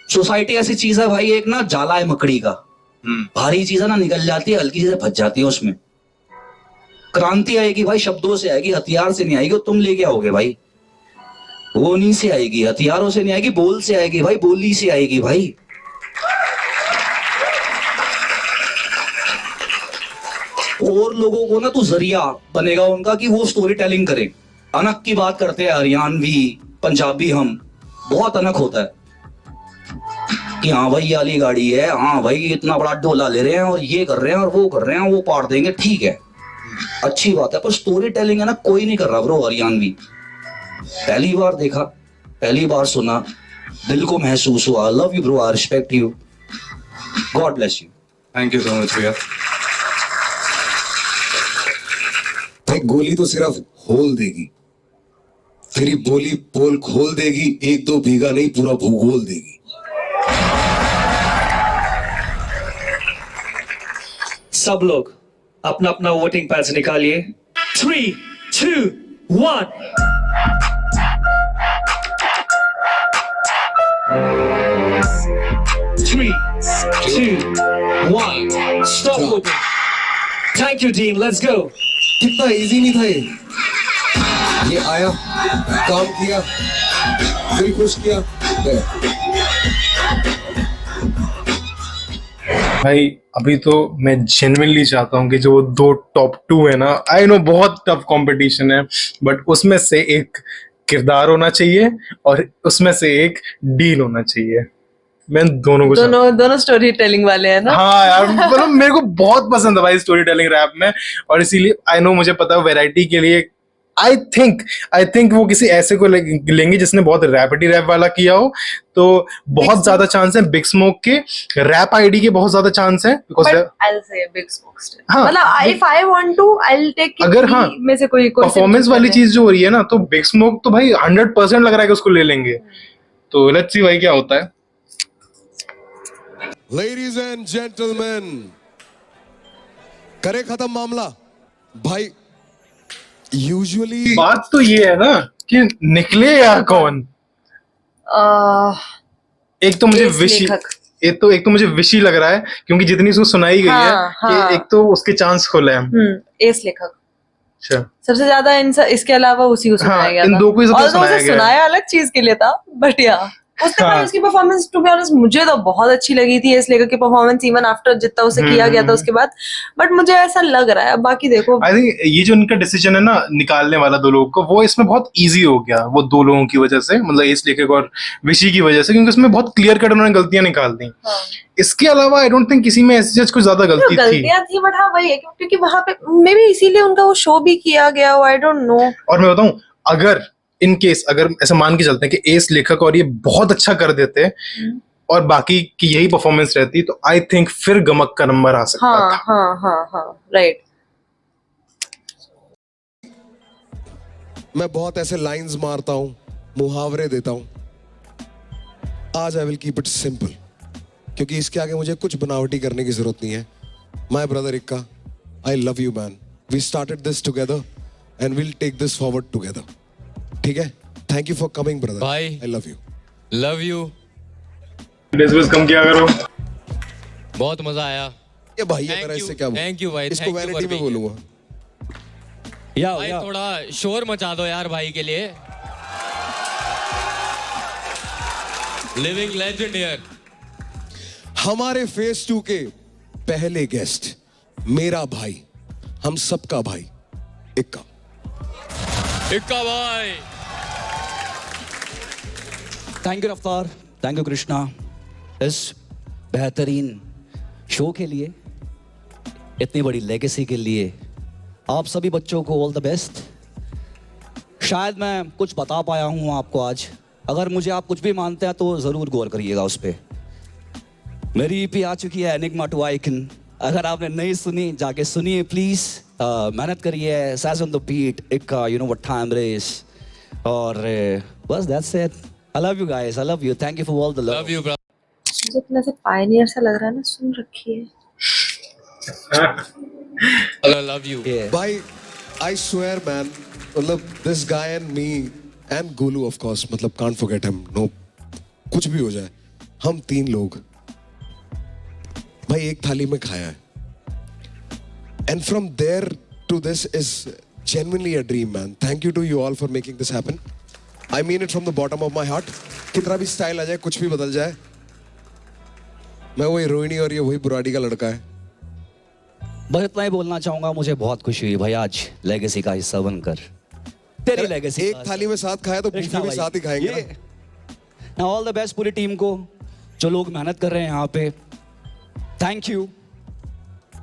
सोसाइटी ऐसी चीज है भाई, एक ना जाला है मकड़ी का, भारी चीज है ना निकल जाती है, हल्की चीजें फंस जाती है उसमें। क्रांति आएगी भाई शब्दों से आएगी, हथियार से नहीं आएगी। तुम लेके आओगे भाई, वो नहीं से आएगी, हथियारों से नहीं आएगी, बोल से आएगी भाई, बोली से आएगी भाई। और लोगों को ना तू जरिया बनेगा उनका कि वो स्टोरी टेलिंग करे। अनक की बात करते हैं हरियाणवी पंजाबी, हम बहुत अनक होता है कि हाँ भाई ये वाली गाड़ी है, हाँ भाई इतना बड़ा डोला ले रहे हैं और ये कर रहे हैं और वो कर रहे हैं, वो पाड़ देंगे, ठीक है अच्छी बात है, पर स्टोरी टेलिंग है ना कोई नहीं कर रहा ब्रो हरियाणवी। पहली बार देखा, पहली बार सुना, दिल को महसूस हुआ। Love you bro, I respect you, God bless you. Thank you so much भैया। भाई गोली तो सिर्फ होल देगी, तेरी बोली पोल खोल देगी, 1-2 बीघा नहीं पूरा भूगोल देगी। सब लोग अपना अपना वोटिंग पैड्स निकालिए। 3, 2, 1। Three, 2, 1. Stop voting. Thank you, Dean. Let's go. कितना इजी नहीं था ये आया, काम किया, दिल खुश किया, गया। भाई अभी तो मैं जेन्युइनली चाहता हूँ कि जो 2 टॉप 2 है ना, आई नो बहुत टफ कंपटीशन है, बट उसमें से एक किरदार होना चाहिए और उसमें से एक डील होना चाहिए। मैं दोनों को दोनों स्टोरी टेलिंग वाले हैं ना। हाँ यार, मतलब मेरे को बहुत पसंद है भाई स्टोरी टेलिंग रैप में, और इसीलिए आई नो मुझे पता है वैरायटी के लिए आई थिंक वो किसी ऐसे को लेंगे जिसने बहुत रैपिडी रैप वाला किया हो, तो बहुत ज्यादा चांस है। बिग स्मोक के रैप आईडी के बहुत ज्यादा चांस है, because I'll say Big Smoke still. मतलब if I want to I'll take अगर हाँ में से कोई परफॉर्मेंस वाली चीज जो हो रही है ना, तो बिग स्मोक तो भाई 100% लग रहा है कि उसको ले लेंगे। तो लेट्स सी भाई क्या होता है। Ladies and gentlemen, करे खत्म मामला भाई। यूजुअली बात तो ये है ना कि निकले या कौन। एक तो मुझे एक तो मुझे विशी लग रहा है क्योंकि जितनी उसको सुनाई गई है कि एक तो उसके चांस खुले हैं। एस लेखक सबसे ज्यादा इसके अलावा उसी को सुनाया गया इन दो को सुनाया अलग चीज के लिए था, बट या उसके बाद उसकी परफॉर्मेंस टू बी ऑनेस्ट मुझे तो बहुत अच्छी लगी थी इस लेखक की परफॉर्मेंस, इवन आफ्टर जितना उसे किया गया था उसके बाद, बट मुझे ऐसा लग रहा है। बाकी देखो आई थिंक ये जो उनका डिसीजन है ना निकालने वाला दो लोगों को, वो इसमें बहुत इजी हो गया, वो दो लोगों की वजह से, मतलब इस लेखक और विशी की वजह से, क्योंकि उसमें बहुत क्लियर कट उन्होंने गलतियां निकाल दी। इसके अलावा आई डोंट थिंक किसी में ऐसी कुछ ज्यादा गलतियां थी, बट हाँ वही है क्योंकि वहां पे मे बी इसीलिए उनका वो शो भी किया गया हो, आई डोंट नो। और मैं बताऊं, अगर इन केस अगर ऐसा मान के चलते हैं कि एस लेखक और ये बहुत अच्छा कर देते और बाकी की यही परफॉर्मेंस रहती, तो आई थिंक फिर गमक का नंबर आ सकता था। हाँ राइट। मैं बहुत ऐसे लाइंस मारता हूं, मुहावरे देता हूं, आज I will keep it simple, क्योंकि इसके आगे मुझे कुछ बनावटी करने की जरूरत नहीं है। My brother Ikka, I love you man, we started this together and will take this forward together. ठीक है, thank you for coming brother, I love you. Love you. Discuss कम किया करो, बहुत मजा आया। ये भाई अगर इससे क्या बोलूं? थैंक यू भाई, इसको वैनिटी में बोलूंगा। भाई थोड़ा शोर मचा दो यार भाई के लिए। लिविंग लेजेंड यार। हमारे फेज 2 के पहले गेस्ट, मेरा भाई, हम सबका भाई इक्का। इक्का भाई। थैंक यू रफ्तार, थैंक यू कृष्णा, इस बेहतरीन शो के लिए, इतनी बड़ी लेगेसी के लिए। आप सभी बच्चों को ऑल द बेस्ट। शायद मैं कुछ बता पाया हूँ आपको आज, अगर मुझे आप कुछ भी मानते हैं तो ज़रूर गौर करिएगा उस पर। मेरी EP आ चुकी है एनिग्मा टू आइकन, अगर आपने नहीं सुनी जाके सुनिए प्लीज़। मेहनत करिए, सैज ऑन द बीट, इक्का, you know what time it is, और बस that's it. I love you guys, I love you, thank you for all the love. Love you bro. मुझे इतना से पायनियर सा लग रहा है ना, सुन रखी है। I love you. भाई I swear man, मतलब this guy and me and Gulu of course, मतलब can't forget him, no, कुछ भी हो जाए, हम 3 लोग भाई एक थाली में खाया है, and from there to this is genuinely a dream man. Thank you to you all for making this happen. I mean it from the bottom of my heart. कितना भी स्टाइल आ जाए, कुछ भी बदल जाए, मैं वही रोहिणी और ये वही बुराड़ी का लड़का है। बस इतना ही बोलना चाहूंगा, मुझे बहुत खुशी हुई भाई आज लेगेसी का हिस्सा बनकर। तेरी लेगेसी एक थाली में साथ खाया तो बुफे भी साथ ही खाएंगे ना। ऑल द बेस्ट पूरी टीम को, जो लोग मेहनत कर रहे हैं यहाँ पे, थैंक यू।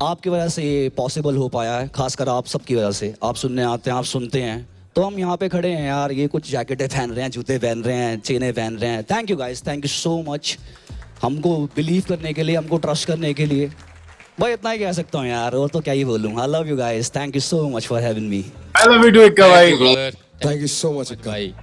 आपकी वजह से ये पॉसिबल हो पाया है, खासकर आप सबकी वजह से। आप सुनने आते हैं, आप सुनते हैं, तो हम यहाँ पे खड़े हैं यार। ये कुछ जैकेटें पहन रहे हैं, जूते पहन रहे हैं, चेनें पहन रहे हैं। Thank you guys, thank you so much, हमको बिलीव करने के लिए, हमको ट्रस्ट करने के लिए। भाई इतना ही कह सकता हूँ यार, और तो क्या ही बोलूँ। I love you guys, thank you so much for having me. I love you too Ikka भाई। थैंक यू सो मच इक्का भाई।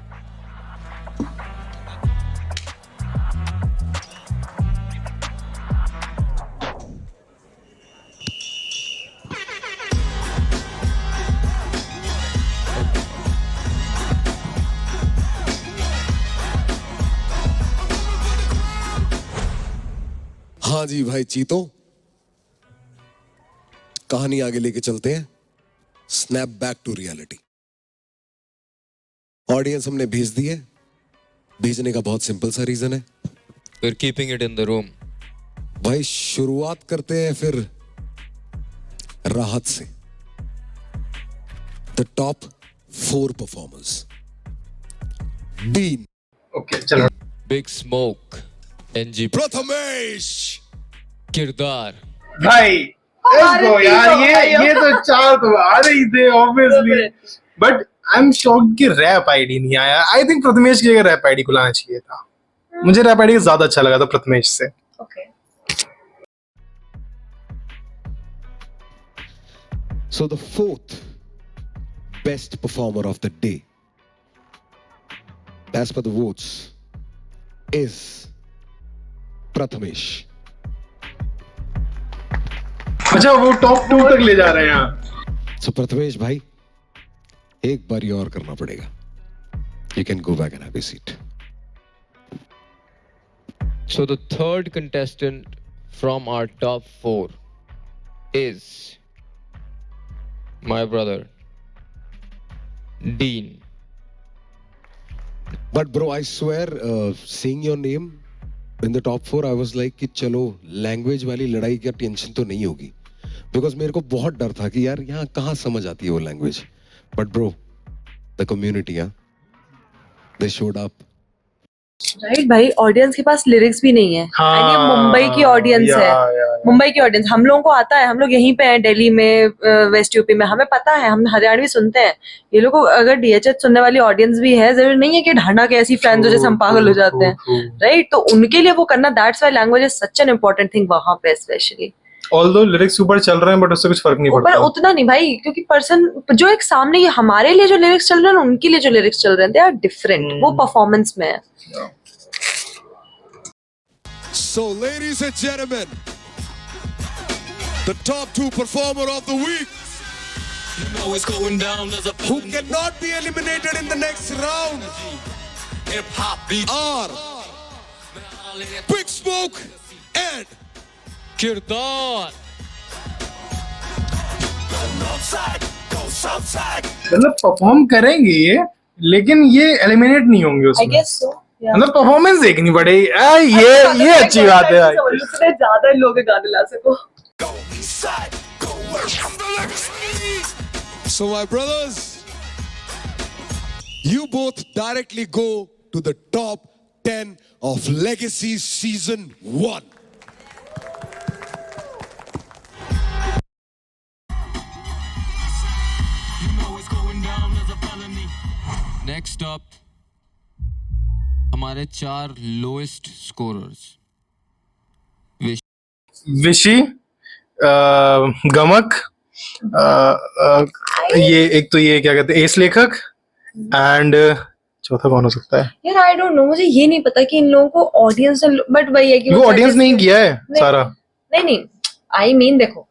हाँ जी भाई चीतो, कहानी आगे लेके चलते हैं। Snap back to reality. Audience हमने भेज दी है, भेजने का बहुत सिंपल सा रीजन है, We're keeping it in the room. भाई शुरुआत करते हैं फिर राहत से। The top 4 performers. Dean, okay चलो। बिग स्मोक, NG, प्रथमेश, किरदार भाई let's go यार। ये तो 4 तो आ रही थे obviously, but I am shocked कि रैप आईडी नहीं आया। आई थिंक प्रथमेश की जगह रैप आईडी को लाना चाहिए था। मुझे रैप आईडी ज्यादा अच्छा लगा था प्रथमेश से। Okay. So the 4th best performer of the day, as per the votes, is Prathamesh. अच्छा, वो टॉप 2 तक ले जा रहे हैं यहाँ। So Prathamesh भाई, एक बार और करना पड़ेगा। You can go back and have a seat. So the third contestant from our top 4 is my brother Dean. But bro, I swear, seeing your name in the top 4, I was like कि चलो language वाली लड़ाई का tension तो नहीं होगी, because मेरे को बहुत डर था कि यार यहाँ कहाँ समझ आती है वो language. But bro, the community, they showed up. Right भाई, ऑडियंस के पास लिरिक्स भी नहीं है. And ये मुंबई की ऑडियंस है. मुंबई की ऑडियंस, हम लोगों को आता है, हम लोग यहीं पे हैं दिल्ली में, वेस्ट यूपी में, हमें पता है, हम हरियाणवी सुनते हैं. ये लोग को अगर डीएचएच सुनने वाली ऑडियंस भी है, जरूरी नहीं है कि ढांढा के ऐसी फैंस हो जैसे हम पागल हो जाते हैं. राइट, तो उनके लिए वो करना, that's why language is such an important thing वहां पे स्पेशली. ऑल्दो लिरिक्स ऊपर चल रहे हैं बट उससे कुछ फर्क नहीं पड़ता. पर उतना नहीं भाई, क्योंकि पर्सन जो एक सामने, ये हमारे लिए जो लिरिक्स चल रहे हैं, उनके लिए जो लिरिक्स चल रहे हैं, दे आर डिफरेंट. वो परफॉर्मेंस में है. So, ladies and gentlemen, the top 2 performer of the week, You know it's going down as a who cannot be eliminated in the next round, hip hop beat are Big Smoke and Kirdar. मतलब perform करेंगे ये, लेकिन ये eliminate नहीं होंगे उसमें. I guess so. मतलब performance देखनी पड़ेगी. ये अच्छी बात है यार. उसने ज्यादा लोग गाने ला सको. so my brothers, you both directly go to the top 10 of Legacy Season 1. Next up, हमारे 4 लोएस्ट स्कोरर्स. विशी, गमक, ये एक तो ये क्या कहते हैं, एस लेखक, एंड चौथा कौन हो सकता है यार? आई डोंट नो, मुझे ये नहीं पता कि इन लोगों को ऑडियंस, बट वही है कि वो ऑडियंस नहीं किया है सारा. नहीं, आई मीन देखो,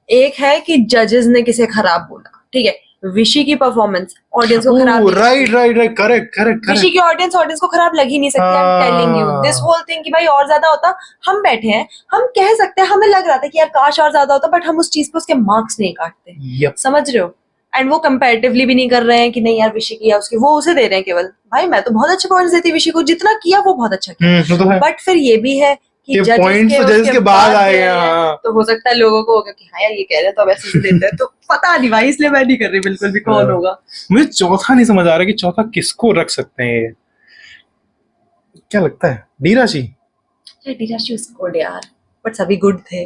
एक है कि जजेस ने किसे खराब बोला, ठीक है. विशी की परफॉर्मेंस ऑडियंस को खराब, राइट, करेक्ट. विशी की ऑडियंस को खराब लग ही नहीं सकती. I am telling you this whole thing कि भाई और ज्यादा होता, हम बैठे हैं, हम कह सकते हैं, हमें लग रहा था कि यार काश और ज्यादा होता, बट हम उस चीज पे उसके मार्क्स नहीं काटते. समझ रहे हो? एंड वो कंपैरेटिवली भी नहीं कर रहे हैं कि नहीं यार विशी किया उसके, वो उसे दे रहे हैं केवल. भाई मैं तो बहुत अच्छे पॉइंट्स देती विशी को, जितना किया वो बहुत अच्छा किया. बट फिर ये भी है कि जजेस के बाद आए हैं. तो हो सकता है लोगों को होगा कि हाँ यार ये कह रहे हैं तो अब ऐसे से देते हैं. तो पता नहीं भाई, इसलिए मैं नहीं कर रही बिल्कुल भी कौन होगा. मुझे चौथा नहीं समझ आ रहा कि चौथा किसको रख सकते हैं. ये क्या लगता है? डी राशि. डी राशि उस गुड यार, बट सभी गुड थे.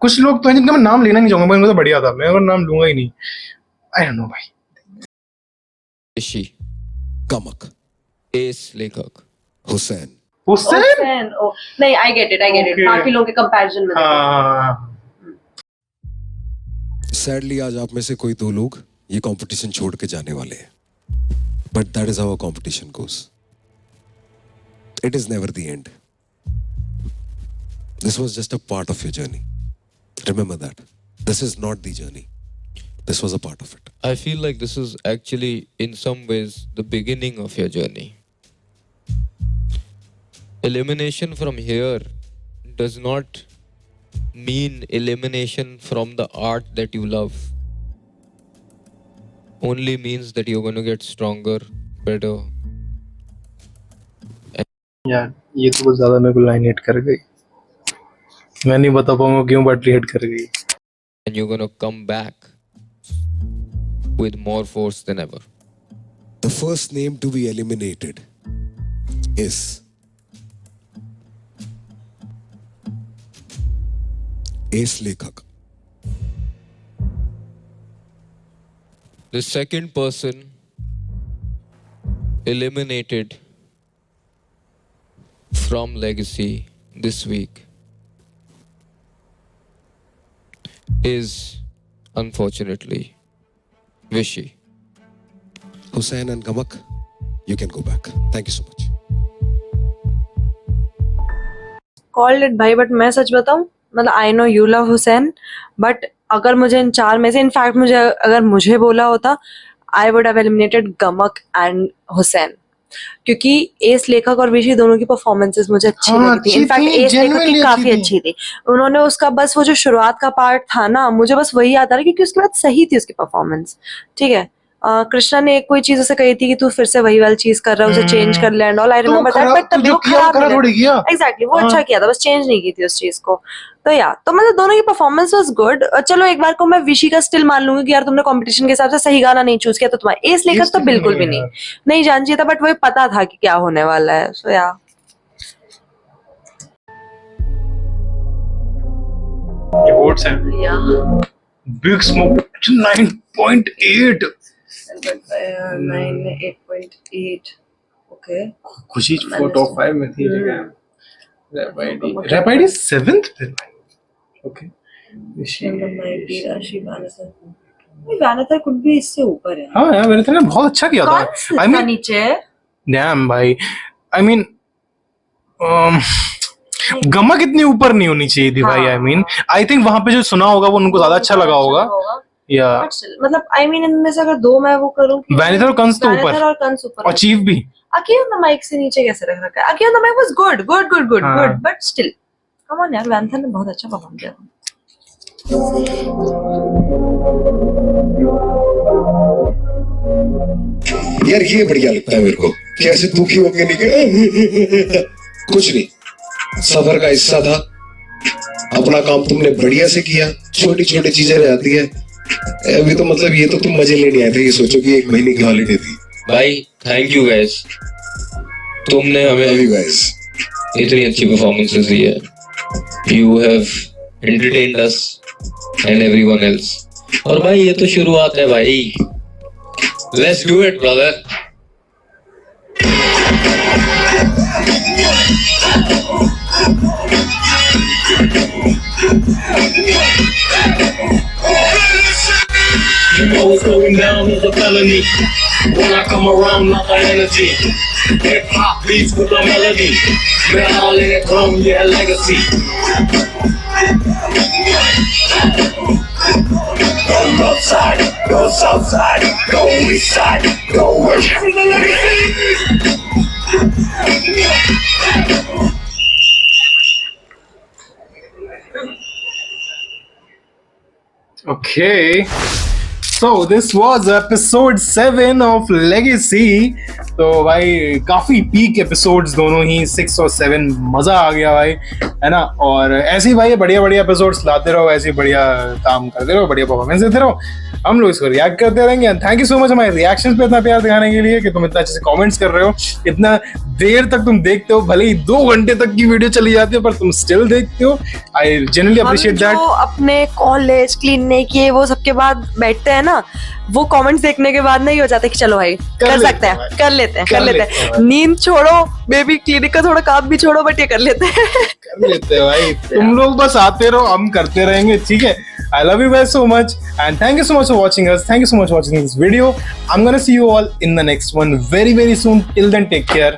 कुछ लोग तो हैं जिनका मैं नाम लेना नहीं चाहूंगा, मैं तो बढ़िया था, मैं और नाम लूंगा ही नहीं. आई डोंट नो भाई. विशी, गमक, एस लेखक, हुसैन. नहीं, आई गेट इट. बाकी लोगों के कंपैरिजन में. सैडली आज आप में से कोई 2 लोग ये कंपटीशन छोड़ के जाने वाले हैं, but that is how a competition goes. It is never the end. This was just a part of your journey. Remember that. This is not the journey. This was a part of it. I feel like this is actually, in some ways, the beginning of your journey. Elimination from here does not mean elimination from the art that you love. Only means that you're going to get stronger, better. यार ये तो बहुत ज्यादा मेरे को line hit कर गई. मैं नहीं बता पाऊंगा क्यों, बट हिट कर गई. And you're going to come back with more force than ever. The first name to be eliminated is Ace Lekhak. The second person eliminated from Legacy this week is, unfortunately, Vishy. Hussain and Gamak, you can go back. Thank you so much. Called it भाई, but मैं सच बताऊं, मतलब I know you love Hussain, but अगर मुझे इन 4 में से, in fact अगर मुझे बोला होता, I would have eliminated Gamak and Hussain. क्योंकि एस लेखक और विशी दोनों की परफॉर्मेंसेस मुझे अच्छी लगी थी। इनफैक्ट एस लेखक की काफी अच्छी थी। उन्होंने उसका बस वो जो शुरुआत का पार्ट था ना, मुझे बस वही याद आ रहा क्योंकि उसके बाद सही थी उसकी परफॉर्मेंस, ठीक है। कृष्णा ने एक कोई चीज उसे कही थी कि तू फिर से वही वाली चीज कर रहा है, उसे चेंज कर ले and all, I remember that, but तब वो खराब एग्जैक्टली वो अच्छा किया था, बस चेंज नहीं की थी उस चीज को। तो या तो मतलब दोनों की परफॉर्मेंस वाज गुड। चलो एक बार को मैं विशी का स्टिल मान लूंगी कि यार तुमने कंपटीशन के हिसाब से सही गाना नहीं चूज किया, तो तुम्हारा एस लेखक तो बिल्कुल भी नहीं जान चाहिए था, बट वो पता था कि क्या होने वाला है। सो या वोट्स हैं बिग स्मोक 9.8 8.8 ओके। खुशी टॉप 5 में थी जगह। रैपाइडी 7th पे ओके। वैनेथा कुड भी इससे ऊपर है। हाँ यार वैनेथा ने बहुत अच्छा किया था। आई मीन नीचे डैम भाई, आई मीन गमा कितनी ऊपर नहीं होनी चाहिए थी भाई। आई मीन आई थिंक वहां पे जो सुना होगा वो उनको ज्यादा अच्छा लगा होगा या मतलब आई मीन इनमें से अगर दो मैं वो करूं कि वैनेथा और कंस तो ऊपर और कंस ऊपर और चीफ भी। अकी ऑन द माइक से नीचे कैसे रख रखा है? अकी on the mic was good but still come on यार, वैनेथा ने बहुत अच्छा परफॉर्म किया। यार ये बढ़िया लगता है मेरे को, कैसे दुखी होके निकले। कुछ नहीं, सफर का हिस्सा था, अपना काम तुमने बढ़िया से किया, छोटी छोटी चीजें रह जाती है। अभी तो मतलब ये तो तुम मजे लेने आए थे, ये सोचो कि 1 महीने की हॉलीडे थी। भाई थैंक यू गाइस, तुमने हमें गाइस इतनी अच्छी परफॉर्मेंसेस दी है। You have entertained us and everyone else. और भाई ये तो शुरुआत है भाई, let's do it brother. You know what's going down is a felony. When I come around, not the energy. Hip hop beats with a melody. Man, all in it chrome, yeah, legacy. Go north side, go south side, go east side, go west. Okay, so this was episode 7 of Legacy. तो भाई काफी peak episodes दोनों ही 6 और 7, मजा आ गया भाई, है ना। और ऐसे ही भाई बढ़िया बढ़िया एपिसोड्स लाते रहो, ऐसे बढ़िया काम करते रहो, बढ़िया परफॉर्मेंस देते रहो, हम लोग इसको रिएक्ट करते रहेंगे। थैंक यू सो मच हमारे रिएक्शंस पे इतना प्यार दिखाने के लिए, कि तुम इतना अच्छे से कमेंट्स कर रहे हो, इतना देर तक तुम देखते हो, भले ही 2 घंटे तक की वीडियो चली जाती है पर तुम स्टिल देखते हो। I genuinely appreciate that. अपने कॉलेज क्लीन नहीं किए वो सबके बाद बैठते हैं ना, वो कमेंट्स देखने के बाद नहीं हो जाता कि चलो भाई कर सकते हैं, कर लेते हैं। नींद छोड़ो, बेबी क्लिनिक का थोड़ा काम भी छोड़ो, बट ये कर लेते हैं भाई। तुम लोग बस आते रहो, हम करते रहेंगे, ठीक है। I love you guys so much and thank you so much for watching us. Thank you so much for watching this video. I'm gonna see you all in the next one very soon. Till then, take care.